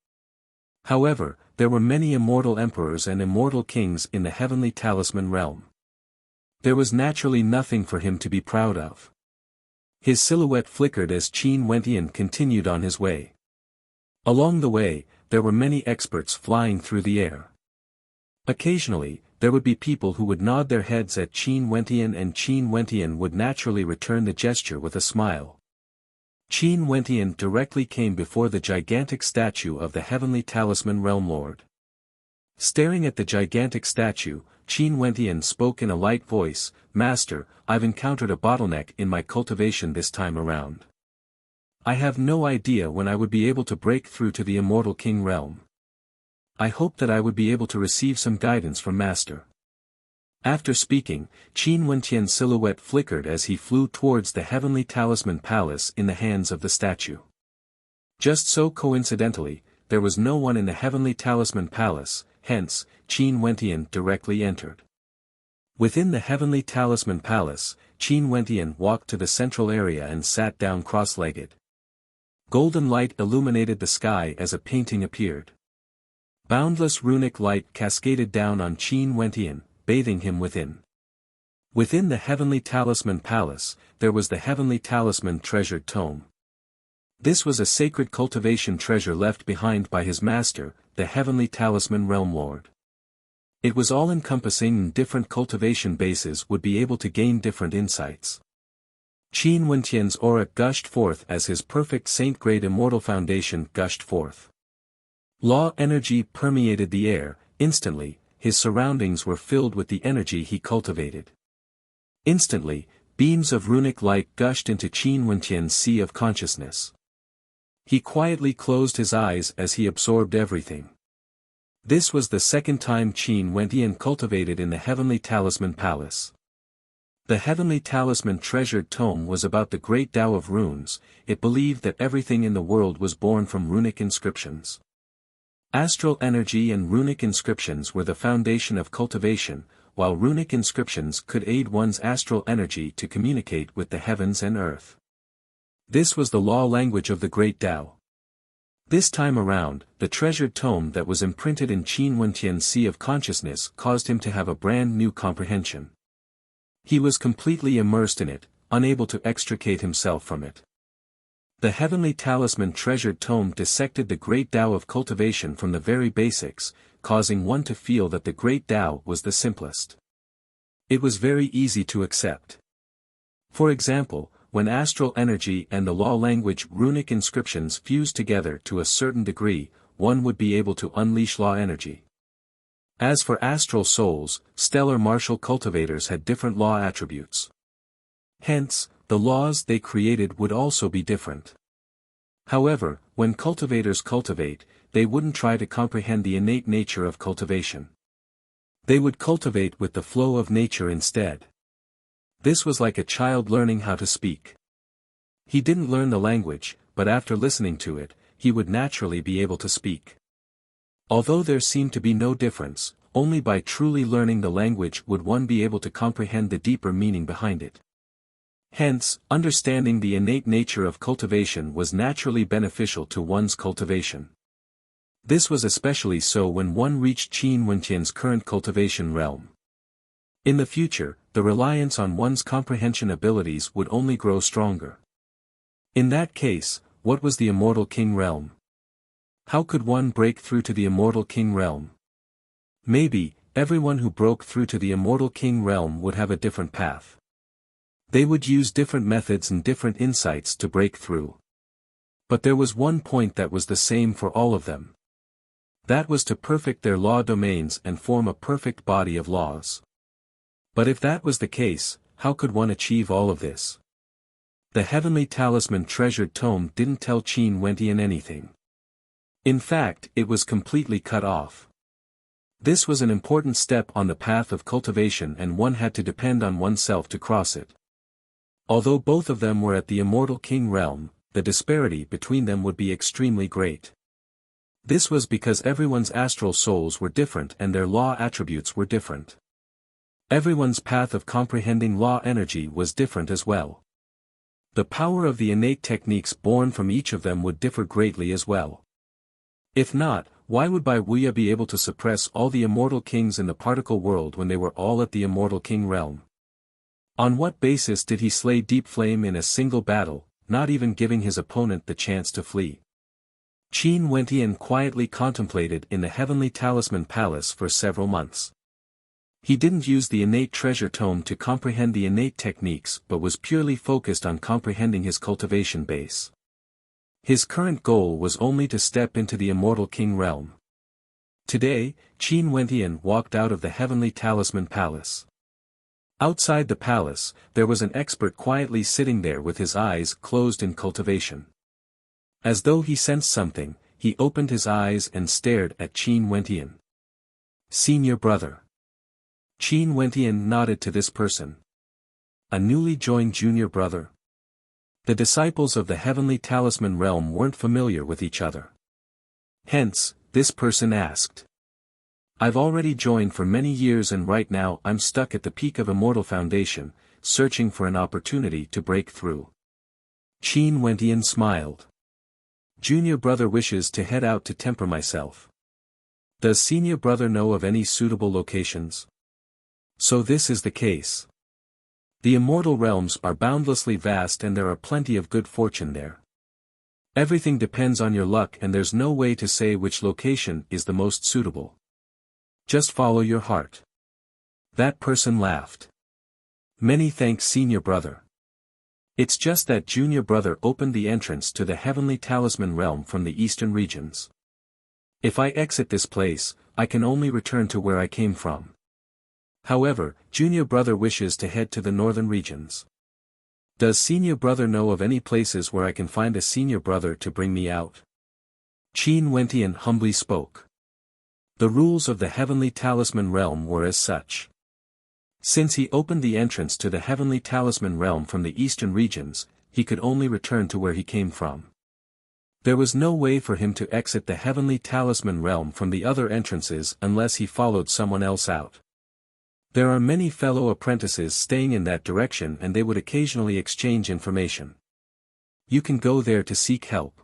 However, there were many immortal emperors and immortal kings in the Heavenly Talisman Realm. There was naturally nothing for him to be proud of. His silhouette flickered as Qin Wentian continued on his way. Along the way, there were many experts flying through the air. Occasionally, there would be people who would nod their heads at Qin Wentian and Qin Wentian would naturally return the gesture with a smile. Qin Wentian directly came before the gigantic statue of the Heavenly Talisman Realm Lord. Staring at the gigantic statue, Qin Wentian spoke in a light voice, "Master, I've encountered a bottleneck in my cultivation this time around. I have no idea when I would be able to break through to the Immortal King realm. I hope that I would be able to receive some guidance from Master." After speaking, Qin Wentian's silhouette flickered as he flew towards the Heavenly Talisman Palace in the hands of the statue. Just so coincidentally, there was no one in the Heavenly Talisman Palace, hence, Qin Wentian directly entered. Within the Heavenly Talisman Palace, Qin Wentian walked to the central area and sat down cross-legged. Golden light illuminated the sky as a painting appeared. Boundless runic light cascaded down on Qin Wentian, bathing him within. Within the Heavenly Talisman Palace, there was the Heavenly Talisman treasured tome. This was a sacred cultivation treasure left behind by his master, the Heavenly Talisman Realm Lord. It was all-encompassing and different cultivation bases would be able to gain different insights. Qin Wentian's aura gushed forth as his perfect saint-grade immortal foundation gushed forth. Law energy permeated the air, instantly, his surroundings were filled with the energy he cultivated. Instantly, beams of runic light gushed into Qin Wentian's sea of consciousness. He quietly closed his eyes as he absorbed everything. This was the second time Qin Wentian cultivated in the Heavenly Talisman Palace. The Heavenly Talisman treasured tome was about the great Tao of runes. It believed that everything in the world was born from runic inscriptions. Astral energy and runic inscriptions were the foundation of cultivation, while runic inscriptions could aid one's astral energy to communicate with the heavens and earth. This was the law language of the great Tao. This time around, the treasured tome that was imprinted in Qin Wentian's sea of consciousness caused him to have a brand new comprehension. He was completely immersed in it, unable to extricate himself from it. The Heavenly Talisman treasured tome dissected the great Tao of cultivation from the very basics, causing one to feel that the great Tao was the simplest. It was very easy to accept. For example, when astral energy and the law language runic inscriptions fused together to a certain degree, one would be able to unleash law energy. As for astral souls, stellar martial cultivators had different law attributes. Hence, the laws they created would also be different. However, when cultivators cultivate, they wouldn't try to comprehend the innate nature of cultivation. They would cultivate with the flow of nature instead. This was like a child learning how to speak. He didn't learn the language, but after listening to it, he would naturally be able to speak. Although there seemed to be no difference, only by truly learning the language would one be able to comprehend the deeper meaning behind it. Hence, understanding the innate nature of cultivation was naturally beneficial to one's cultivation. This was especially so when one reached Qin Wentian's current cultivation realm. In the future, the reliance on one's comprehension abilities would only grow stronger. In that case, what was the Immortal King realm? How could one break through to the Immortal King realm? Maybe, everyone who broke through to the Immortal King realm would have a different path. They would use different methods and different insights to break through. But there was one point that was the same for all of them. That was to perfect their law domains and form a perfect body of laws. But if that was the case, how could one achieve all of this? The Heavenly Talisman treasured tome didn't tell Qin Wentian anything. In fact, it was completely cut off. This was an important step on the path of cultivation and one had to depend on oneself to cross it. Although both of them were at the Immortal King realm, the disparity between them would be extremely great. This was because everyone's astral souls were different and their law attributes were different. Everyone's path of comprehending law energy was different as well. The power of the innate techniques born from each of them would differ greatly as well. If not, why would Bai Wuya be able to suppress all the immortal kings in the particle world when they were all at the Immortal King realm? On what basis did he slay Deep Flame in a single battle, not even giving his opponent the chance to flee? Qin Wentian quietly contemplated in the Heavenly Talisman Palace for several months. He didn't use the innate treasure tome to comprehend the innate techniques but was purely focused on comprehending his cultivation base. His current goal was only to step into the Immortal King realm. Today, Qin Wentian walked out of the Heavenly Talisman Palace. Outside the palace, there was an expert quietly sitting there with his eyes closed in cultivation. As though he sensed something, he opened his eyes and stared at Qin Wentian. "Senior brother. Qin Wentian nodded to this person. A newly joined junior brother. The disciples of the Heavenly Talisman realm weren't familiar with each other. Hence, this person asked. I've already joined for many years and right now I'm stuck at the peak of Immortal Foundation, searching for an opportunity to break through. Qin Wentian smiled. Junior brother wishes to head out to temper myself. Does senior brother know of any suitable locations? So this is the case. The immortal realms are boundlessly vast and there are plenty of good fortune there. Everything depends on your luck and there's no way to say which location is the most suitable. Just follow your heart. That person laughed. Many thanks senior brother. It's just that junior brother opened the entrance to the Heavenly Talisman realm from the eastern regions. If I exit this place, I can only return to where I came from. However, junior brother wishes to head to the northern regions. Does senior brother know of any places where I can find a senior brother to bring me out? Qin Wentian humbly spoke. The rules of the Heavenly Talisman realm were as such. Since he opened the entrance to the Heavenly Talisman realm from the eastern regions, he could only return to where he came from. There was no way for him to exit the Heavenly Talisman realm from the other entrances unless he followed someone else out. There are many fellow apprentices staying in that direction and they would occasionally exchange information. You can go there to seek help.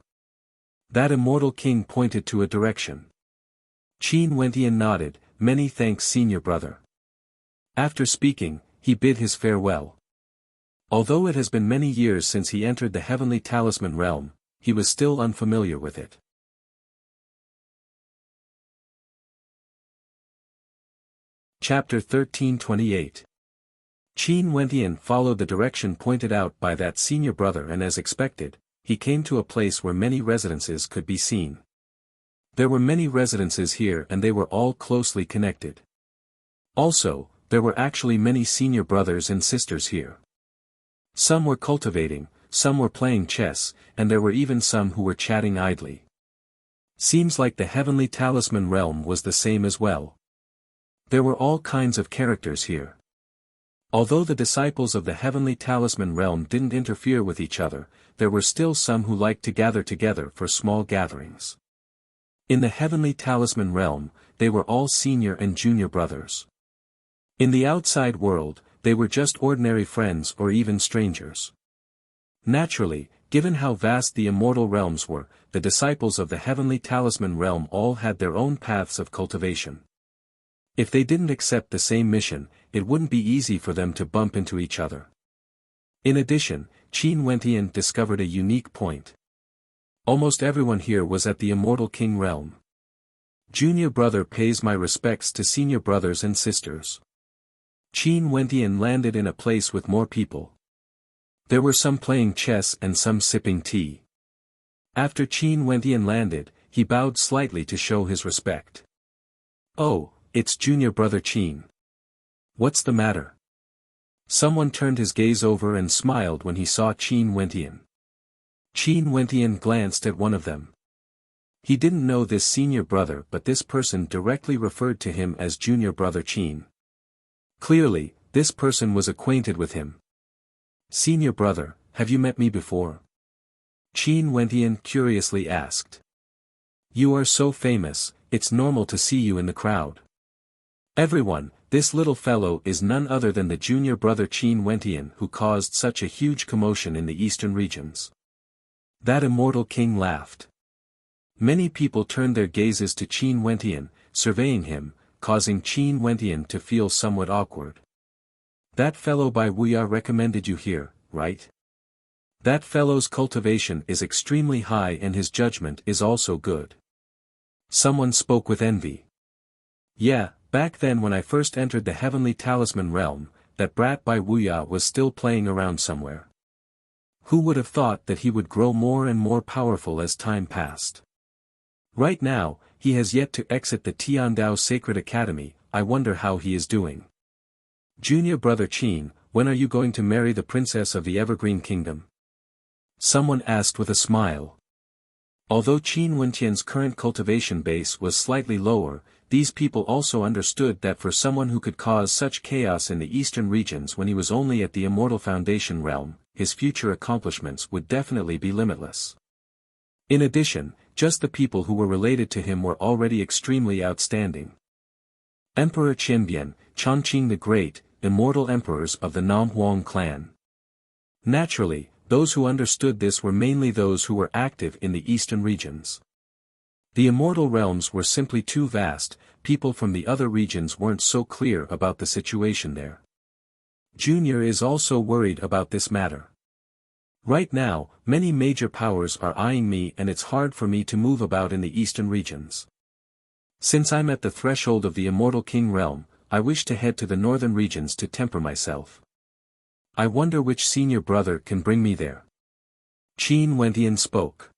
That immortal king pointed to a direction. Qin Wentian nodded, many thanks senior brother. After speaking, he bid his farewell. Although it has been many years since he entered the Heavenly Talisman realm, he was still unfamiliar with it. Chapter 1328. Qin Wentian followed the direction pointed out by that senior brother and as expected, he came to a place where many residences could be seen. There were many residences here and they were all closely connected. Also, there were actually many senior brothers and sisters here. Some were cultivating, some were playing chess, and there were even some who were chatting idly. Seems like the Heavenly Talisman realm was the same as well. There were all kinds of characters here. Although the disciples of the Heavenly Talisman realm didn't interfere with each other, there were still some who liked to gather together for small gatherings. In the Heavenly Talisman realm, they were all senior and junior brothers. In the outside world, they were just ordinary friends or even strangers. Naturally, given how vast the immortal realms were, the disciples of the Heavenly Talisman realm all had their own paths of cultivation. If they didn't accept the same mission, it wouldn't be easy for them to bump into each other. In addition, Qin Wentian discovered a unique point. Almost everyone here was at the Immortal King realm. Junior brother pays my respects to senior brothers and sisters. Qin Wentian landed in a place with more people. There were some playing chess and some sipping tea. After Qin Wentian landed, he bowed slightly to show his respect. Oh, it's junior brother Qin. What's the matter? Someone turned his gaze over and smiled when he saw Qin Wentian. Qin Wentian glanced at one of them. He didn't know this senior brother but this person directly referred to him as junior brother Qin. Clearly, this person was acquainted with him. Senior brother, have you met me before? Qin Wentian curiously asked. You are so famous, it's normal to see you in the crowd. Everyone, this little fellow is none other than the junior brother Qin Wentian who caused such a huge commotion in the eastern regions. That immortal king laughed. Many people turned their gazes to Qin Wentian, surveying him, causing Qin Wentian to feel somewhat awkward. That fellow by Wuxia recommended you here, right? That fellow's cultivation is extremely high and his judgment is also good. Someone spoke with envy. Yeah, back then when I first entered the Heavenly Talisman realm, that brat by Wuxia was still playing around somewhere. Who would have thought that he would grow more and more powerful as time passed? Right now, he has yet to exit the Tiandao Sacred Academy, I wonder how he is doing. Junior brother Qin, when are you going to marry the princess of the Evergreen Kingdom? Someone asked with a smile. Although Qin Wentian's current cultivation base was slightly lower, these people also understood that for someone who could cause such chaos in the eastern regions when he was only at the Immortal Foundation realm, his future accomplishments would definitely be limitless. In addition, just the people who were related to him were already extremely outstanding. Emperor Qinbian, Chongqing the Great, immortal emperors of the Nam Huang clan. Naturally, those who understood this were mainly those who were active in the eastern regions. The immortal realms were simply too vast, people from the other regions weren't so clear about the situation there. Junior is also worried about this matter. Right now, many major powers are eyeing me and it's hard for me to move about in the eastern regions. Since I'm at the threshold of the Immortal King realm, I wish to head to the northern regions to temper myself. I wonder which senior brother can bring me there. Qin Wentian spoke.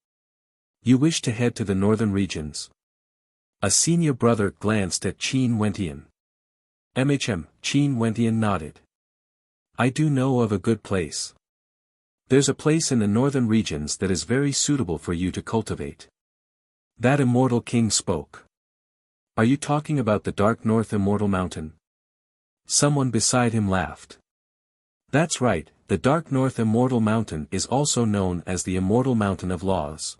You wish to head to the northern regions? A senior brother glanced at Qin Wentian. Qin Wentian nodded. I do know of a good place. There's a place in the northern regions that is very suitable for you to cultivate. That immortal king spoke. Are you talking about the Dark North Immortal Mountain? Someone beside him laughed. That's right, the Dark North Immortal Mountain is also known as the Immortal Mountain of Laws.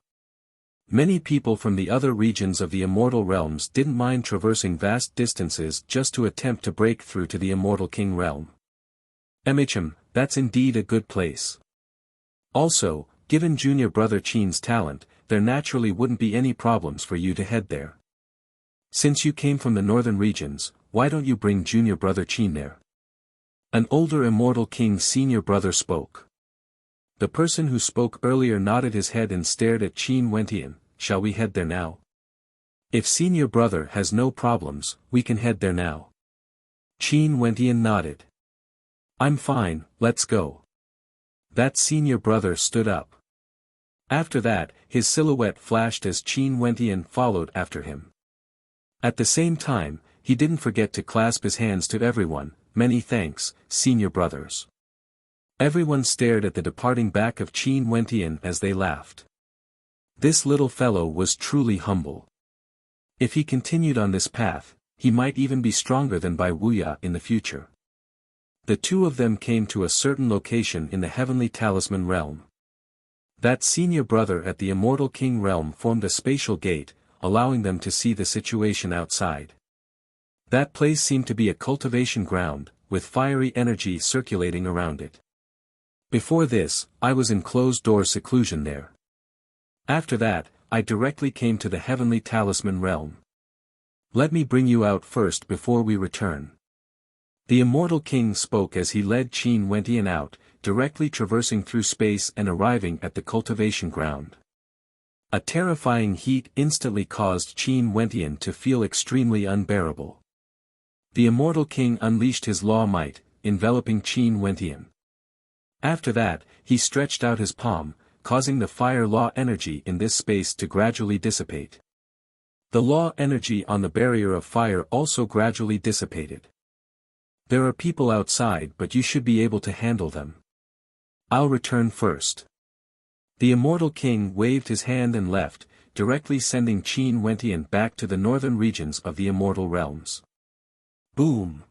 Many people from the other regions of the immortal realms didn't mind traversing vast distances just to attempt to break through to the Immortal King realm. That's indeed a good place. Also, given junior brother Qin's talent, there naturally wouldn't be any problems for you to head there. Since you came from the northern regions, why don't you bring junior brother Qin there? An older immortal king's senior brother spoke. The person who spoke earlier nodded his head and stared at Qin Wentian. Shall we head there now? If senior brother has no problems, we can head there now. Qin Wentian nodded. I'm fine, let's go. That senior brother stood up. After that, his silhouette flashed as Qin Wentian followed after him. At the same time, he didn't forget to clasp his hands to everyone. Many thanks, senior brothers. Everyone stared at the departing back of Qin Wentian as they laughed. This little fellow was truly humble. If he continued on this path, he might even be stronger than Bai Wuya in the future. The two of them came to a certain location in the Heavenly Talisman realm. That senior brother at the Immortal King realm formed a spatial gate, allowing them to see the situation outside. That place seemed to be a cultivation ground, with fiery energy circulating around it. Before this, I was in closed-door seclusion there. After that, I directly came to the Heavenly Talisman realm. Let me bring you out first before we return. The Immortal King spoke as he led Qin Wentian out, directly traversing through space and arriving at the cultivation ground. A terrifying heat instantly caused Qin Wentian to feel extremely unbearable. The Immortal King unleashed his law might, enveloping Qin Wentian. After that, he stretched out his palm, causing the fire law energy in this space to gradually dissipate. The law energy on the barrier of fire also gradually dissipated. There are people outside, but you should be able to handle them. I'll return first. The Immortal King waved his hand and left, directly sending Qin Wentian back to the northern regions of the immortal realms. Boom!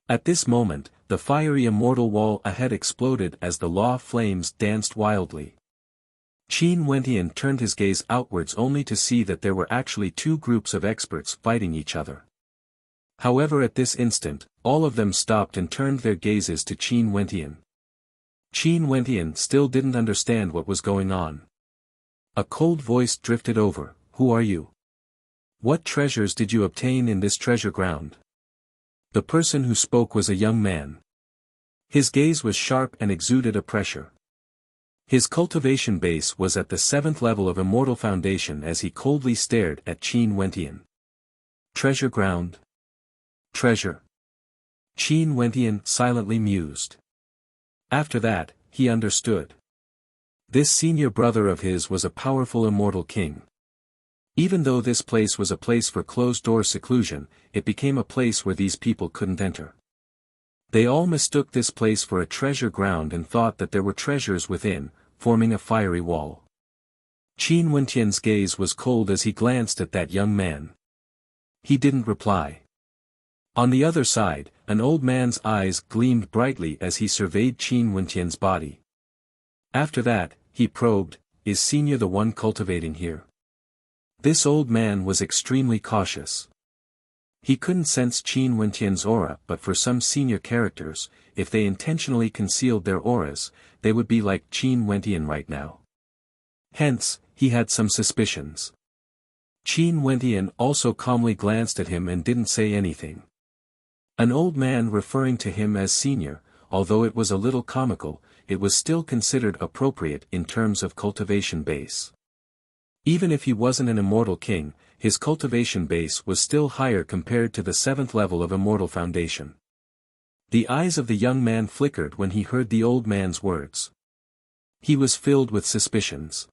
At this moment, the fiery immortal wall ahead exploded as the law flames danced wildly. Qin Wentian turned his gaze outwards only to see that there were actually two groups of experts fighting each other. However, at this instant, all of them stopped and turned their gazes to Qin Wentian. Qin Wentian still didn't understand what was going on. A cold voice drifted over. Who are you? What treasures did you obtain in this treasure ground? The person who spoke was a young man. His gaze was sharp and exuded a pressure. His cultivation base was at the 7th level of Immortal Foundation as he coldly stared at Qin Wentian. Treasure ground? Treasure. Qin Wentian silently mused. After that, he understood. This senior brother of his was a powerful immortal king. Even though this place was a place for closed-door seclusion, it became a place where these people couldn't enter. They all mistook this place for a treasure ground and thought that there were treasures within, forming a fiery wall. Qin Wentian's gaze was cold as he glanced at that young man. He didn't reply. On the other side, an old man's eyes gleamed brightly as he surveyed Qin Wentian's body. After that, he probed, "Is Senior the one cultivating here?" This old man was extremely cautious. He couldn't sense Qin Wentian's aura, but for some senior characters, if they intentionally concealed their auras, they would be like Qin Wentian right now. Hence, he had some suspicions. Qin Wentian also calmly glanced at him and didn't say anything. An old man referring to him as senior, although it was a little comical, it was still considered appropriate in terms of cultivation base. Even if he wasn't an immortal king, his cultivation base was still higher compared to the 7th level of immortal foundation. The eyes of the young man flickered when he heard the old man's words. He was filled with suspicions.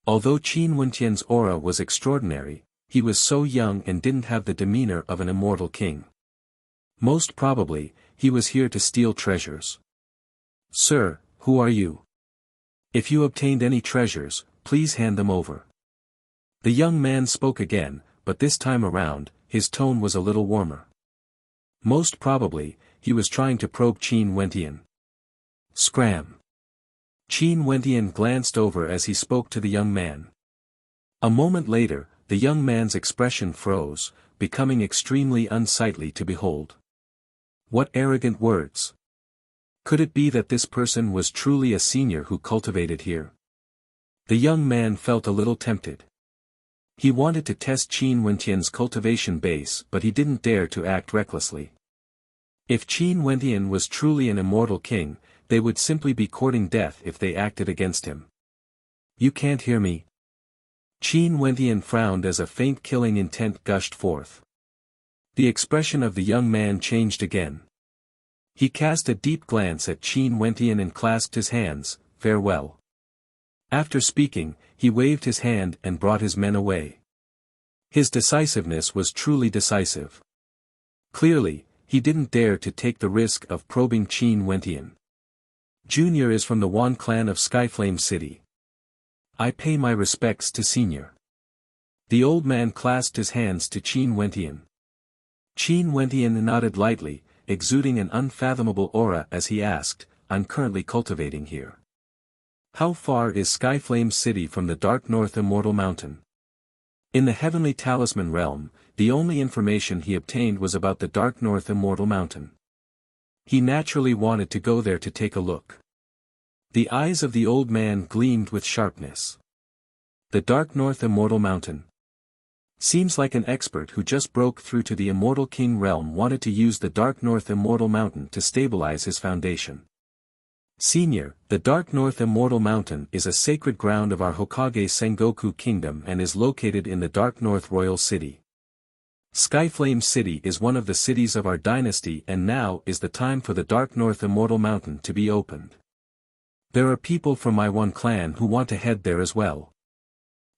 Although Qin Wentian's aura was extraordinary, he was so young and didn't have the demeanor of an immortal king. Most probably, he was here to steal treasures. "Sir, who are you? If you obtained any treasures, please hand them over." The young man spoke again, but this time around, his tone was a little warmer. Most probably, he was trying to probe Qin Wentian. Scram. Qin Wentian glanced over as he spoke to the young man. A moment later, the young man's expression froze, becoming extremely unsightly to behold. What arrogant words! Could it be that this person was truly a senior who cultivated here? The young man felt a little tempted. He wanted to test Qin Wentian's cultivation base, but he didn't dare to act recklessly. If Qin Wentian was truly an immortal king, they would simply be courting death if they acted against him. "You can't hear me?" Qin Wentian frowned as a faint killing intent gushed forth. The expression of the young man changed again. He cast a deep glance at Qin Wentian and clasped his hands, "Farewell." After speaking, he waved his hand and brought his men away. His decisiveness was truly decisive. Clearly, he didn't dare to take the risk of probing Qin Wentian. Junior is from the Wan clan of Skyflame City. I pay my respects to Senior. The old man clasped his hands to Qin Wentian. Qin Wentian nodded lightly, exuding an unfathomable aura as he asked, "I'm currently cultivating here. How far is Skyflame City from the Dark North Immortal Mountain?" In the Heavenly Talisman realm, the only information he obtained was about the Dark North Immortal Mountain. He naturally wanted to go there to take a look. The eyes of the old man gleamed with sharpness. The Dark North Immortal Mountain. Seems like an expert who just broke through to the Immortal King realm wanted to use the Dark North Immortal Mountain to stabilize his foundation. Senior, the Dark North Immortal Mountain is a sacred ground of our Hokage Sengoku Kingdom and is located in the Dark North Royal City. Skyflame City is one of the cities of our dynasty, and now is the time for the Dark North Immortal Mountain to be opened. There are people from my one clan who want to head there as well.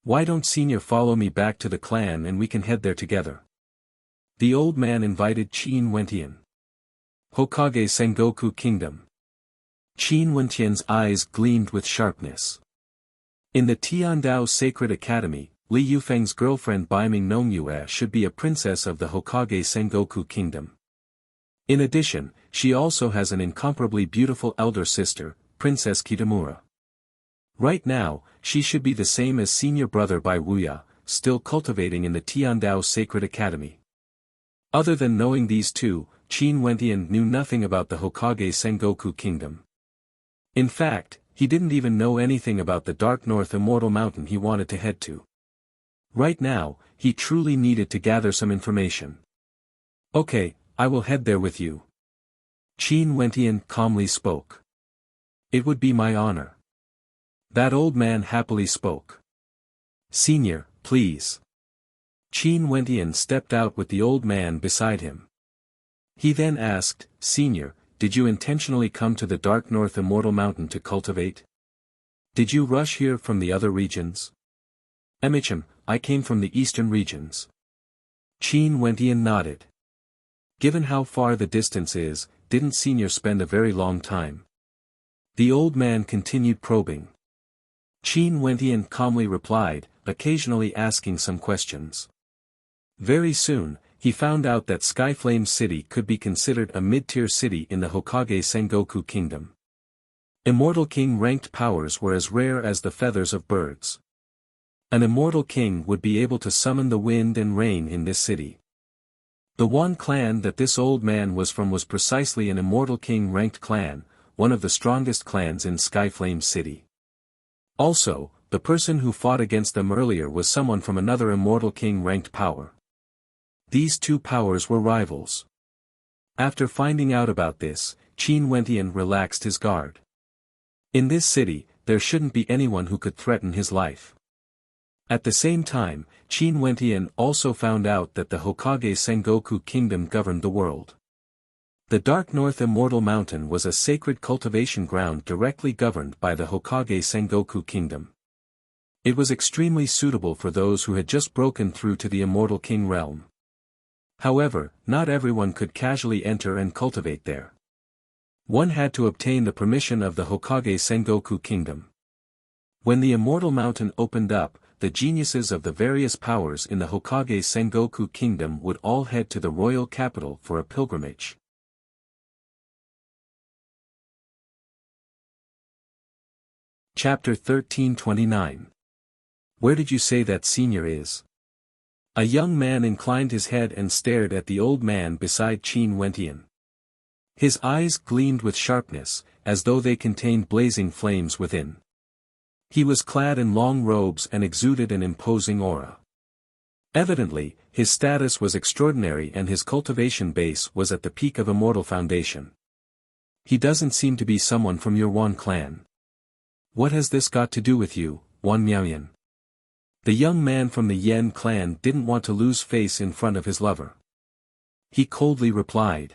Why don't Senior follow me back to the clan and we can head there together? The old man invited Qin Wentian. Hokage Sengoku Kingdom. Qin Wentian's eyes gleamed with sharpness. In the Tiandao Sacred Academy, Li Yufeng's girlfriend Baiming Nongyue should be a princess of the Hokage Sengoku Kingdom. In addition, she also has an incomparably beautiful elder sister, Princess Kitamura. Right now, she should be the same as senior brother by Wuya, still cultivating in the Tiandao Sacred Academy. Other than knowing these two, Qin Wentian knew nothing about the Hokage Sengoku Kingdom. In fact, he didn't even know anything about the Dark North Immortal Mountain he wanted to head to. Right now, he truly needed to gather some information. "Okay, I will head there with you." Qin Wentian calmly spoke. "It would be my honor." That old man happily spoke. "Senior, please." Qin Wentian stepped out with the old man beside him. He then asked, "Senior, did you intentionally come to the Dark North Immortal Mountain to cultivate? Did you rush here from the other regions?" "Emichim, I came from the eastern regions." Qin Wentian nodded. Given how far the distance is, didn't Senior spend a very long time? The old man continued probing. Qin Wentian calmly replied, occasionally asking some questions. Very soon, he found out that Skyflame City could be considered a mid-tier city in the Hokage Sengoku Kingdom. Immortal King ranked powers were as rare as the feathers of birds. An Immortal King would be able to summon the wind and rain in this city. The one clan that this old man was from was precisely an Immortal King ranked clan, one of the strongest clans in Skyflame City. Also, the person who fought against them earlier was someone from another Immortal King ranked power. These two powers were rivals. After finding out about this, Qin Wentian relaxed his guard. In this city, there shouldn't be anyone who could threaten his life. At the same time, Qin Wentian also found out that the Hokage Sengoku Kingdom governed the world. The Dark North Immortal Mountain was a sacred cultivation ground directly governed by the Hokage Sengoku Kingdom. It was extremely suitable for those who had just broken through to the Immortal King realm. However, not everyone could casually enter and cultivate there. One had to obtain the permission of the Hokage Sengoku Kingdom. When the Immortal Mountain opened up, the geniuses of the various powers in the Hokage Sengoku Kingdom would all head to the royal capital for a pilgrimage. Chapter 1329. Where did you say that senior is? A young man inclined his head and stared at the old man beside Qin Wentian. His eyes gleamed with sharpness, as though they contained blazing flames within. He was clad in long robes and exuded an imposing aura. Evidently, his status was extraordinary and his cultivation base was at the peak of Immortal Foundation. He doesn't seem to be someone from your Wan clan. What has this got to do with you, Wan Miaoyan? The young man from the Yen clan didn't want to lose face in front of his lover. He coldly replied.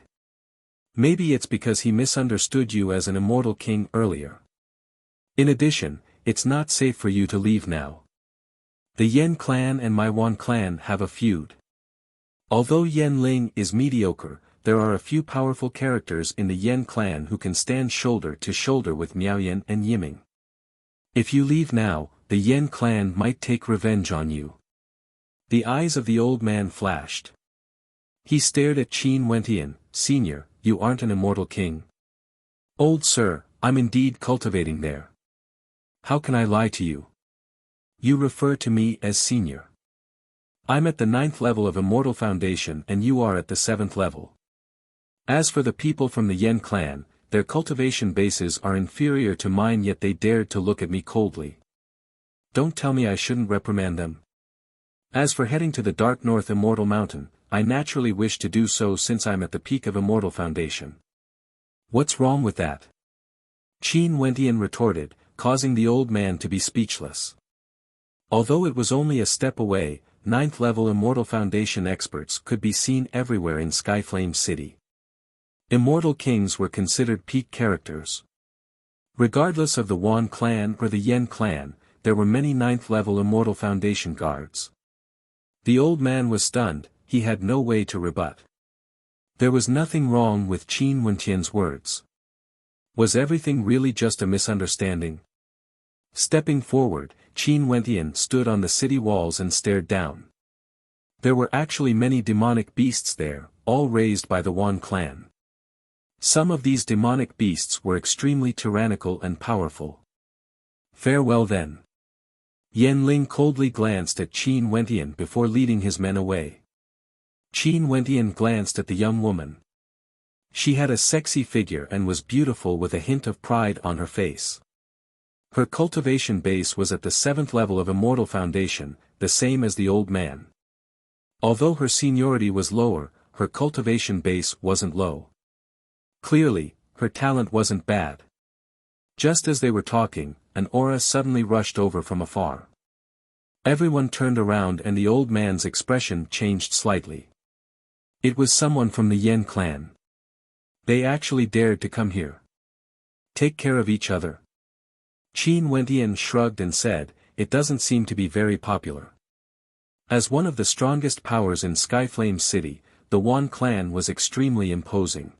Maybe it's because he misunderstood you as an Immortal King earlier. In addition, it's not safe for you to leave now. The Yen clan and my Wan clan have a feud. Although Yen Ling is mediocre, there are a few powerful characters in the Yen clan who can stand shoulder to shoulder with Miaoyan and Yiming. If you leave now, the Yen clan might take revenge on you. The eyes of the old man flashed. He stared at Qin Wentian. Senior, you aren't an Immortal King. Old sir, I'm indeed cultivating there. How can I lie to you? You refer to me as senior. I'm at the 9th level of Immortal Foundation and you are at the 7th level. As for the people from the Yen clan, their cultivation bases are inferior to mine, yet they dared to look at me coldly. Don't tell me I shouldn't reprimand them. As for heading to the Dark North Immortal Mountain, I naturally wish to do so since I'm at the peak of Immortal Foundation. What's wrong with that? Qin Wentian retorted, causing the old man to be speechless. Although it was only a step away, 9th level Immortal Foundation experts could be seen everywhere in Skyflame City. Immortal Kings were considered peak characters. Regardless of the Wan clan or the Yen clan, there were many 9th level Immortal Foundation guards. The old man was stunned, he had no way to rebut. There was nothing wrong with Qin Wentian's words. Was everything really just a misunderstanding? Stepping forward, Qin Wentian stood on the city walls and stared down. There were actually many demonic beasts there, all raised by the Wan clan. Some of these demonic beasts were extremely tyrannical and powerful. Farewell then. Yen Ling coldly glanced at Qin Wentian before leading his men away. Qin Wentian glanced at the young woman. She had a sexy figure and was beautiful with a hint of pride on her face. Her cultivation base was at the 7th level of Immortal Foundation, the same as the old man. Although her seniority was lower, her cultivation base wasn't low. Clearly, her talent wasn't bad. Just as they were talking, an aura suddenly rushed over from afar. Everyone turned around and the old man's expression changed slightly. It was someone from the Yen clan. They actually dared to come here. Take care of each other. Qin Wentian shrugged and said, it doesn't seem to be very popular. As one of the strongest powers in Skyflame City, the Wan clan was extremely imposing.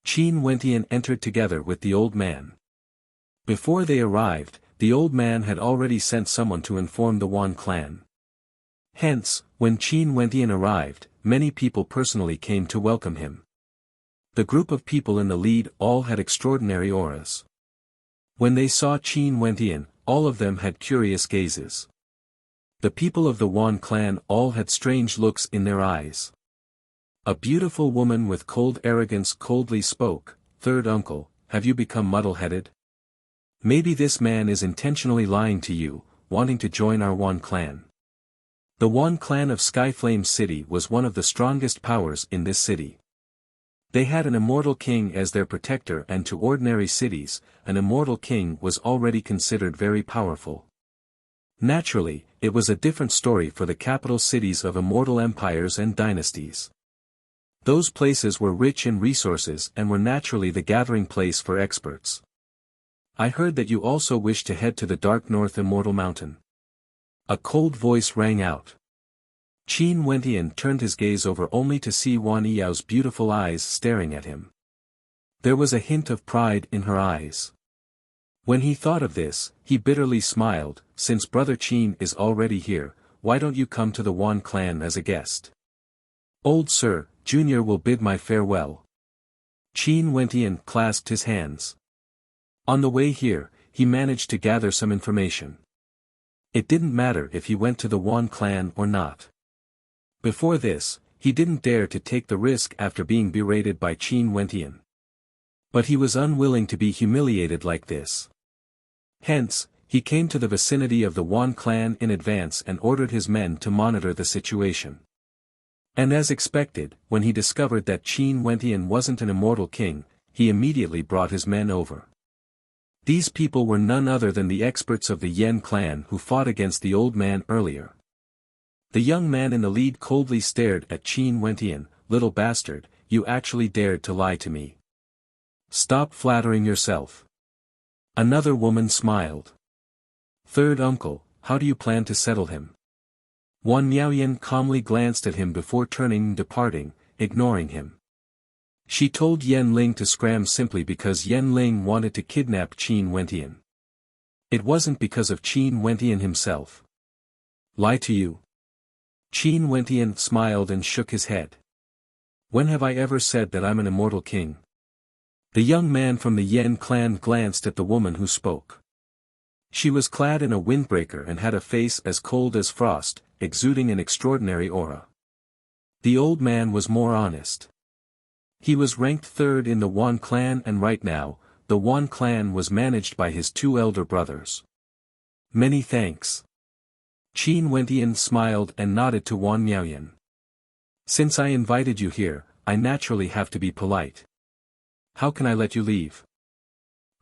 Qin Wentian entered together with the old man. Before they arrived, the old man had already sent someone to inform the Wan clan. Hence, When Qin Wentian arrived, many people personally came to welcome him. The group of people in the lead all had extraordinary auras. When they saw Qin Wentian, all of them had curious gazes. The people of the Wan clan all had strange looks in their eyes. A beautiful woman with cold arrogance coldly spoke, "Third uncle, have you become muddle-headed? Maybe this man is intentionally lying to you, wanting to join our Wan clan." The Wan clan of Skyflame City was one of the strongest powers in this city. They had an immortal king as their protector, and to ordinary cities, an immortal king was already considered very powerful. Naturally, it was a different story for the capital cities of immortal empires and dynasties. Those places were rich in resources and were naturally the gathering place for experts. "I heard that you also wish to head to the Dark North Immortal Mountain." A cold voice rang out. Qin Wentian turned his gaze over only to see Wan Yao's beautiful eyes staring at him. There was a hint of pride in her eyes. When he thought of this, he bitterly smiled. "Since Brother Qin is already here, why don't you come to the Wan clan as a guest? Old Sir, Junior will bid my farewell." Qin Wentian clasped his hands. On the way here, he managed to gather some information. It didn't matter if he went to the Wan clan or not. Before this, he didn't dare to take the risk after being berated by Qin Wentian. But he was unwilling to be humiliated like this. Hence, he came to the vicinity of the Wan clan in advance and ordered his men to monitor the situation. And as expected, when he discovered that Qin Wentian wasn't an immortal king, he immediately brought his men over. These people were none other than the experts of the Yen clan who fought against the old man earlier. The young man in the lead coldly stared at Qin Wentian. "Little bastard, you actually dared to lie to me. Stop flattering yourself." Another woman smiled. "Third uncle, how do you plan to settle him?" Wan Miaoyan calmly glanced at him before turning and departing, ignoring him. She told Yen Ling to scram simply because Yen Ling wanted to kidnap Qin Wentian. It wasn't because of Qin Wentian himself. "Lie to you?" Qin Wentian smiled and shook his head. "When have I ever said that I'm an immortal king?" The young man from the Yen clan glanced at the woman who spoke. She was clad in a windbreaker and had a face as cold as frost, exuding an extraordinary aura. The old man was more honest. He was ranked third in the Wan clan, and right now, the Wan clan was managed by his two elder brothers. "Many thanks." Qin Wentian smiled and nodded to Wan Miaoyan. "Since I invited you here, I naturally have to be polite. How can I let you leave?"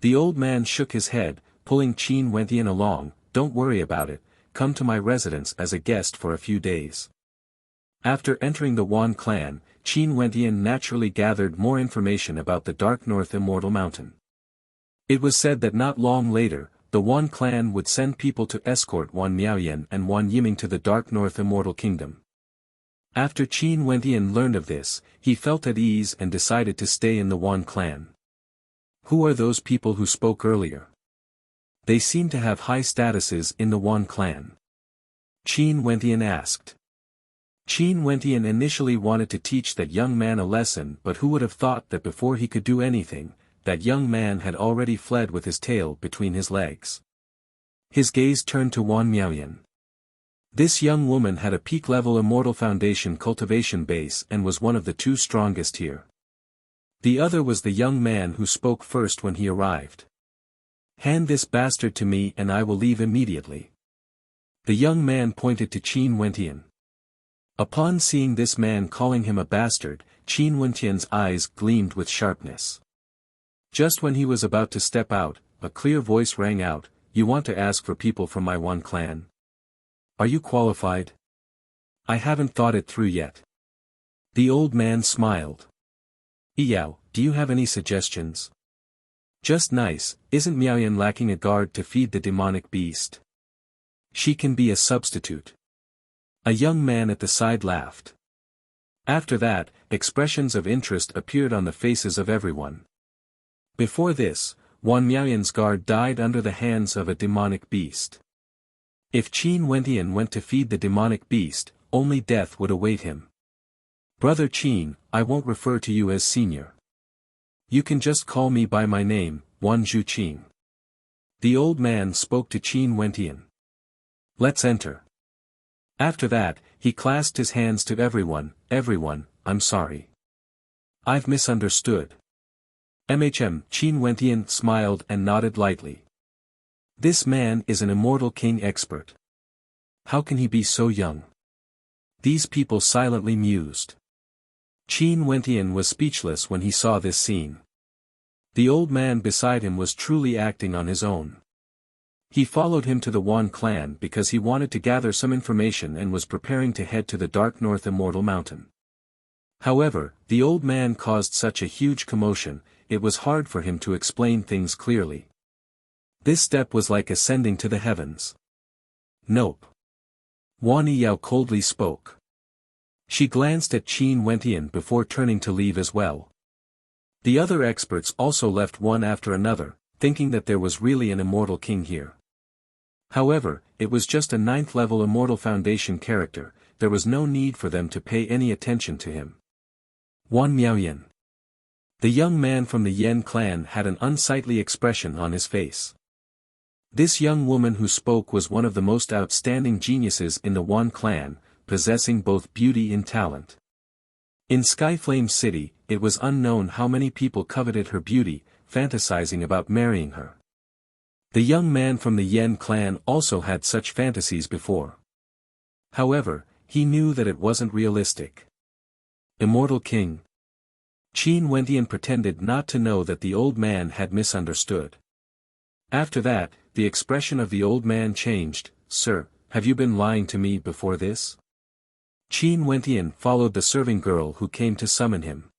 The old man shook his head, pulling Qin Wentian along. "Don't worry about it, come to my residence as a guest for a few days." After entering the Wan clan, Qin Wentian naturally gathered more information about the Dark North Immortal Mountain. It was said that not long later, the Wan clan would send people to escort Wan Miaoyan and Wan Yiming to the Dark North Immortal Kingdom. After Qin Wentian learned of this, he felt at ease and decided to stay in the Wan clan. "Who are those people who spoke earlier? They seem to have high statuses in the Wan clan." Qin Wentian asked. Qin Wentian initially wanted to teach that young man a lesson, but who would have thought that before he could do anything, that young man had already fled with his tail between his legs. His gaze turned to Wan Miaoyan. This young woman had a peak-level Immortal Foundation cultivation base and was one of the two strongest here. The other was the young man who spoke first when he arrived. "Hand this bastard to me and I will leave immediately." The young man pointed to Qin Wentian. Upon seeing this man calling him a bastard, Qin Wentian's eyes gleamed with sharpness. Just when he was about to step out, a clear voice rang out, "You want to ask for people from my Wan clan? Are you qualified?" "I haven't thought it through yet." The old man smiled. "Yao, do you have any suggestions?" "Just nice, isn't Miaoyan lacking a guard to feed the demonic beast? She can be a substitute." A young man at the side laughed. After that, expressions of interest appeared on the faces of everyone. Before this, Wan Miaoyan's guard died under the hands of a demonic beast. If Qin Wentian went to feed the demonic beast, only death would await him. Brother Qin, I won't refer to you as senior. You can just call me by my name, Wanzhu Qin. The old man spoke to Qin Wentian. Let's enter. After that, he clasped his hands to everyone, I'm sorry. I've misunderstood. Qin Wentian smiled and nodded lightly. This man is an immortal king expert. How can he be so young? These people silently mused. Qin Wentian was speechless when he saw this scene. The old man beside him was truly acting on his own. He followed him to the Wan clan because he wanted to gather some information and was preparing to head to the Dark North Immortal Mountain. However, the old man caused such a huge commotion, it was hard for him to explain things clearly. This step was like ascending to the heavens. Nope. Wan Yao coldly spoke. She glanced at Qin Wentian before turning to leave as well. The other experts also left one after another, thinking that there was really an immortal king here. However, it was just a 9th level Immortal Foundation character, there was no need for them to pay any attention to him. Wan Miaoyan. The young man from the Yen clan had an unsightly expression on his face. This young woman who spoke was one of the most outstanding geniuses in the Wan clan, possessing both beauty and talent. In Skyflame City, it was unknown how many people coveted her beauty, fantasizing about marrying her. The young man from the Yen clan also had such fantasies before. However, he knew that it wasn't realistic. Immortal King. Qin Wentian pretended not to know that the old man had misunderstood. After that, the expression of the old man changed. Sir, have you been lying to me before this? Qin Wentian followed the serving girl who came to summon him.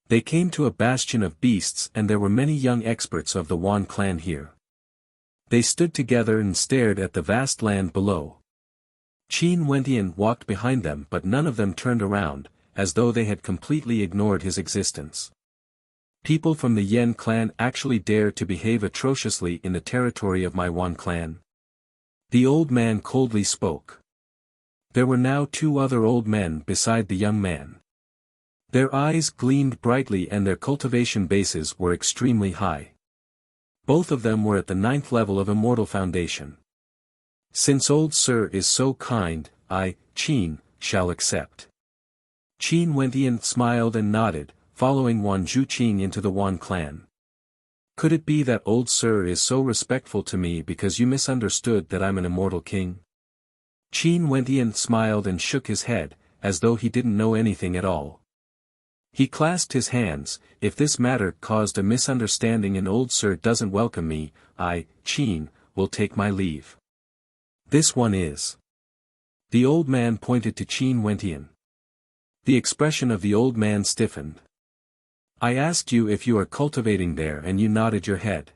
They came to a bastion of beasts and there were many young experts of the Wan clan here. They stood together and stared at the vast land below. Qin Wentian walked behind them but none of them turned around, as though they had completely ignored his existence. People from the Yen clan actually dared to behave atrociously in the territory of my Wan clan. The old man coldly spoke. There were now 2 other old men beside the young man. Their eyes gleamed brightly and their cultivation bases were extremely high. Both of them were at the 9th level of Immortal Foundation. Since old sir is so kind, I, Qin, shall accept. Qin Wentian smiled and nodded, following Wanzhu Qin into the Wan clan. Could it be that old sir is so respectful to me because you misunderstood that I'm an immortal king? Qin Wentian smiled and shook his head, as though he didn't know anything at all. He clasped his hands. If this matter caused a misunderstanding and old sir doesn't welcome me, I, Qin, will take my leave. This one is. The old man pointed to Qin Wentian. The expression of the old man stiffened. I asked you if you are cultivating there and you nodded your head.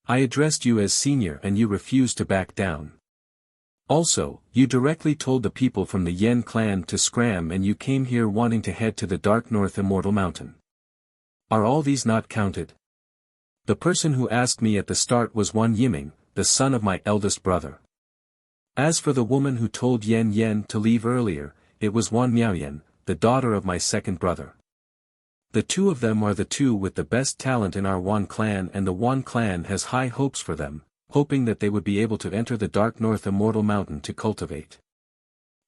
I addressed you as senior and you refused to back down. Also, you directly told the people from the Yen clan to scram and you came here wanting to head to the Dark North Immortal Mountain. Are all these not counted? The person who asked me at the start was Wan Yiming, the son of my eldest brother. As for the woman who told Yen to leave earlier, it was Wan Miaoyan, the daughter of my second brother. The 2 of them are the 2 with the best talent in our Wan clan and the Wan clan has high hopes for them, hoping that they would be able to enter the Dark North Immortal Mountain to cultivate.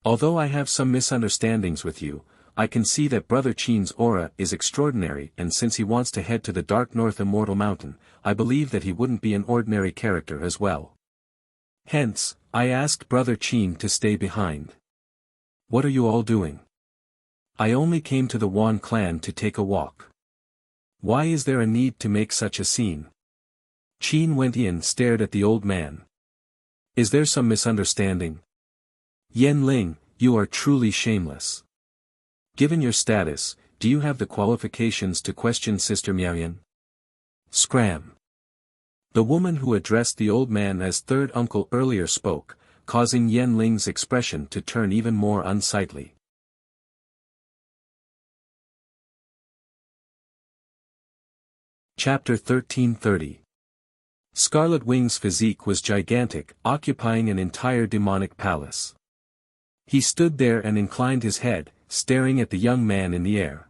Although I have some misunderstandings with you, I can see that Brother Qin's aura is extraordinary and since he wants to head to the Dark North Immortal Mountain, I believe that he wouldn't be an ordinary character as well. Hence, I asked Brother Qin to stay behind. What are you all doing? I only came to the Wan clan to take a walk. Why is there a need to make such a scene? Qin Wentian stared at the old man. Is there some misunderstanding? Yen Ling, you are truly shameless. Given your status, do you have the qualifications to question Sister Miaoyan? Scram. The woman who addressed the old man as third uncle earlier spoke, causing Yen Ling's expression to turn even more unsightly. Chapter 1330. Scarlet Wing's physique was gigantic, occupying an entire demonic palace. He stood there and inclined his head, staring at the young man in the air.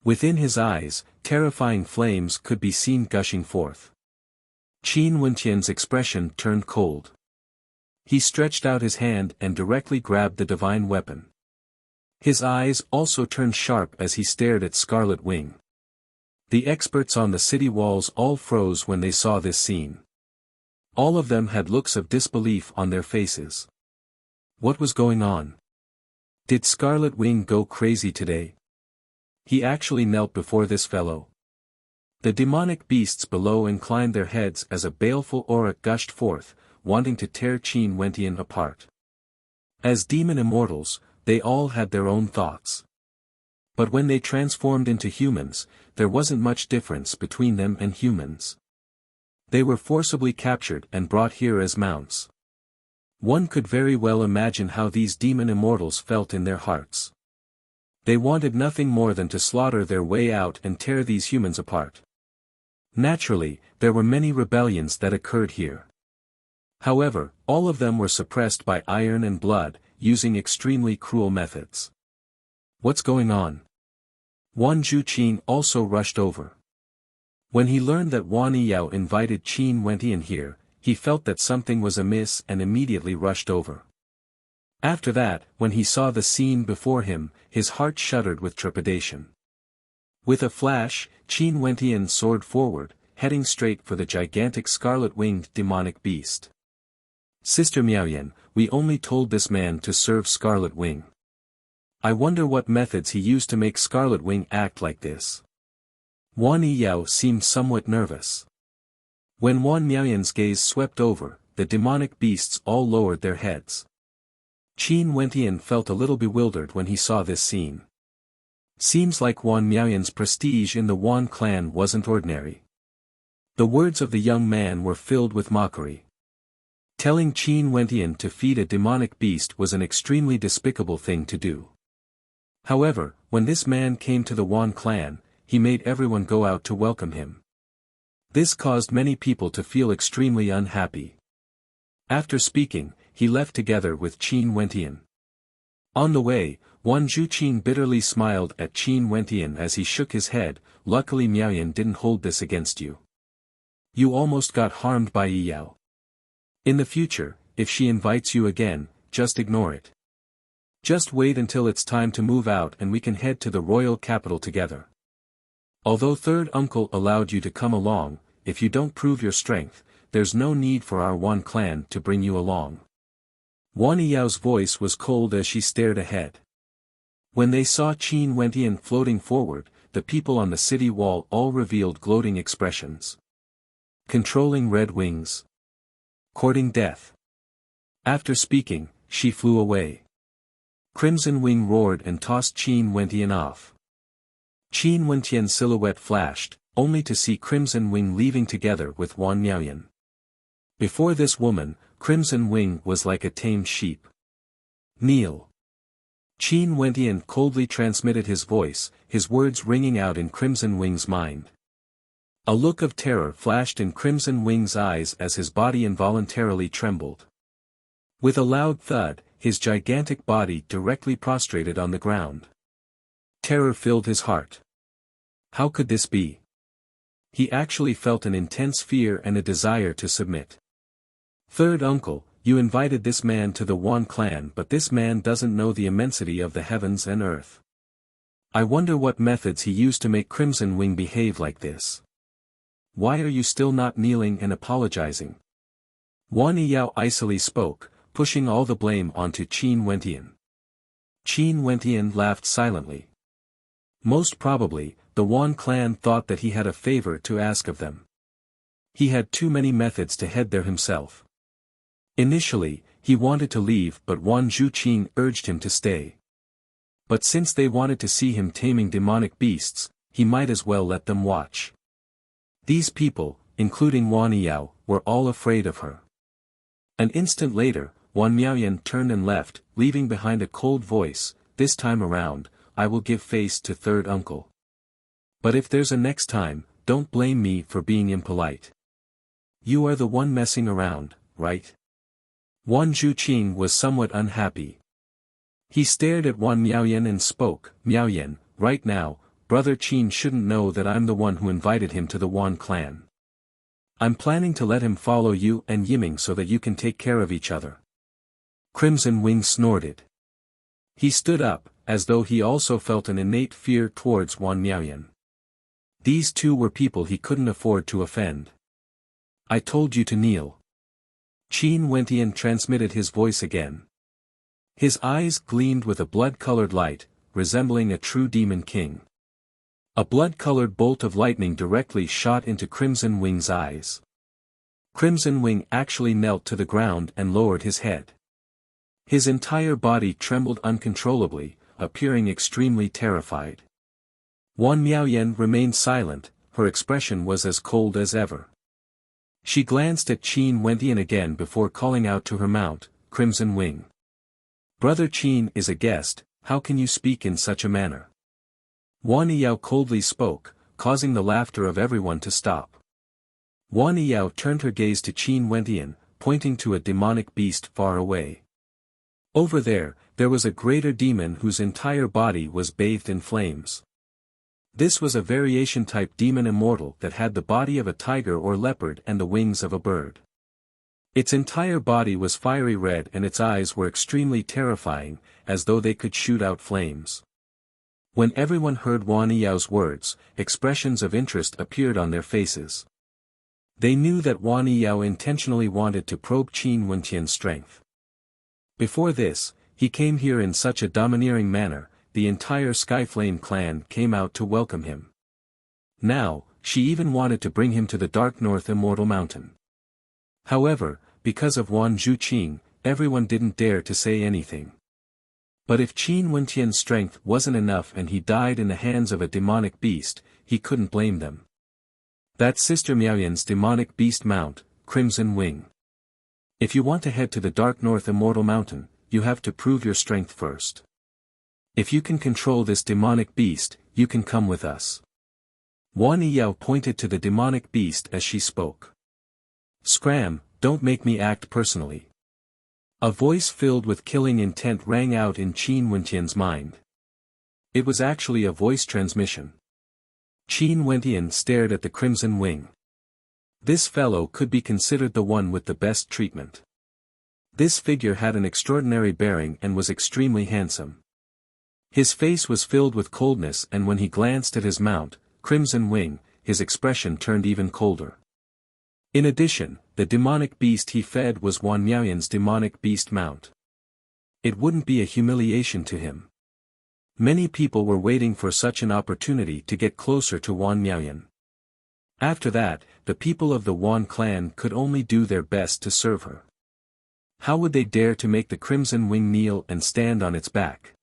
Within his eyes, terrifying flames could be seen gushing forth. Qin Wentian's expression turned cold. He stretched out his hand and directly grabbed the divine weapon. His eyes also turned sharp as he stared at Scarlet Wing. The experts on the city walls all froze when they saw this scene. All of them had looks of disbelief on their faces. What was going on? Did Scarlet Wing go crazy today? He actually knelt before this fellow. The demonic beasts below inclined their heads as a baleful aura gushed forth, wanting to tear Qin Wentian apart. As demon immortals, they all had their own thoughts. But when they transformed into humans, there wasn't much difference between them and humans. They were forcibly captured and brought here as mounts. One could very well imagine how these demon immortals felt in their hearts. They wanted nothing more than to slaughter their way out and tear these humans apart. Naturally, there were many rebellions that occurred here. However, all of them were suppressed by iron and blood, using extremely cruel methods. What's going on? Wan Zhuqin also rushed over. When he learned that Wan Yiyao invited Qin Wentian here, he felt that something was amiss and immediately rushed over. After that, when he saw the scene before him, his heart shuddered with trepidation. With a flash, Qin Wentian soared forward, heading straight for the gigantic scarlet-winged demonic beast. Sister Miaoyan, we only told this man to serve Scarlet Wing. I wonder what methods he used to make Scarlet Wing act like this. Wan Yiyao seemed somewhat nervous. When Wan Miaoyan's gaze swept over, the demonic beasts all lowered their heads. Qin Wentian felt a little bewildered when he saw this scene. Seems like Wan Miaoyan's prestige in the Wan clan wasn't ordinary. The words of the young man were filled with mockery. Telling Qin Wentian to feed a demonic beast was an extremely despicable thing to do. However, when this man came to the Wan clan, he made everyone go out to welcome him. This caused many people to feel extremely unhappy. After speaking, he left together with Qin Wentian. On the way, Wan Zhuqin bitterly smiled at Qin Wentian as he shook his head. Luckily Miaoyan didn't hold this against you. You almost got harmed by Yiyao. In the future, if she invites you again, just ignore it. Just wait until it's time to move out and we can head to the royal capital together. Although third uncle allowed you to come along, if you don't prove your strength, there's no need for our Wan clan to bring you along. Wan Yiyao's voice was cold as she stared ahead. When they saw Qin Wentian floating forward, the people on the city wall all revealed gloating expressions. Controlling red wings. Courting death. After speaking, she flew away. Crimson Wing roared and tossed Qin Wentian off. Qin Wentian's silhouette flashed, only to see Crimson Wing leaving together with Wan Miaoyan. Before this woman, Crimson Wing was like a tamed sheep. Kneel. Qin Wentian coldly transmitted his voice, his words ringing out in Crimson Wing's mind. A look of terror flashed in Crimson Wing's eyes as his body involuntarily trembled. With a loud thud, his gigantic body directly prostrated on the ground. Terror filled his heart. How could this be? He actually felt an intense fear and a desire to submit. Third uncle, you invited this man to the Wan clan, but this man doesn't know the immensity of the heavens and earth. I wonder what methods he used to make Crimson Wing behave like this. Why are you still not kneeling and apologizing? Wan Yiyao icily spoke, pushing all the blame onto Qin Wentian. Qin Wentian laughed silently. Most probably, the Wan clan thought that he had a favor to ask of them. He had too many methods to head there himself. Initially, he wanted to leave but Wan Zhuqin urged him to stay. But since they wanted to see him taming demonic beasts, he might as well let them watch. These people, including Wan Yiyao, were all afraid of her. An instant later, Wan Miaoyan turned and left, leaving behind a cold voice. This time around, I will give face to third uncle. But if there's a next time, don't blame me for being impolite. You are the one messing around, right? Wan Zhuqin was somewhat unhappy. He stared at Wan Miaoyan and spoke, "Miaoyan, right now, Brother Qin shouldn't know that I'm the one who invited him to the Wan clan. I'm planning to let him follow you and Yiming so that you can take care of each other." Crimson Wing snorted. He stood up, as though he also felt an innate fear towards Wan Miaoyan. These two were people he couldn't afford to offend. "I told you to kneel." Qin Wentian transmitted his voice again. His eyes gleamed with a blood-colored light, resembling a true demon king. A blood-colored bolt of lightning directly shot into Crimson Wing's eyes. Crimson Wing actually knelt to the ground and lowered his head. His entire body trembled uncontrollably, appearing extremely terrified. Wan Miaoyan remained silent, her expression was as cold as ever. She glanced at Qin Wentian again before calling out to her mount, "Crimson Wing. Brother Qin is a guest, how can you speak in such a manner?" Wan Yao coldly spoke, causing the laughter of everyone to stop. Wan Yao turned her gaze to Qin Wentian, pointing to a demonic beast far away. Over there was a greater demon whose entire body was bathed in flames. This was a variation-type demon immortal that had the body of a tiger or leopard and the wings of a bird. Its entire body was fiery red and its eyes were extremely terrifying, as though they could shoot out flames. When everyone heard Wan Yao's words, expressions of interest appeared on their faces. They knew that Wan Yao intentionally wanted to probe Qin Wentian's strength. Before this, he came here in such a domineering manner, the entire Skyflame clan came out to welcome him. Now, she even wanted to bring him to the Dark North Immortal Mountain. However, because of Wan Zhuqing, everyone didn't dare to say anything. But if Qin Wentian's strength wasn't enough and he died in the hands of a demonic beast, he couldn't blame them. That's Sister Miaoyan's demonic beast mount, Crimson Wing. If you want to head to the Dark North Immortal Mountain, you have to prove your strength first. If you can control this demonic beast, you can come with us. Wan Yao pointed to the demonic beast as she spoke. "Scram, don't make me act personally." A voice filled with killing intent rang out in Qin Wentian's mind. It was actually a voice transmission. Qin Wentian stared at the Crimson Wing. This fellow could be considered the one with the best treatment. This figure had an extraordinary bearing and was extremely handsome. His face was filled with coldness and when he glanced at his mount, Crimson Wing, his expression turned even colder. In addition, the demonic beast he fed was Wan Miaoyan's demonic beast mount. It wouldn't be a humiliation to him. Many people were waiting for such an opportunity to get closer to Wan Miaoyan. After that, the people of the Wan clan could only do their best to serve her. How would they dare to make the Crimson Wing kneel and stand on its back?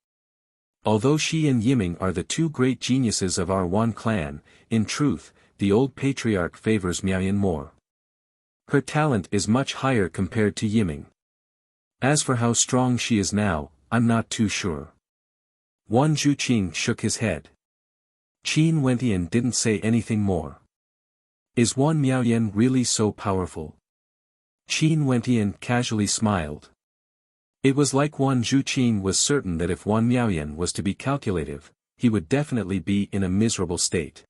Although she and Yiming are the two great geniuses of our Wan clan, in truth, the old patriarch favors Miaoyan more. Her talent is much higher compared to Yiming. As for how strong she is now, I'm not too sure. Wan Zhuqing shook his head. Qin Wentian didn't say anything more. Is Wan Miaoyan really so powerful? Qin Wentian casually smiled. It was like Wan Zhuqing was certain that if Wan Miaoyan was to be calculative, he would definitely be in a miserable state.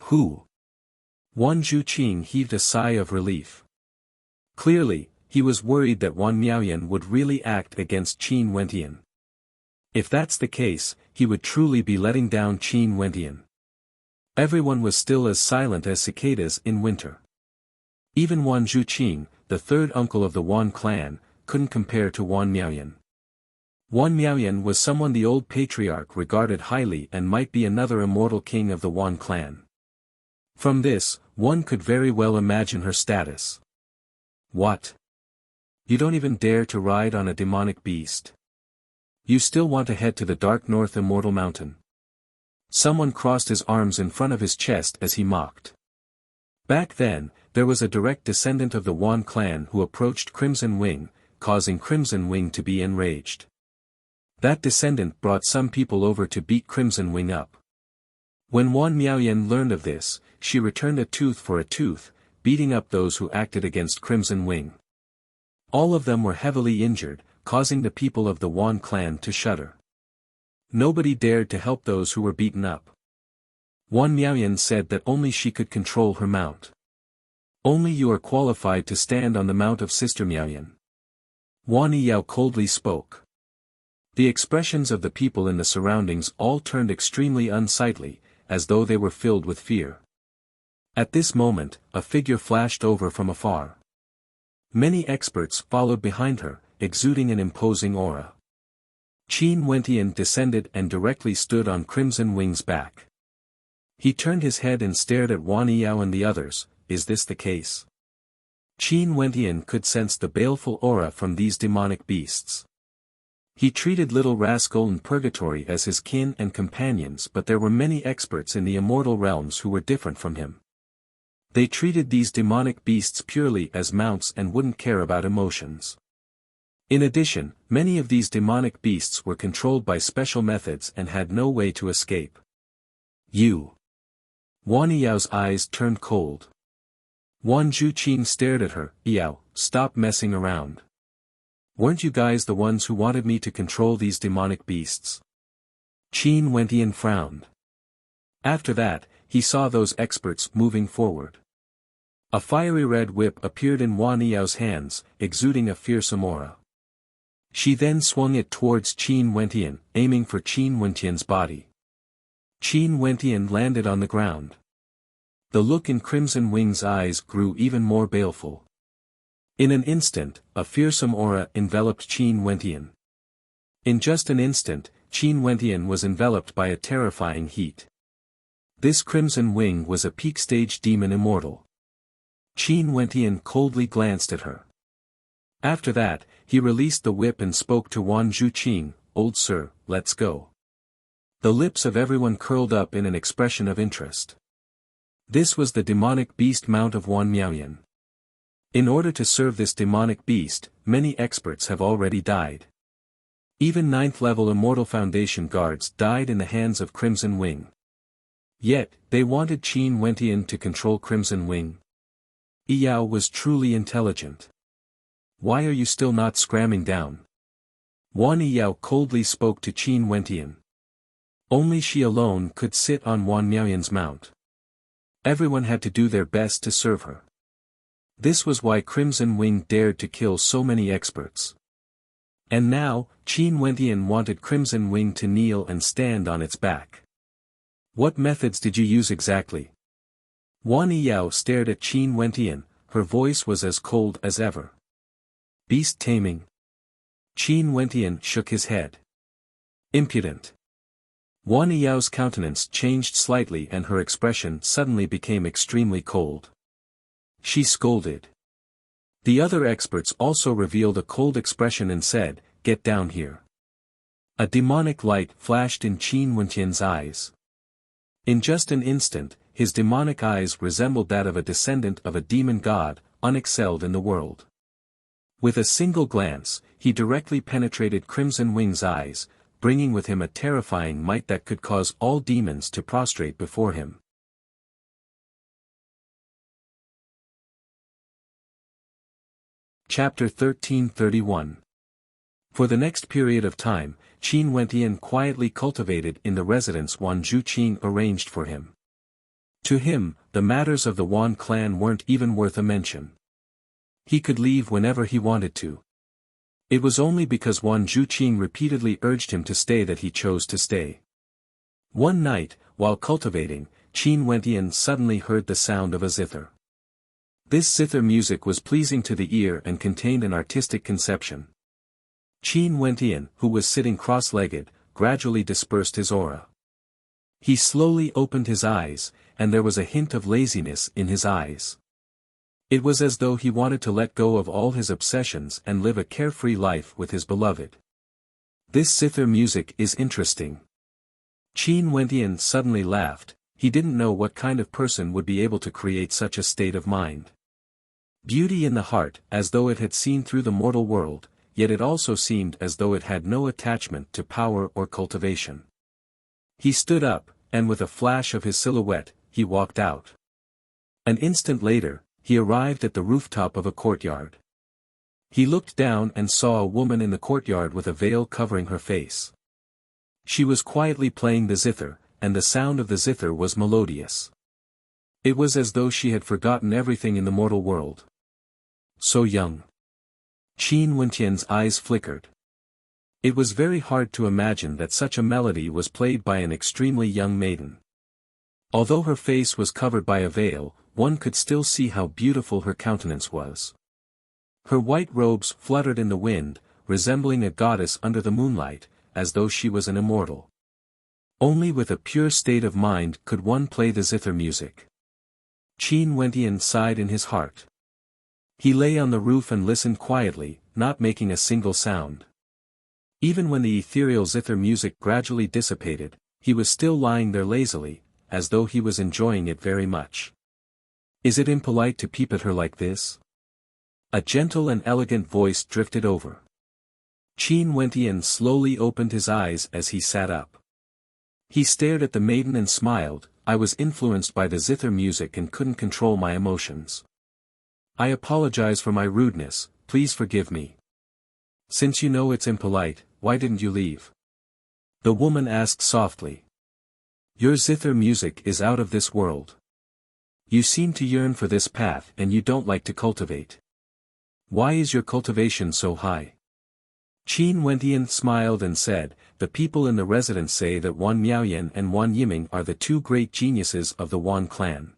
Who? Wan Zhuqing heaved a sigh of relief. Clearly, he was worried that Wan Miaoyan would really act against Qin Wentian. If that's the case, he would truly be letting down Qin Wentian. Everyone was still as silent as cicadas in winter. Even Wan Zhuqing, the third uncle of the Wan clan, couldn't compare to Wan Miaoyan. Wan Miaoyan was someone the old patriarch regarded highly and might be another immortal king of the Wan clan. From this, one could very well imagine her status. What? You don't even dare to ride on a demonic beast? You still want to head to the Dark North Immortal Mountain? Someone crossed his arms in front of his chest as he mocked. Back then, there was a direct descendant of the Wan clan who approached Crimson Wing, causing Crimson Wing to be enraged. That descendant brought some people over to beat Crimson Wing up. When Wan Miaoyan learned of this, she returned a tooth for a tooth, beating up those who acted against Crimson Wing. All of them were heavily injured, causing the people of the Wan clan to shudder. Nobody dared to help those who were beaten up. Wan Miaoyan said that only she could control her mount. Only you are qualified to stand on the mount of Sister Miaoyan. Wan Yao coldly spoke. The expressions of the people in the surroundings all turned extremely unsightly, as though they were filled with fear. At this moment, a figure flashed over from afar. Many experts followed behind her, exuding an imposing aura. Qin Wentian descended and directly stood on Crimson Wing's back. He turned his head and stared at Wan Yao and the others. Is this the case? Qin Wentian could sense the baleful aura from these demonic beasts. He treated Little Rascal and Purgatory as his kin and companions, but there were many experts in the immortal realms who were different from him. They treated these demonic beasts purely as mounts and wouldn't care about emotions. In addition, many of these demonic beasts were controlled by special methods and had no way to escape. You. Wan Yao's eyes turned cold. Wan Zhuqing stared at her. Yao, stop messing around. Weren't you guys the ones who wanted me to control these demonic beasts? Qin Wentian frowned. After that, he saw those experts moving forward. A fiery red whip appeared in Wan Yao's hands, exuding a fearsome aura. She then swung it towards Qin Wentian, aiming for Qin Wentian's body. Qin Wentian landed on the ground. The look in Crimson Wing's eyes grew even more baleful. In an instant, a fearsome aura enveloped Qin Wentian. In just an instant, Qin Wentian was enveloped by a terrifying heat. This Crimson Wing was a peak-stage demon immortal. Qin Wentian coldly glanced at her. After that, he released the whip and spoke to Wan Zhuqing, "Old sir, let's go." The lips of everyone curled up in an expression of interest. This was the demonic beast mount of Wan Miaoyan. In order to serve this demonic beast, many experts have already died. Even 9th-level Immortal Foundation guards died in the hands of Crimson Wing. Yet, they wanted Qin Wentian to control Crimson Wing. Yao was truly intelligent. Why are you still not scramming down? Wan Yao coldly spoke to Qin Wentian. Only she alone could sit on Wan Miaoyan's mount. Everyone had to do their best to serve her. This was why Crimson Wing dared to kill so many experts. And now, Qin Wentian wanted Crimson Wing to kneel and stand on its back. What methods did you use exactly? Wan Yao stared at Qin Wentian, her voice was as cold as ever. Beast taming. Qin Wentian shook his head. Impudent. Wan Yao's countenance changed slightly and her expression suddenly became extremely cold. She scolded. The other experts also revealed a cold expression and said, "Get down here." A demonic light flashed in Qin Wentian's eyes. In just an instant, his demonic eyes resembled that of a descendant of a demon god, unexcelled in the world. With a single glance, he directly penetrated Crimson Wing's eyes, bringing with him a terrifying might that could cause all demons to prostrate before him. Chapter 1331. For the next period of time, Qin Wentian quietly cultivated in the residence Wan Zhuqing arranged for him. To him, the matters of the Wan clan weren't even worth a mention. He could leave whenever he wanted to. It was only because Wan Zhuqing repeatedly urged him to stay that he chose to stay. One night, while cultivating, Qin Wentian suddenly heard the sound of a zither. This zither music was pleasing to the ear and contained an artistic conception. Qin Wentian, who was sitting cross-legged, gradually dispersed his aura. He slowly opened his eyes, and there was a hint of laziness in his eyes. It was as though he wanted to let go of all his obsessions and live a carefree life with his beloved. This zither music is interesting. Qin Wentian suddenly laughed. He didn't know what kind of person would be able to create such a state of mind. Beauty in the heart, as though it had seen through the mortal world, yet it also seemed as though it had no attachment to power or cultivation. He stood up, and with a flash of his silhouette, he walked out. An instant later, he arrived at the rooftop of a courtyard. He looked down and saw a woman in the courtyard with a veil covering her face. She was quietly playing the zither, and the sound of the zither was melodious. It was as though she had forgotten everything in the mortal world. So young. Qin Wentian's eyes flickered. It was very hard to imagine that such a melody was played by an extremely young maiden. Although her face was covered by a veil, one could still see how beautiful her countenance was. Her white robes fluttered in the wind, resembling a goddess under the moonlight, as though she was an immortal. Only with a pure state of mind could one play the zither music. Qin Wentian sighed in his heart. He lay on the roof and listened quietly, not making a single sound. Even when the ethereal zither music gradually dissipated, he was still lying there lazily, as though he was enjoying it very much. Is it impolite to peep at her like this? A gentle and elegant voice drifted over. Qin Wentian slowly opened his eyes as he sat up. He stared at the maiden and smiled. I was influenced by the zither music and couldn't control my emotions. I apologize for my rudeness, please forgive me. Since you know it's impolite, why didn't you leave? The woman asked softly. Your zither music is out of this world. You seem to yearn for this path and you don't like to cultivate. Why is your cultivation so high? Qin Wentian smiled and said, the people in the residence say that Wan Miaoyan and Wan Yiming are the two great geniuses of the Wan clan.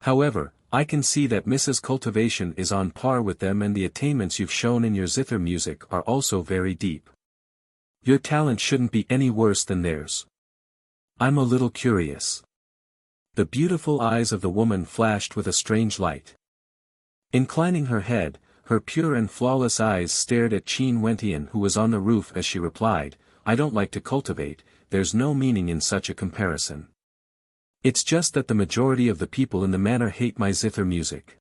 However, I can see that Mrs. Cultivation is on par with them and the attainments you've shown in your zither music are also very deep. Your talent shouldn't be any worse than theirs. I'm a little curious. The beautiful eyes of the woman flashed with a strange light. Inclining her head, her pure and flawless eyes stared at Qin Wentian who was on the roof as she replied, I don't like to cultivate, there's no meaning in such a comparison. It's just that the majority of the people in the manor hate my zither music.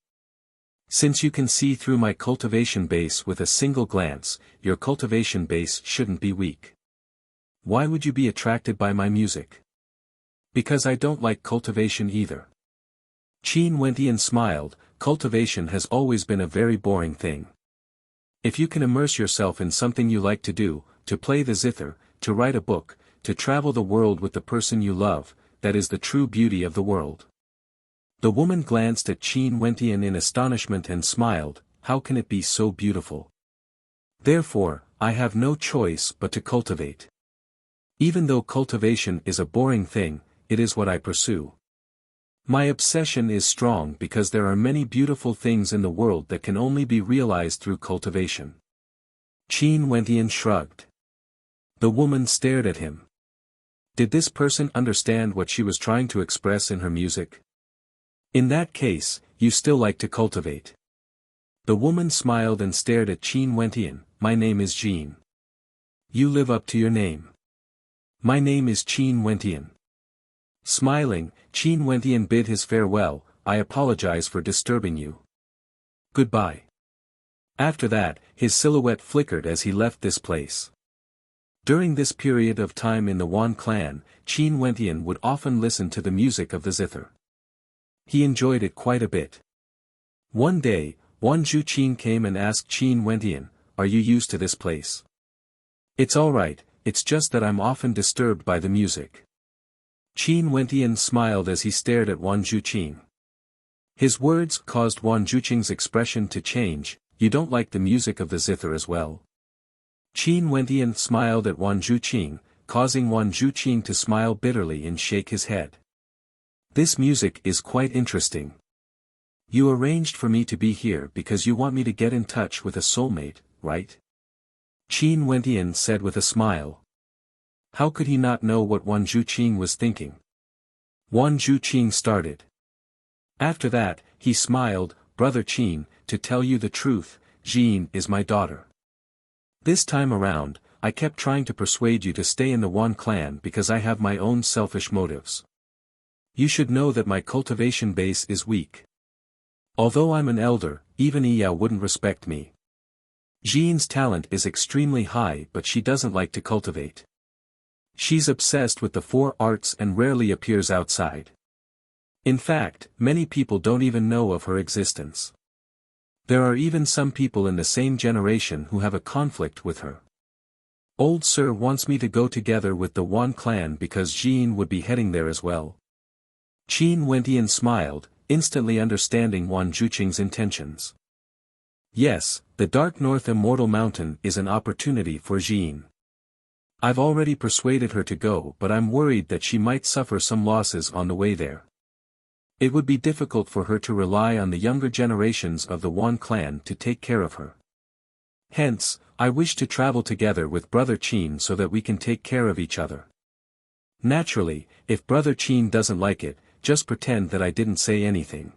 Since you can see through my cultivation base with a single glance, your cultivation base shouldn't be weak. Why would you be attracted by my music? Because I don't like cultivation either. Qin Wentian smiled, cultivation has always been a very boring thing. If you can immerse yourself in something you like to do, to play the zither, to write a book, to travel the world with the person you love, that is the true beauty of the world. The woman glanced at Qin Wentian in astonishment and smiled, how can it be so beautiful? Therefore, I have no choice but to cultivate. Even though cultivation is a boring thing, it is what I pursue. My obsession is strong because there are many beautiful things in the world that can only be realized through cultivation. Qin Wentian shrugged. The woman stared at him. Did this person understand what she was trying to express in her music? In that case, you still like to cultivate. The woman smiled and stared at Qin Wentian, my name is Jean. You live up to your name. My name is Qin Wentian. Smiling, Qin Wentian bid his farewell, I apologize for disturbing you. Goodbye. After that, his silhouette flickered as he left this place. During this period of time in the Wan clan, Qin Wentian would often listen to the music of the zither. He enjoyed it quite a bit. One day, Wan Zhuqing came and asked Qin Wentian, are you used to this place? It's alright, it's just that I'm often disturbed by the music. Qin Wentian smiled as he stared at Wan Zhuqing. His words caused Wan Zhuqing's expression to change, you don't like the music of the zither as well? Qin Wentian smiled at Wan Zhuqing, causing Wan Zhuqing to smile bitterly and shake his head. This music is quite interesting. You arranged for me to be here because you want me to get in touch with a soulmate, right? Qin Wentian said with a smile. How could he not know what Wan Zhuqing was thinking? Wan Zhuqing started. After that, he smiled, Brother Qin, to tell you the truth, Jean is my daughter. This time around, I kept trying to persuade you to stay in the Wan clan because I have my own selfish motives. You should know that my cultivation base is weak. Although I'm an elder, even Yao wouldn't respect me. Jean's talent is extremely high but she doesn't like to cultivate. She's obsessed with the 4 arts and rarely appears outside. In fact, many people don't even know of her existence. There are even some people in the same generation who have a conflict with her. Old Sir wants me to go together with the Wan clan because Jean would be heading there as well. Qin Wentian smiled, instantly understanding Wan Zhuqing's intentions. Yes, the Dark North Immortal Mountain is an opportunity for Jean. I've already persuaded her to go, but I'm worried that she might suffer some losses on the way there. It would be difficult for her to rely on the younger generations of the Wan clan to take care of her. Hence, I wish to travel together with Brother Qin so that we can take care of each other. Naturally, if Brother Qin doesn't like it, just pretend that I didn't say anything.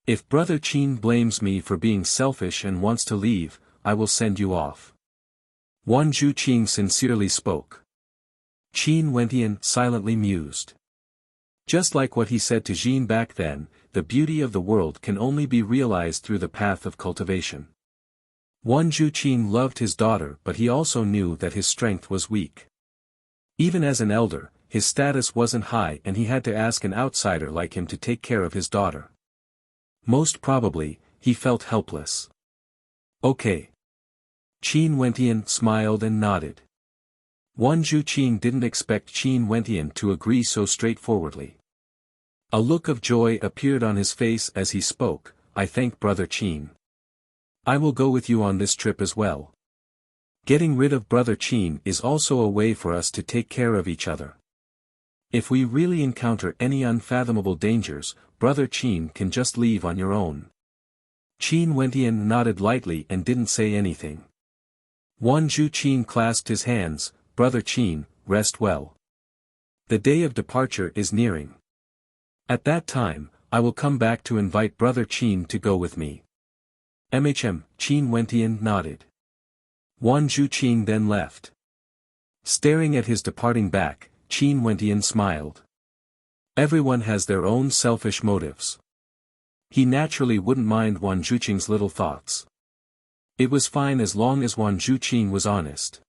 If Brother Qin blames me for being selfish and wants to leave, I will send you off. Wan Zhuqing sincerely spoke. Qin Wentian silently mused. Just like what he said to Jean back then, the beauty of the world can only be realized through the path of cultivation. Wan Zhuqing loved his daughter, but he also knew that his strength was weak. Even as an elder, his status wasn't high and he had to ask an outsider like him to take care of his daughter. Most probably, he felt helpless. Okay. Qin Wentian smiled and nodded. Wan Zhuqing didn't expect Qin Wentian to agree so straightforwardly. A look of joy appeared on his face as he spoke. I thank Brother Qin. I will go with you on this trip as well. Getting rid of Brother Qin is also a way for us to take care of each other. If we really encounter any unfathomable dangers, Brother Qin can just leave on your own. Qin Wentian nodded lightly and didn't say anything. Wan Zhuqing clasped his hands. Brother Qin, rest well. The day of departure is nearing. At that time, I will come back to invite Brother Qin to go with me. Qin Wentian nodded. Wan Zhuqing then left. Staring at his departing back, Qin Wentian smiled. Everyone has their own selfish motives. He naturally wouldn't mind Wan Zhuqing's little thoughts. It was fine as long as Wan Zhuqing was honest.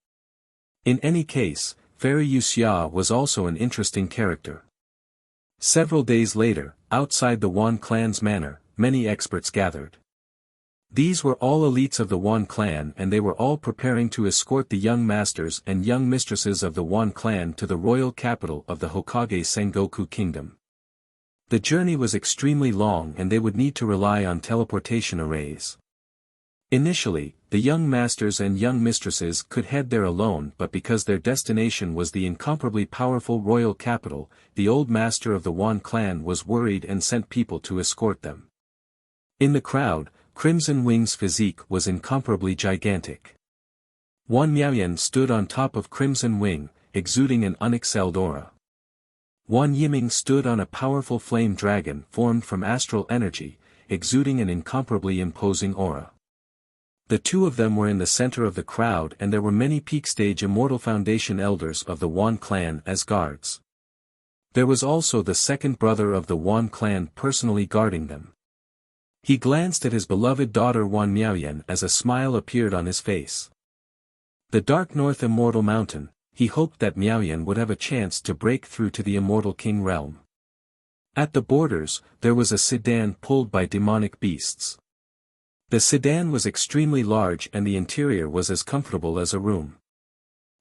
In any case, Fairy Wuxia was also an interesting character. Several days later, outside the Wan clan's manor, many experts gathered. These were all elites of the Wan clan and they were all preparing to escort the young masters and young mistresses of the Wan clan to the royal capital of the Hokage Sengoku Kingdom. The journey was extremely long and they would need to rely on teleportation arrays. Initially, the young masters and young mistresses could head there alone, but because their destination was the incomparably powerful royal capital, the old master of the Wan clan was worried and sent people to escort them. In the crowd, Crimson Wing's physique was incomparably gigantic. Wan Miaoyan stood on top of Crimson Wing, exuding an unexcelled aura. Wan Yiming stood on a powerful flame dragon formed from astral energy, exuding an incomparably imposing aura. The two of them were in the center of the crowd and there were many peak-stage Immortal Foundation elders of the Wan clan as guards. There was also the second brother of the Wan clan personally guarding them. He glanced at his beloved daughter Wan Miaoyan as a smile appeared on his face. The Dark North Immortal Mountain, he hoped that Miaoyan would have a chance to break through to the Immortal King realm. At the borders, there was a sedan pulled by demonic beasts. The sedan was extremely large and the interior was as comfortable as a room.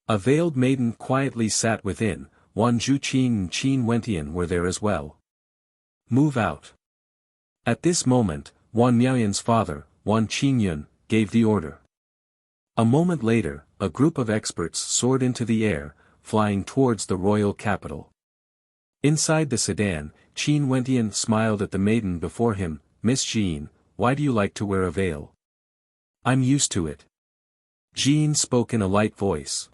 A veiled maiden quietly sat within. Wan Zhuqing and Qin Wentian were there as well. Move out. At this moment, Wan Miaoyan's father, Wan Qingyun, gave the order. A moment later, a group of experts soared into the air, flying towards the royal capital. Inside the sedan, Qin Wentian smiled at the maiden before him. Miss Jean, why do you like to wear a veil? I'm used to it. Jean spoke in a light voice.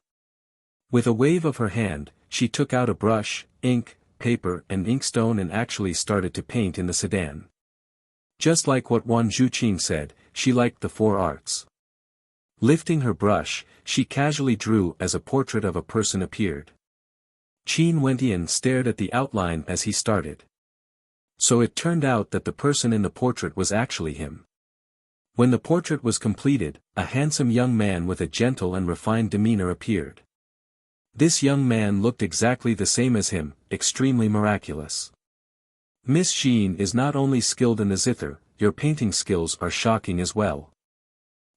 With a wave of her hand, she took out a brush, ink, paper and inkstone and actually started to paint in the sedan. Just like what Wan Zhuqing said, she liked the four arts. Lifting her brush, she casually drew as a portrait of a person appeared. Qin Wentian stared at the outline as he started. So it turned out that the person in the portrait was actually him. When the portrait was completed, a handsome young man with a gentle and refined demeanor appeared. This young man looked exactly the same as him, extremely miraculous. Miss Jean is not only skilled in the zither, your painting skills are shocking as well.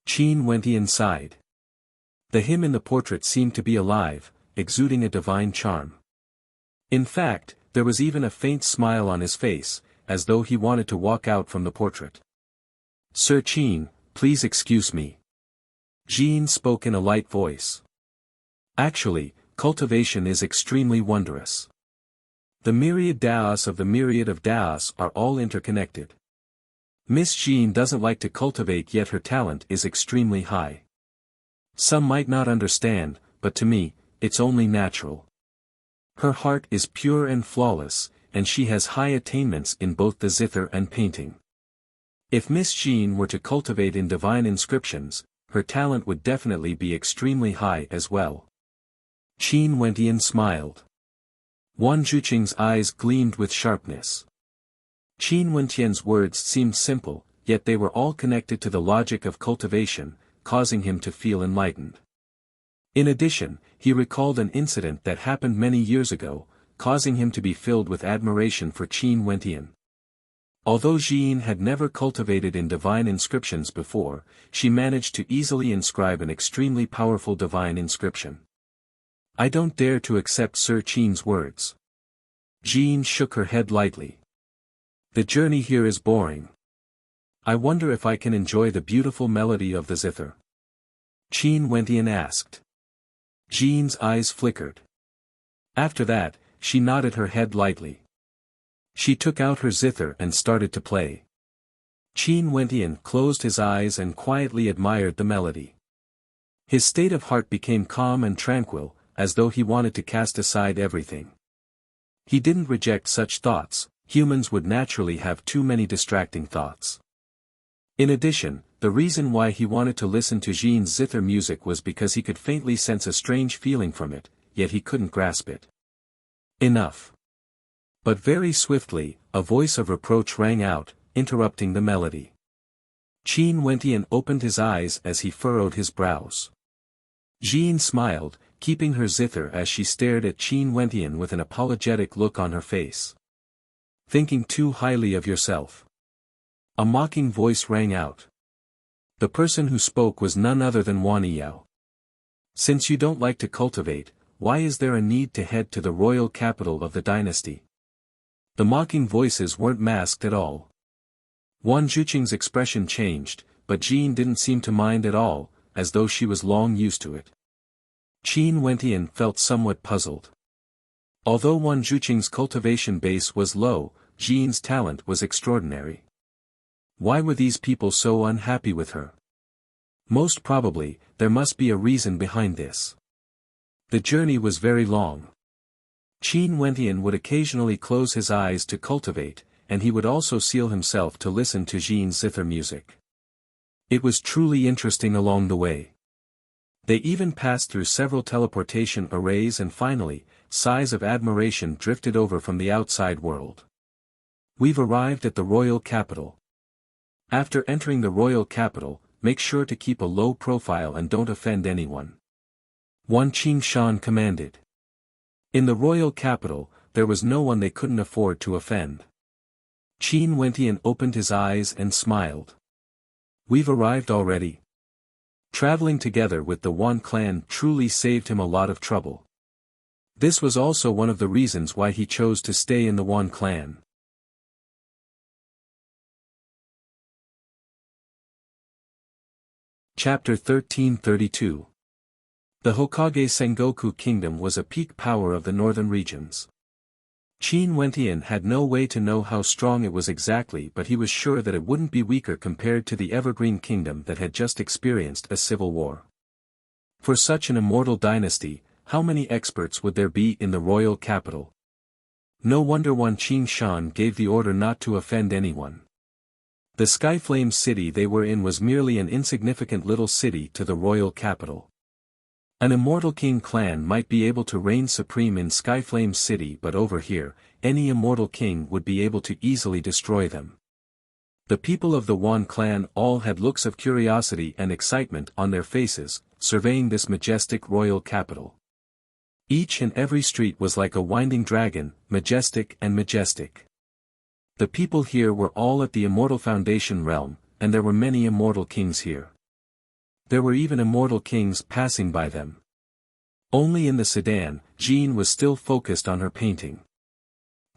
Qin Wentian sighed. The him in the portrait seemed to be alive, exuding a divine charm. In fact, there was even a faint smile on his face, as though he wanted to walk out from the portrait. Sir Qin, please excuse me. Jin spoke in a light voice. Actually, cultivation is extremely wondrous. The myriad Daos of the myriad of Daos are all interconnected. Miss Jean doesn't like to cultivate, yet her talent is extremely high. Some might not understand, but to me, it's only natural. Her heart is pure and flawless, and she has high attainments in both the zither and painting. If Miss Jean were to cultivate in divine inscriptions, her talent would definitely be extremely high as well. Qin Wentian smiled. Wan Zhuqing's eyes gleamed with sharpness. Qin Wentian's words seemed simple, yet they were all connected to the logic of cultivation, causing him to feel enlightened. In addition, he recalled an incident that happened many years ago, causing him to be filled with admiration for Qin Wentian. Although Jin had never cultivated in divine inscriptions before, she managed to easily inscribe an extremely powerful divine inscription. I don't dare to accept Sir Qin's words. Jin shook her head lightly. The journey here is boring. I wonder if I can enjoy the beautiful melody of the zither. Qin Wentian asked. Jin's eyes flickered. After that, she nodded her head lightly. She took out her zither and started to play. Qin Wentian closed his eyes and quietly admired the melody. His state of heart became calm and tranquil, as though he wanted to cast aside everything. He didn't reject such thoughts. Humans would naturally have too many distracting thoughts. In addition, the reason why he wanted to listen to Jin's zither music was because he could faintly sense a strange feeling from it, yet he couldn't grasp it. Enough. But very swiftly, a voice of reproach rang out, interrupting the melody. Qin Wentian opened his eyes as he furrowed his brows. Jin smiled, keeping her zither as she stared at Qin Wentian with an apologetic look on her face. Thinking too highly of yourself. A mocking voice rang out. The person who spoke was none other than Wan Yao. Since you don't like to cultivate, why is there a need to head to the royal capital of the dynasty? The mocking voices weren't masked at all. Wan Zhuqing's expression changed, but Jin didn't seem to mind at all, as though she was long used to it. Qin Wentian felt somewhat puzzled. Although Wan Zhuqing's cultivation base was low, Jin's talent was extraordinary. Why were these people so unhappy with her? Most probably, there must be a reason behind this. The journey was very long. Qin Wentian would occasionally close his eyes to cultivate, and he would also seal himself to listen to Jin's zither music. It was truly interesting along the way. They even passed through several teleportation arrays and finally, sighs of admiration drifted over from the outside world. We've arrived at the royal capital. After entering the royal capital, make sure to keep a low profile and don't offend anyone. Wan Qingshan commanded. In the royal capital, there was no one they couldn't afford to offend. Qin Wentian opened his eyes and smiled. We've arrived already. Traveling together with the Wan clan truly saved him a lot of trouble. This was also one of the reasons why he chose to stay in the Wan clan. Chapter 1332. The Hokage Sengoku Kingdom was a peak power of the northern regions. Qin Wentian had no way to know how strong it was exactly, but he was sure that it wouldn't be weaker compared to the Evergreen Kingdom that had just experienced a civil war. For such an immortal dynasty, how many experts would there be in the royal capital? No wonder Wan Qingshan gave the order not to offend anyone. The Skyflame city they were in was merely an insignificant little city to the royal capital. An immortal king clan might be able to reign supreme in Skyflame city, but over here, any immortal king would be able to easily destroy them. The people of the Wan clan all had looks of curiosity and excitement on their faces, surveying this majestic royal capital. Each and every street was like a winding dragon, majestic and majestic. The people here were all at the Immortal Foundation realm, and there were many immortal kings here. There were even immortal kings passing by them. Only in the sedan, Jean was still focused on her painting.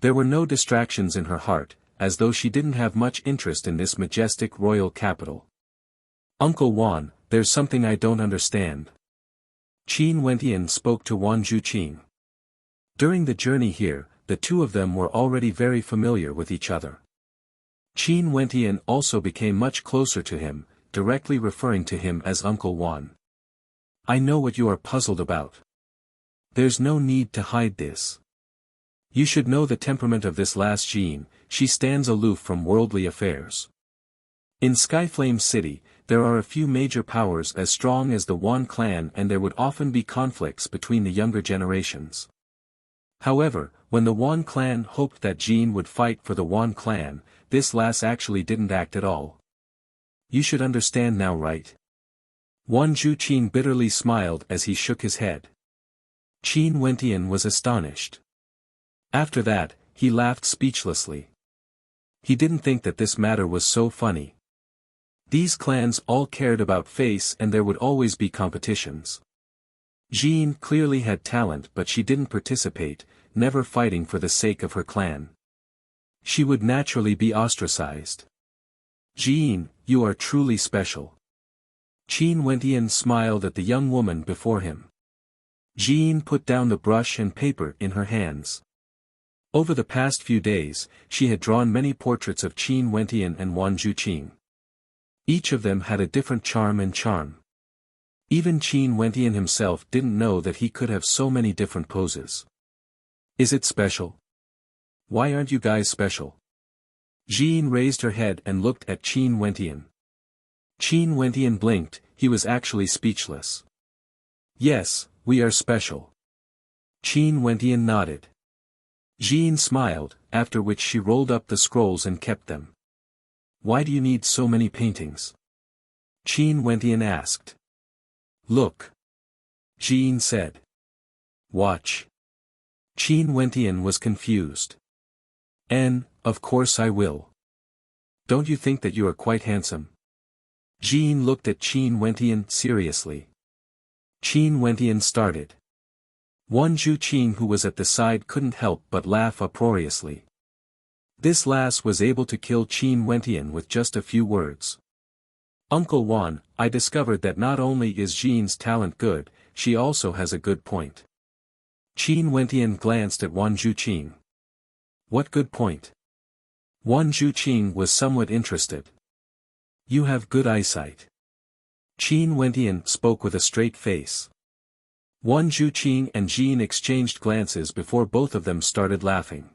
There were no distractions in her heart, as though she didn't have much interest in this majestic royal capital. Uncle Wan, there's something I don't understand. Qin Wentian spoke to Wan Zhuqing. During the journey here, the two of them were already very familiar with each other. Qin Wentian also became much closer to him, directly referring to him as Uncle Wan. I know what you are puzzled about. There's no need to hide this. You should know the temperament of this last Jean, she stands aloof from worldly affairs. In Skyflame City, there are a few major powers as strong as the Wan clan, and there would often be conflicts between the younger generations. However, when the Wan clan hoped that Jean would fight for the Wan clan, this lass actually didn't act at all. You should understand now, right? Wan Zhuqing bitterly smiled as he shook his head. Qin Wentian was astonished. After that, he laughed speechlessly. He didn't think that this matter was so funny. These clans all cared about face, and there would always be competitions. Jean clearly had talent, but she didn't participate, never fighting for the sake of her clan. She would naturally be ostracized. Jean, you are truly special. Qin Wentian smiled at the young woman before him. Jean put down the brush and paper in her hands. Over the past few days, she had drawn many portraits of Qin Wentian and Wan Zhuqing. Each of them had a different charm. Even Qin Wentian himself didn't know that he could have so many different poses. Is it special? Why aren't you guys special? Jean raised her head and looked at Qin Wentian. Qin Wentian blinked, he was actually speechless. Yes, we are special. Qin Wentian nodded. Jean smiled, after which she rolled up the scrolls and kept them. Why do you need so many paintings? Qin Wentian asked. Look. Jean said. Watch. Qin Wentian was confused. Of course I will. Don't you think that you are quite handsome? Jean looked at Qin Wentian seriously. Qin Wentian started. Wan Zhuqing, who was at the side, couldn't help but laugh uproariously. This lass was able to kill Qin Wentian with just a few words. Uncle Wan, I discovered that not only is Jean's talent good, she also has a good point. Qin Wentian glanced at Wan Zhuqing. What good point? Wan Zhuqing was somewhat interested. You have good eyesight. Qin Wentian spoke with a straight face. Wan Zhuqing and Jean exchanged glances before both of them started laughing.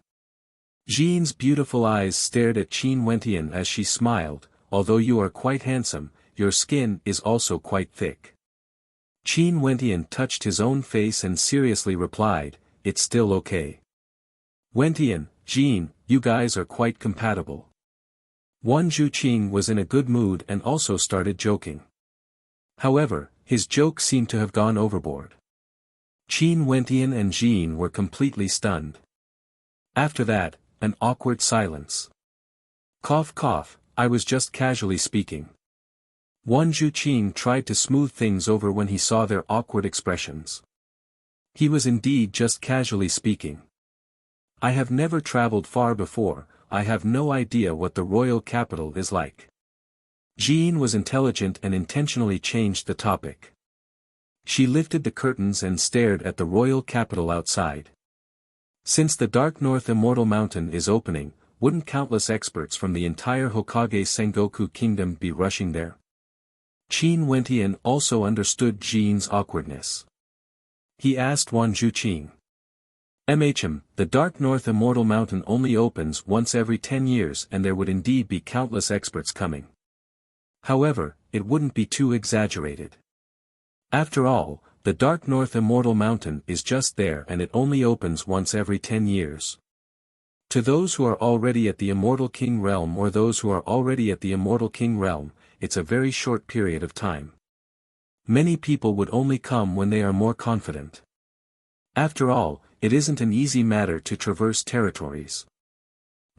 Jean's beautiful eyes stared at Qin Wentian as she smiled. Although you are quite handsome, your skin is also quite thick. Qin Wentian touched his own face and seriously replied, it's still okay. Wentian, Jean, you guys are quite compatible. Wan Zhuqing was in a good mood and also started joking. However, his joke seemed to have gone overboard. Qin Wentian and Jean were completely stunned. After that, an awkward silence. Cough cough, I was just casually speaking. Wan Zhuqing tried to smooth things over when he saw their awkward expressions. He was indeed just casually speaking. I have never traveled far before, I have no idea what the royal capital is like. Jean was intelligent and intentionally changed the topic. She lifted the curtains and stared at the royal capital outside. Since the Dark North Immortal Mountain is opening, wouldn't countless experts from the entire Hokage Sengoku Kingdom be rushing there? Qin Wentian also understood Jean's awkwardness. He asked Wan Zhuqing. The Dark North Immortal Mountain only opens once every 10 years, and there would indeed be countless experts coming. However, it wouldn't be too exaggerated. After all, the Dark North Immortal Mountain is just there, and it only opens once every 10 years. To those who are already at the Immortal King Realm, or those who are already at the Immortal King Realm, it's a very short period of time. Many people would only come when they are more confident. After all, it isn't an easy matter to traverse territories.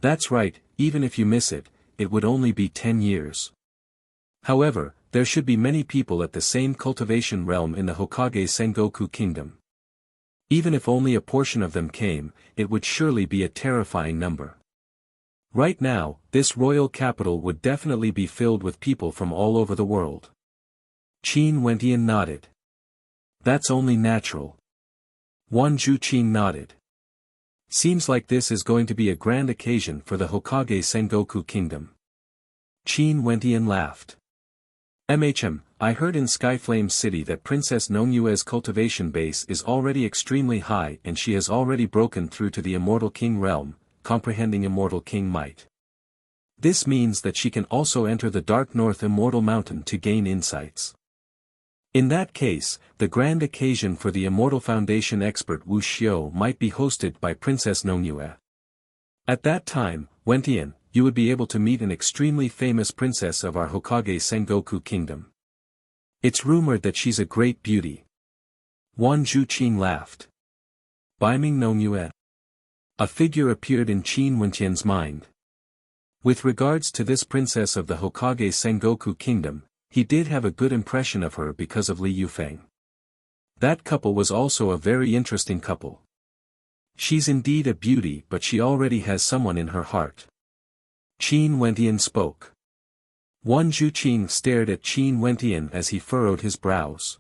That's right, even if you miss it, it would only be 10 years. However, there should be many people at the same cultivation realm in the Hokage Sengoku Kingdom. Even if only a portion of them came, it would surely be a terrifying number. Right now, this royal capital would definitely be filled with people from all over the world. Qin Wentian nodded. That's only natural. Wan Zhuqing nodded. Seems like this is going to be a grand occasion for the Hokage Sengoku Kingdom. Qin Wentian laughed. I heard in Skyflame City that Princess Nongyue's cultivation base is already extremely high and she has already broken through to the Immortal King realm, comprehending Immortal King might. This means that she can also enter the Dark North Immortal Mountain to gain insights. In that case, the grand occasion for the Immortal Foundation expert Wu Xiao might be hosted by Princess Nongyue. At that time, Wentian, you would be able to meet an extremely famous princess of our Hokage Sengoku Kingdom. It's rumored that she's a great beauty. Wan Zhuqing laughed. Baiming Nongyue. A figure appeared in Qin Wentian's mind. With regards to this princess of the Hokage Sengoku Kingdom, he did have a good impression of her because of Li Yufeng. That couple was also a very interesting couple. She's indeed a beauty, but she already has someone in her heart. Qin Wentian spoke. Wan Zhuqing stared at Qin Wentian as he furrowed his brows.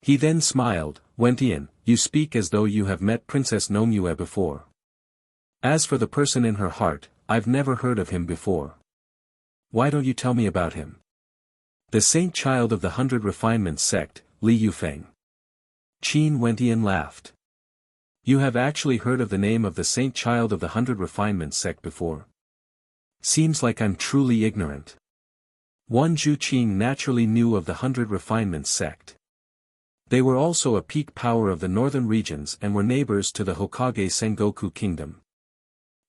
He then smiled. Wentian, you speak as though you have met Princess Nongyue before. As for the person in her heart, I've never heard of him before. Why don't you tell me about him? The saint child of the 100 Refinements sect, Li Yufeng. Qin Wentian laughed. You have actually heard of the name of the saint child of the 100 Refinements sect before? Seems like I'm truly ignorant. Wan Zhuqing naturally knew of the 100 Refinements sect. They were also a peak power of the northern regions and were neighbors to the Hokage Sengoku Kingdom.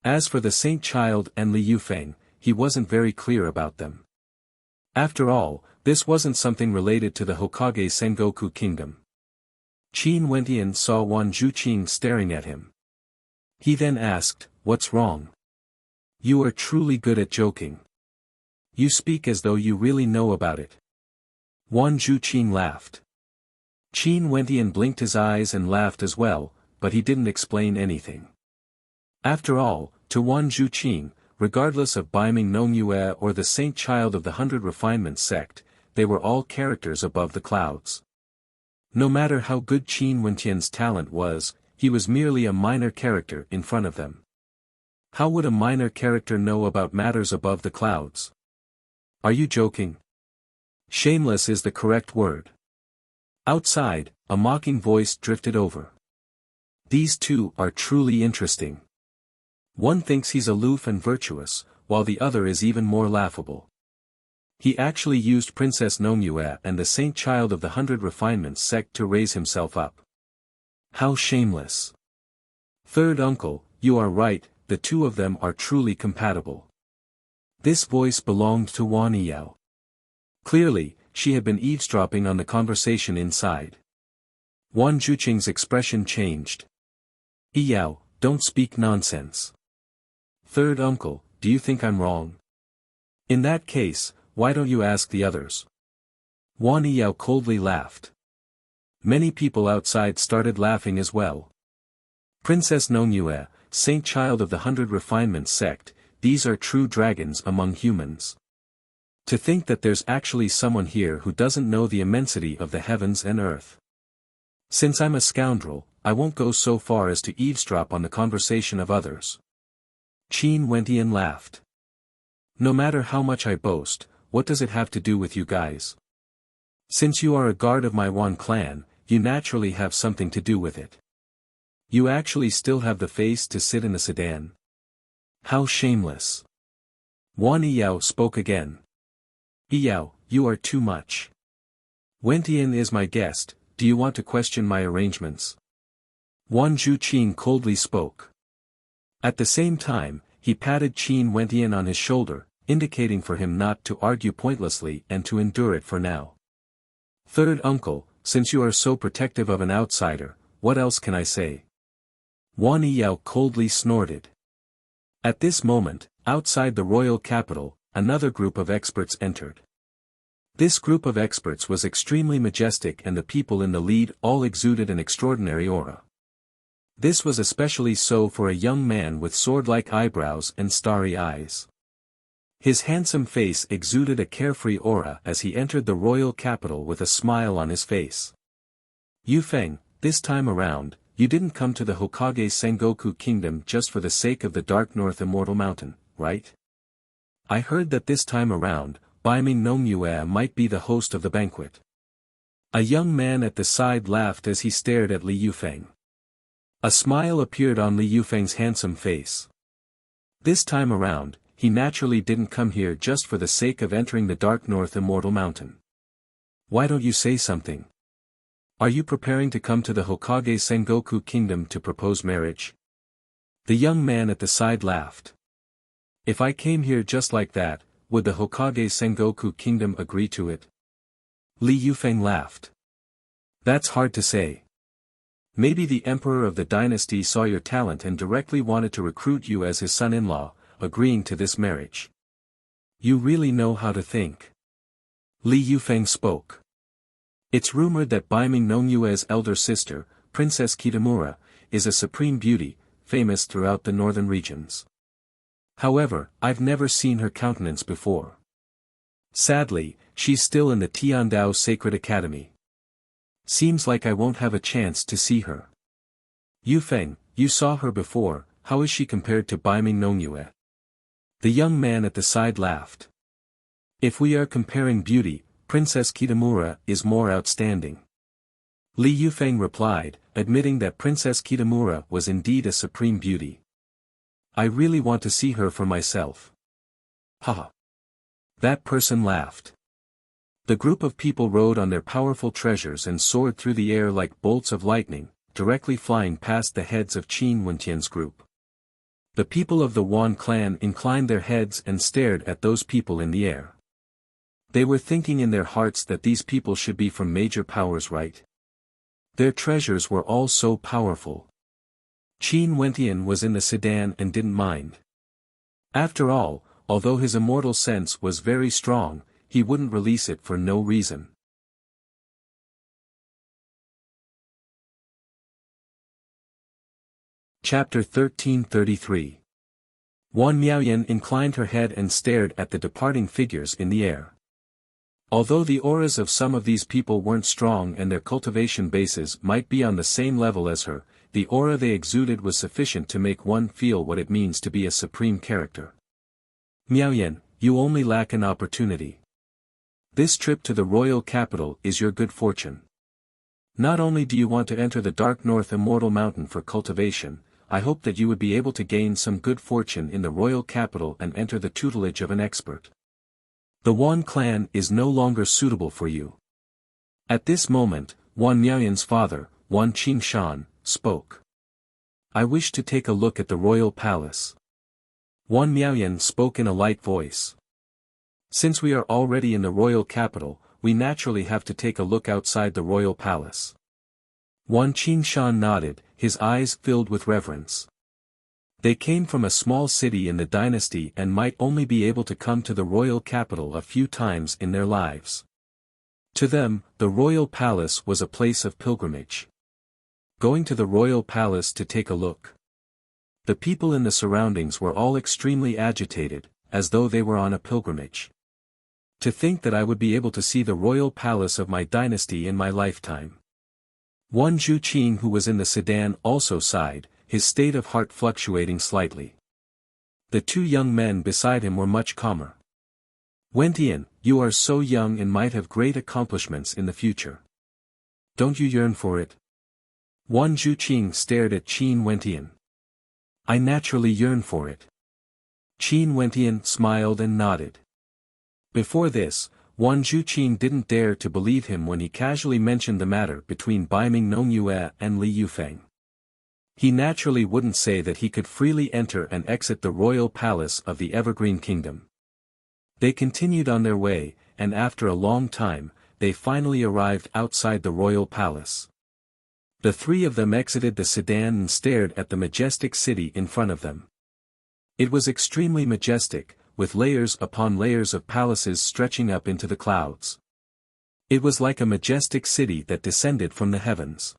As for the Saint Child and Li Yufeng, he wasn't very clear about them. After all, this wasn't something related to the Hokage Sengoku Kingdom. Qin Wentian saw Wan Zhuqing staring at him. He then asked, "What's wrong? You are truly good at joking. You speak as though you really know about it." Wan Zhuqing laughed. Qin Wentian blinked his eyes and laughed as well, but he didn't explain anything. After all, to Wan Zhuqing, regardless of Baiming Nongyue or the Saint Child of the 100 Refinements sect, they were all characters above the clouds. No matter how good Qin Wentian's talent was, he was merely a minor character in front of them. How would a minor character know about matters above the clouds? Are you joking? Shameless is the correct word. Outside, a mocking voice drifted over. These two are truly interesting. One thinks he's aloof and virtuous, while the other is even more laughable. He actually used Princess Nongyue and the Saint Child of the 100 Refinements sect to raise himself up. How shameless. Third uncle, you are right, the two of them are truly compatible. This voice belonged to Wan Yiyao. Clearly, she had been eavesdropping on the conversation inside. Wan Zhuqing's expression changed. Yiyao, don't speak nonsense. Third uncle, do you think I'm wrong? In that case, why don't you ask the others? Wan Yiyao coldly laughed. Many people outside started laughing as well. Princess Nongyue, Saint Child of the 100 Refinements sect, these are true dragons among humans. To think that there's actually someone here who doesn't know the immensity of the heavens and earth. Since I'm a scoundrel, I won't go so far as to eavesdrop on the conversation of others. Qin Wentian laughed. No matter how much I boast, what does it have to do with you guys? Since you are a guard of my Wan clan, you naturally have something to do with it. You actually still have the face to sit in the sedan. How shameless. Wan Yiyao spoke again. Yiyao, you are too much. Wentian is my guest, do you want to question my arrangements? Wan Zhuqing coldly spoke. At the same time, he patted Qin Wentian on his shoulder, indicating for him not to argue pointlessly and to endure it for now. Third uncle, since you are so protective of an outsider, what else can I say? Wan Yiyao coldly snorted. At this moment, outside the royal capital, another group of experts entered. This group of experts was extremely majestic and the people in the lead all exuded an extraordinary aura. This was especially so for a young man with sword-like eyebrows and starry eyes. His handsome face exuded a carefree aura as he entered the royal capital with a smile on his face. Yu Feng, this time around, you didn't come to the Hokage Sengoku Kingdom just for the sake of the Dark North Immortal Mountain, right? I heard that this time around, Baiming Nongyue might be the host of the banquet. A young man at the side laughed as he stared at Li Yufeng. A smile appeared on Li Yufeng's handsome face. This time around, he naturally didn't come here just for the sake of entering the Dark North Immortal Mountain. Why don't you say something? Are you preparing to come to the Hokage Sengoku Kingdom to propose marriage? The young man at the side laughed. If I came here just like that, would the Hokage Sengoku Kingdom agree to it? Li Yufeng laughed. That's hard to say. Maybe the emperor of the dynasty saw your talent and directly wanted to recruit you as his son-in-law, agreeing to this marriage. You really know how to think. Li Yufeng spoke. It's rumored that Baiming Nongyue's elder sister, Princess Kitamura, is a supreme beauty, famous throughout the northern regions. However, I've never seen her countenance before. Sadly, she's still in the Tiandao Sacred Academy. Seems like I won't have a chance to see her. Yu Feng, you saw her before, how is she compared to Baiming Nongyue? The young man at the side laughed. If we are comparing beauty, Princess Kitamura is more outstanding. Li Yufeng replied, admitting that Princess Kitamura was indeed a supreme beauty. I really want to see her for myself. Haha. That person laughed. The group of people rode on their powerful treasures and soared through the air like bolts of lightning, directly flying past the heads of Qin Wentian's group. The people of the Wan clan inclined their heads and stared at those people in the air. They were thinking in their hearts that these people should be from major powers, right? Their treasures were all so powerful. Qin Wentian was in the sedan and didn't mind. After all, although his immortal sense was very strong, he wouldn't release it for no reason. Chapter 1333. Wan Miaoyan inclined her head and stared at the departing figures in the air. Although the auras of some of these people weren't strong and their cultivation bases might be on the same level as her, the aura they exuded was sufficient to make one feel what it means to be a supreme character. Miaoyan, you only lack an opportunity. This trip to the royal capital is your good fortune. Not only do you want to enter the Dark North Immortal Mountain for cultivation, I hope that you would be able to gain some good fortune in the royal capital and enter the tutelage of an expert. The Wan clan is no longer suitable for you. At this moment, Wan Miaoyan's father, Wan Qingshan, spoke. I wish to take a look at the royal palace. Wan Miaoyan spoke in a light voice. Since we are already in the royal capital, we naturally have to take a look outside the royal palace. Wan Qingshan nodded, his eyes filled with reverence. They came from a small city in the dynasty and might only be able to come to the royal capital a few times in their lives. To them, the royal palace was a place of pilgrimage. Going to the royal palace to take a look. The people in the surroundings were all extremely agitated, as though they were on a pilgrimage. To think that I would be able to see the royal palace of my dynasty in my lifetime. One Zhu Qing who was in the sedan also sighed, his state of heart fluctuating slightly. The two young men beside him were much calmer. Wentian, you are so young and might have great accomplishments in the future. Don't you yearn for it? Wan Zhuqing stared at Qin Wentian. I naturally yearn for it. Qin Wentian smiled and nodded. Before this, Wan Zhuqing didn't dare to believe him when he casually mentioned the matter between Baiming Nongyue and Li Yufeng. He naturally wouldn't say that he could freely enter and exit the royal palace of the Evergreen Kingdom. They continued on their way, and after a long time, they finally arrived outside the royal palace. The three of them exited the sedan and stared at the majestic city in front of them. It was extremely majestic, with layers upon layers of palaces stretching up into the clouds. It was like a majestic city that descended from the heavens.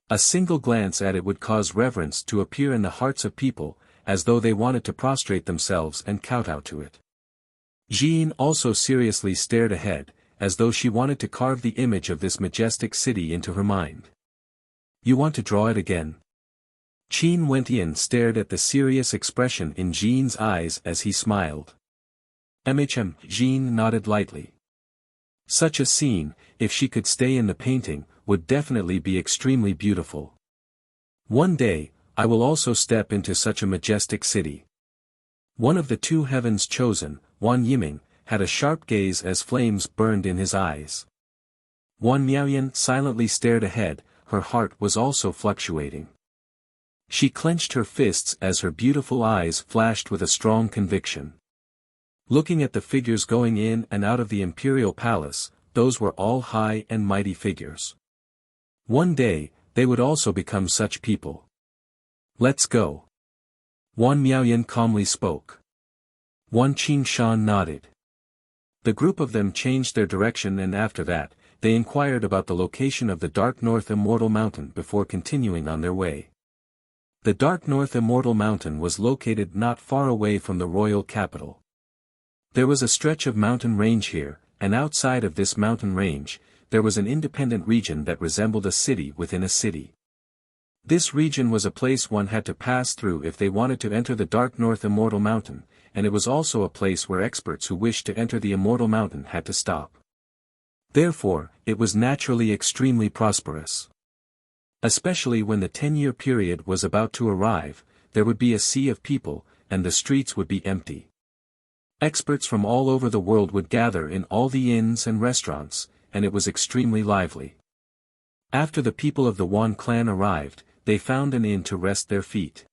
A single glance at it would cause reverence to appear in the hearts of people, as though they wanted to prostrate themselves and kowtow to it. Jean also seriously stared ahead, as though she wanted to carve the image of this majestic city into her mind. You want to draw it again? Qin Wentian stared at the serious expression in Jean's eyes as he smiled. Jean nodded lightly. Such a scene, if she could stay in the painting, would definitely be extremely beautiful. One day, I will also step into such a majestic city. One of the two heavens chosen, Wan Yiming, had a sharp gaze as flames burned in his eyes. Wan Miaoyan silently stared ahead, her heart was also fluctuating. She clenched her fists as her beautiful eyes flashed with a strong conviction. Looking at the figures going in and out of the imperial palace, those were all high and mighty figures. One day, they would also become such people. Let's go. Wan Miaoyan calmly spoke. Wan Qingshan nodded. The group of them changed their direction, and after that, they inquired about the location of the Dark North Immortal Mountain before continuing on their way. The Dark North Immortal Mountain was located not far away from the royal capital. There was a stretch of mountain range here, and outside of this mountain range, there was an independent region that resembled a city within a city. This region was a place one had to pass through if they wanted to enter the Dark North Immortal Mountain, and it was also a place where experts who wished to enter the Immortal Mountain had to stop. Therefore, it was naturally extremely prosperous. Especially when the 10-year period was about to arrive, there would be a sea of people, and the streets would be empty. Experts from all over the world would gather in all the inns and restaurants, and it was extremely lively. After the people of the Wan clan arrived, they found an inn to rest their feet.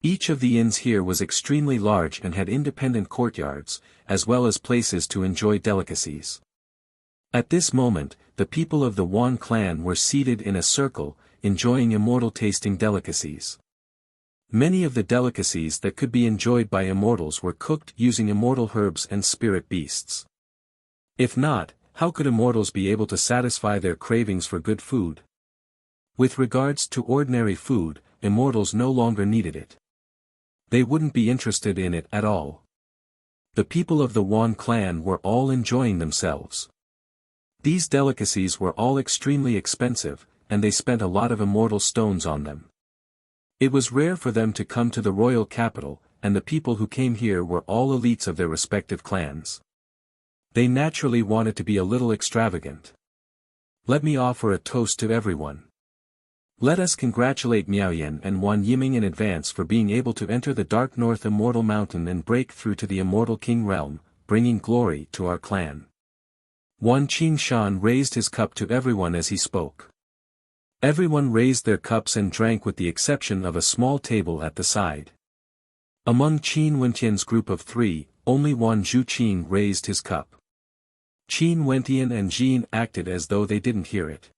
Each of the inns here was extremely large and had independent courtyards, as well as places to enjoy delicacies. At this moment, the people of the Wan clan were seated in a circle, enjoying immortal-tasting delicacies. Many of the delicacies that could be enjoyed by immortals were cooked using immortal herbs and spirit beasts. If not, how could immortals be able to satisfy their cravings for good food? With regards to ordinary food, immortals no longer needed it. They wouldn't be interested in it at all. The people of the Wan clan were all enjoying themselves. These delicacies were all extremely expensive, and they spent a lot of immortal stones on them. It was rare for them to come to the royal capital, and the people who came here were all elites of their respective clans. They naturally wanted to be a little extravagant. Let me offer a toast to everyone. Let us congratulate Miaoyan and Wan Yiming in advance for being able to enter the Dark North Immortal Mountain and break through to the Immortal King realm, bringing glory to our clan. Wan Qingshan raised his cup to everyone as he spoke. Everyone raised their cups and drank with the exception of a small table at the side. Among Qin Wentian's group of three, only Wan Zhuqin raised his cup. Qin Wentian and Jean acted as though they didn't hear it.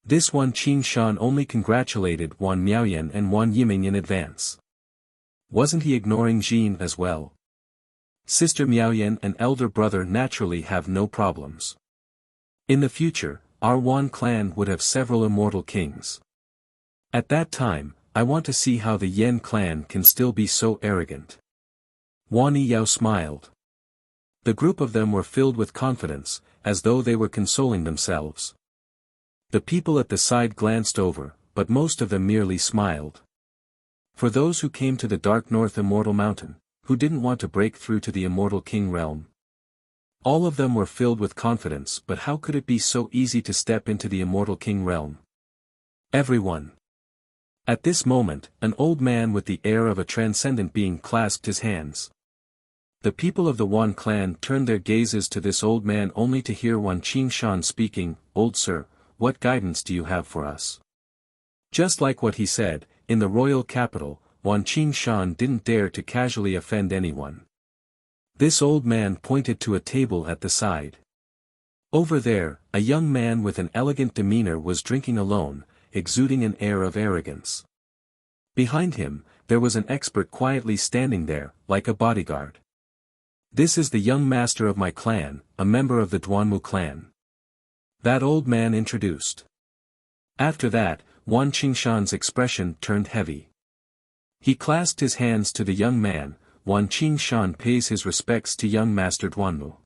This Wan Qingshan only congratulated Wan Miaoyan and Wan Yiming in advance. Wasn't he ignoring Jean as well? Sister Miaoyan and elder brother naturally have no problems. In the future, our Wan clan would have several immortal kings. At that time, I want to see how the Yen clan can still be so arrogant. Wan Yiyao smiled. The group of them were filled with confidence, as though they were consoling themselves. The people at the side glanced over, but most of them merely smiled. For those who came to the Dark North Immortal Mountain, who didn't want to break through to the Immortal King realm. All of them were filled with confidence, but how could it be so easy to step into the Immortal King realm? Everyone. At this moment, an old man with the air of a transcendent being clasped his hands. The people of the Wan clan turned their gazes to this old man only to hear Wan Qingshan speaking, "Old sir, what guidance do you have for us?" Just like what he said, in the royal capital, Wan Qingshan didn't dare to casually offend anyone. This old man pointed to a table at the side. Over there, a young man with an elegant demeanor was drinking alone, exuding an air of arrogance. Behind him, there was an expert quietly standing there, like a bodyguard. This is the young master of my clan, a member of the Duanmu clan. That old man introduced. After that, Wan Qingshan's expression turned heavy. He clasped his hands to the young man. Wan Qingshan pays his respects to young Master Duanmu.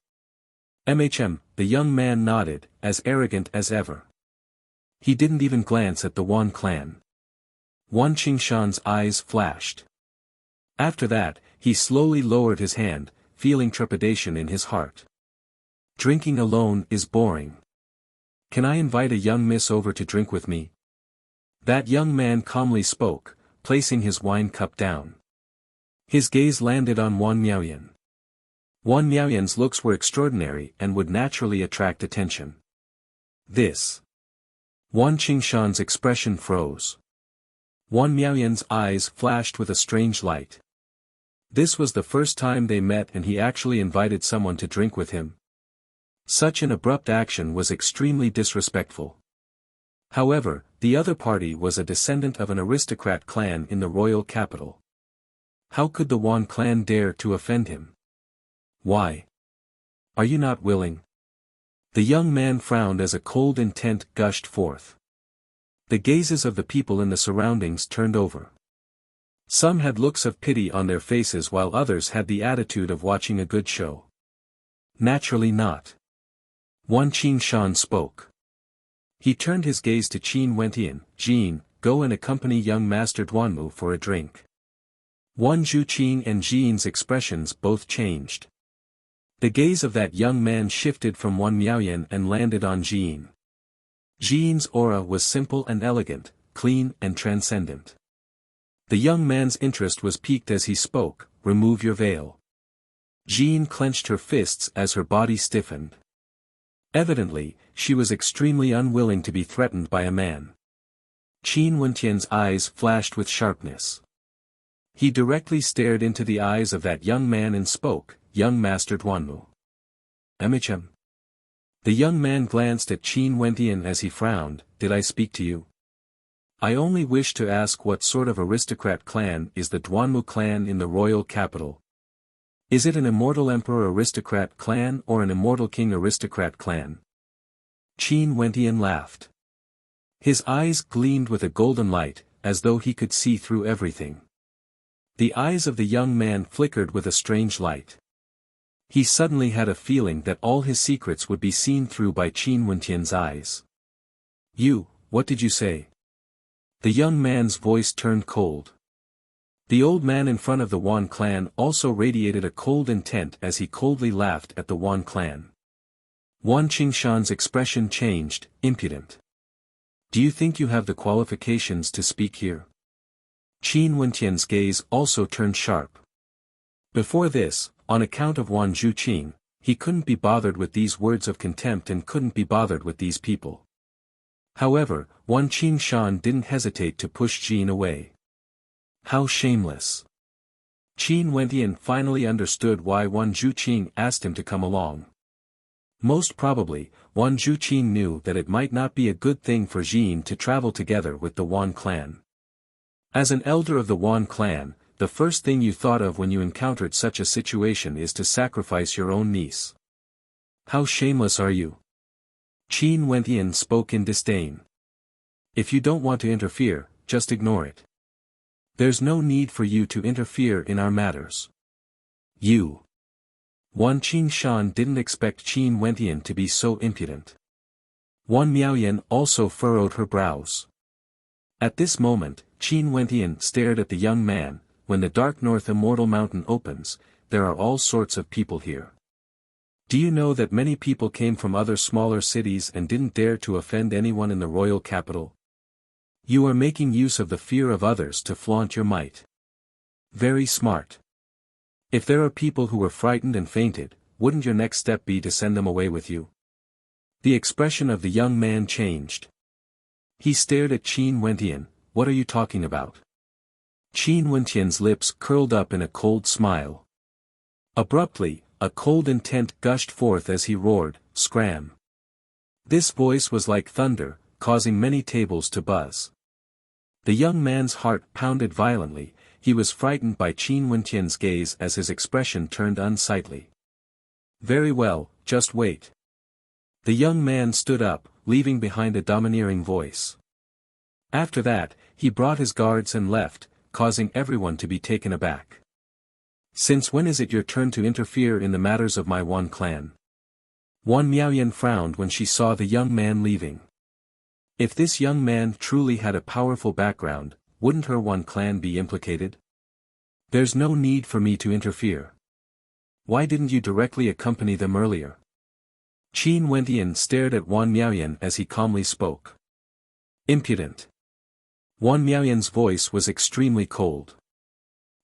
The young man nodded, as arrogant as ever. He didn't even glance at the Wan clan. Wan Qingshan's eyes flashed. After that, he slowly lowered his hand, feeling trepidation in his heart. Drinking alone is boring. Can I invite a young miss over to drink with me? That young man calmly spoke, placing his wine cup down. His gaze landed on Wan Miaoyan. Wan Miaoyan's looks were extraordinary and would naturally attract attention. This. Wan Qingshan's expression froze. Wan Miaoyan's eyes flashed with a strange light. This was the first time they met and he actually invited someone to drink with him. Such an abrupt action was extremely disrespectful. However, the other party was a descendant of an aristocrat clan in the royal capital. How could the Wan clan dare to offend him? Why? Are you not willing? The young man frowned as a cold intent gushed forth. The gazes of the people in the surroundings turned over. Some had looks of pity on their faces while others had the attitude of watching a good show. Naturally not. Wan Qingshan spoke. He turned his gaze to Qin Wentian. Jin, go and accompany young Master Duanmu for a drink. Wan Zhuqing and Jin's expressions both changed. The gaze of that young man shifted from Wan Miaoyan and landed on Jin. Jin's aura was simple and elegant, clean and transcendent. The young man's interest was piqued as he spoke, remove your veil. Jin clenched her fists as her body stiffened. Evidently, she was extremely unwilling to be threatened by a man. Qin Wentian's eyes flashed with sharpness. He directly stared into the eyes of that young man and spoke, young Master Duanmu. The young man glanced at Qin Wentian as he frowned, did I speak to you? I only wish to ask what sort of aristocrat clan is the Duanmu clan in the royal capital. Is it an immortal emperor aristocrat clan or an immortal king aristocrat clan? Qin Wentian laughed. His eyes gleamed with a golden light, as though he could see through everything. The eyes of the young man flickered with a strange light. He suddenly had a feeling that all his secrets would be seen through by Qin Wentian's eyes. You, what did you say? The young man's voice turned cold. The old man in front of the Wan clan also radiated a cold intent as he coldly laughed at the Wan clan. Wan Qingshan's expression changed, impudent. Do you think you have the qualifications to speak here? Qin Wentian's gaze also turned sharp. Before this, on account of Wan Zhuqing, he couldn't be bothered with these words of contempt and couldn't be bothered with these people. However, Wan Qingshan didn't hesitate to push Jin away. How shameless. Qin Wentian finally understood why Wan Zhuqing asked him to come along. Most probably, Wan Zhuqing knew that it might not be a good thing for Jin to travel together with the Wan clan. As an elder of the Wan clan, the first thing you thought of when you encountered such a situation is to sacrifice your own niece. How shameless are you? Qin Wentian spoke in disdain. If you don't want to interfere, just ignore it. There's no need for you to interfere in our matters. You. Wan Qingshan didn't expect Qin Wentian to be so impudent. Wan Miaoyan also furrowed her brows. At this moment, Qin Wentian stared at the young man. When the dark north immortal mountain opens, there are all sorts of people here. Do you know that many people came from other smaller cities and didn't dare to offend anyone in the royal capital? You are making use of the fear of others to flaunt your might. Very smart. If there are people who were frightened and fainted, wouldn't your next step be to send them away with you? The expression of the young man changed. He stared at Qin Wentian. What are you talking about? Qin Wentian's lips curled up in a cold smile. Abruptly, a cold intent gushed forth as he roared, scram. This voice was like thunder, causing many tables to buzz. The young man's heart pounded violently. He was frightened by Qin Wentian's gaze as his expression turned unsightly. Very well, just wait. The young man stood up, leaving behind a domineering voice. After that, he brought his guards and left, causing everyone to be taken aback. Since when is it your turn to interfere in the matters of my Wan clan? Wan Miaoyan frowned when she saw the young man leaving. If this young man truly had a powerful background, wouldn't her Wan clan be implicated? There's no need for me to interfere. Why didn't you directly accompany them earlier? Qin Wentian stared at Wan Miaoyan as he calmly spoke. Impudent. Wan Miaoyan's voice was extremely cold.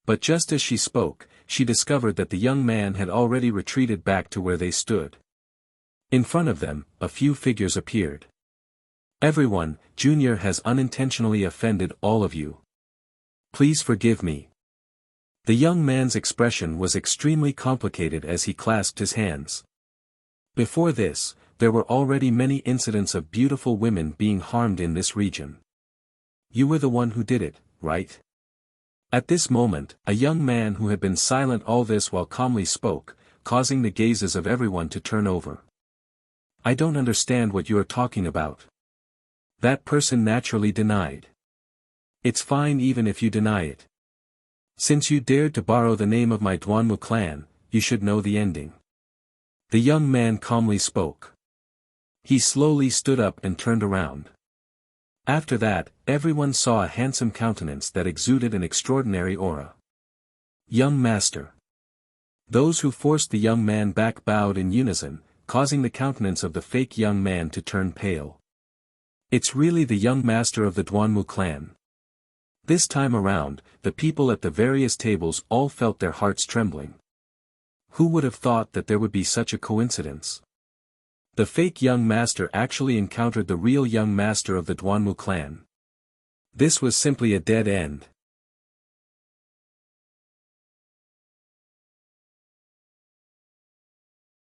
But just as she spoke, she discovered that the young man had already retreated back to where they stood. In front of them, a few figures appeared. Everyone, Junior has unintentionally offended all of you. Please forgive me. The young man's expression was extremely complicated as he clasped his hands. Before this, there were already many incidents of beautiful women being harmed in this region. You were the one who did it, right? At this moment, a young man who had been silent all this while calmly spoke, causing the gazes of everyone to turn over. I don't understand what you are talking about. That person naturally denied. It's fine even if you deny it. Since you dared to borrow the name of my Duanmu clan, you should know the ending. The young man calmly spoke. He slowly stood up and turned around. After that, everyone saw a handsome countenance that exuded an extraordinary aura. Young master. Those who forced the young man back bowed in unison, causing the countenance of the fake young man to turn pale. It's really the young master of the Duanmu clan. This time around, the people at the various tables all felt their hearts trembling. Who would have thought that there would be such a coincidence? The fake young master actually encountered the real young master of the Duanmu clan. This was simply a dead end.